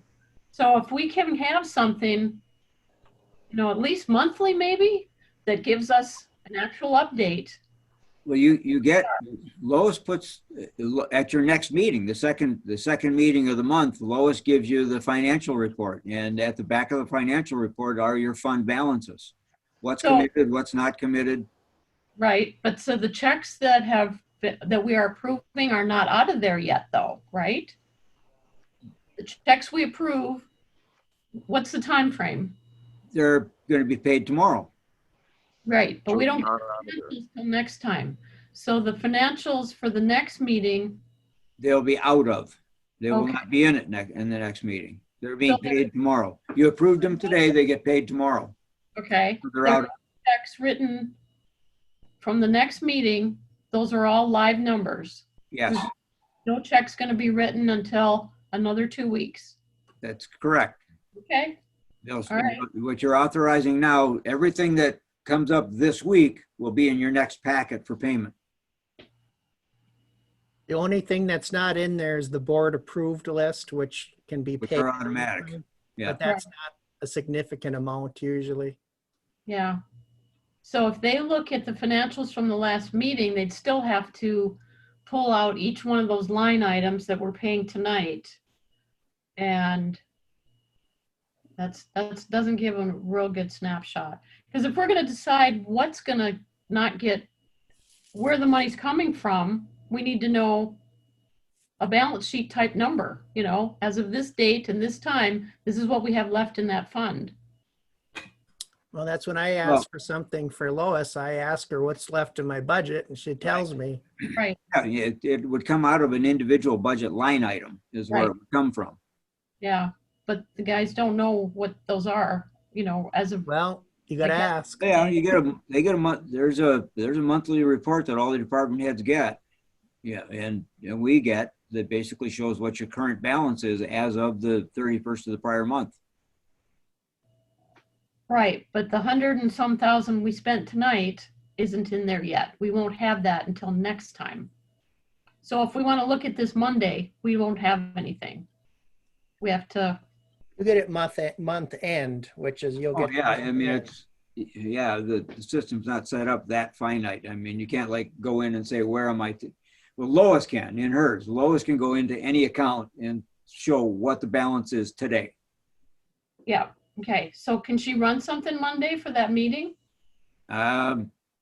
So if we can have something, at least monthly maybe, that gives us an actual update. Well, you get, Lois puts at your next meeting, the second meeting of the month, Lois gives you the financial report, and at the back of the financial report are your fund balances. What's committed, what's not committed. Right, but so the checks that we are approving are not out of there yet though, right? The checks we approve, What's the time frame? They're going to be paid tomorrow. Right, but So we don't it's get not the out of there. financials till next time. So the financials for the next meeting, They'll be out of. They will Okay. not be in it in the next meeting. They're being So they're- paid tomorrow. You approved them today, they get paid tomorrow. okay? They're There are out. checks written from the next meeting. Those are all live numbers. Yes, No check's gonna be written until another 2 weeks. that's correct. Okay, They'll, All right. what you're authorizing now, everything that comes up this week will be in your next packet for payment. The only thing that's not in there is the board approved list, which can be Which paid. are automatic. Yeah. But that's not a significant amount usually. yeah. So if they look at the financials from the last meeting, they'd still have to pull out each one of those line items that we're paying tonight. And that's doesn't give them a real good snapshot. Because if we're gonna decide what's gonna not get, where the money's coming from, we need to know a balance sheet type number, you know, as of this date and this time, this is what we have left in that fund. Well, that's when I Well- ask for something for Lois, I ask her what's left in my budget and she tells me. Right, Yeah, it would come out of an individual budget line item is where Right. it would come from. yeah. But the guys don't know what those are, you know, as of, Well, you gotta I guess- ask. Yeah, they get a month, there's a monthly report that all the department heads get. Yeah, and we get that basically shows what your current balance is as of the 31st of the prior month. right, but the 100 and some thousand we spent tonight isn't in there yet. We won't have that until next time. So if we want to look at this Monday, we won't have anything. We have to, You get it month end, which is you'll Oh, get. yeah, I mean, the system's not set up that finite. I mean, you can't like go in and say, where am I? Well, Lois can in hers. Lois can go into any account and show what the balance is today. yeah, okay. So can she run something Monday for that meeting?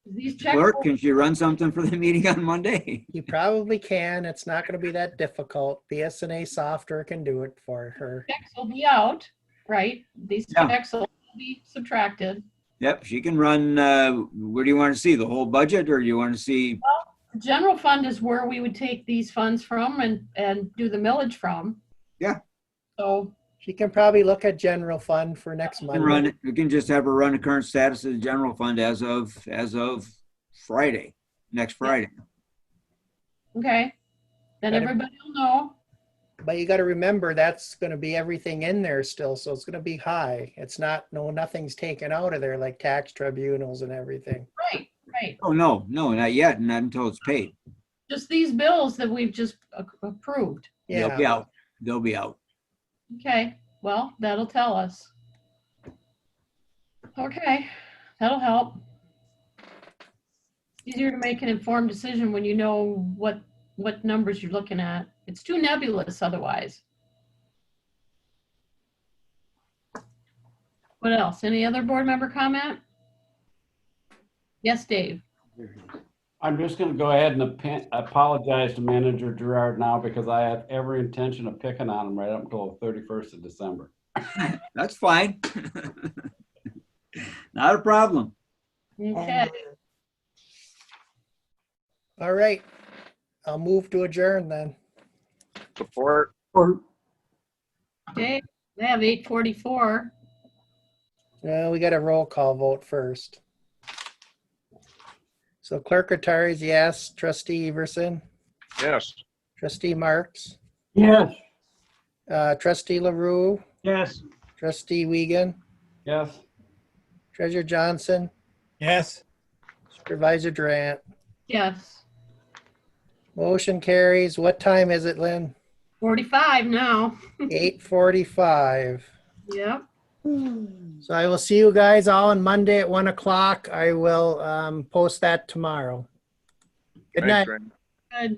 These checks, Clerk, can she run something for the meeting on Monday? You probably can. It's not gonna be that difficult. BSNA software can do it for her. checks will be out, right? These Yeah. checks will be subtracted. Yep, she can run, where do you want to see? The whole budget or do you want to see? The general fund is where we would take these funds from and do the millage from. Yeah. So, She can probably look at general fund for next You can run Monday. it. You can just have her run the current status of the general fund as of Friday, next Friday. okay, then Better- everybody will know. But you gotta remember, that's gonna be everything in there still, so it's gonna be high. It's not, nothing's taken out of there like tax tribunals and everything. Right, right. Oh, no, not yet, not until it's paid. Just these bills that we've just approved. They'll be Yeah, out. They'll be out. Okay, well, that'll tell us. Okay, that'll help. Easier to make an informed decision when you know what numbers you're looking at. It's too nebulous otherwise. What else? Any other board member comment? Yes, Dave. I'm just gonna go ahead and apologize to Manager Gerard now because I have every intention of picking on him right up until the 31st of December. That's fine. Not a problem. Okay, all right. I'll move to adjourn then. Support. Or Dave, they have 8:44. Well, we got a roll call vote first. So Clerk Rattari, yes. Trustee Everson, Yes. Trustee Marks, yes, Trustee LaRue, Yes. Trustee Wiegand, Yes? Treasurer Johnson, Yes. Supervisor Durant. Yes, Motion carries. What time is it, Lynn? 45 now. 8:45. Yep. So I will see you guys all on Monday at 1 o'clock. I will post that tomorrow. Good night. Thanks, Randy. Good.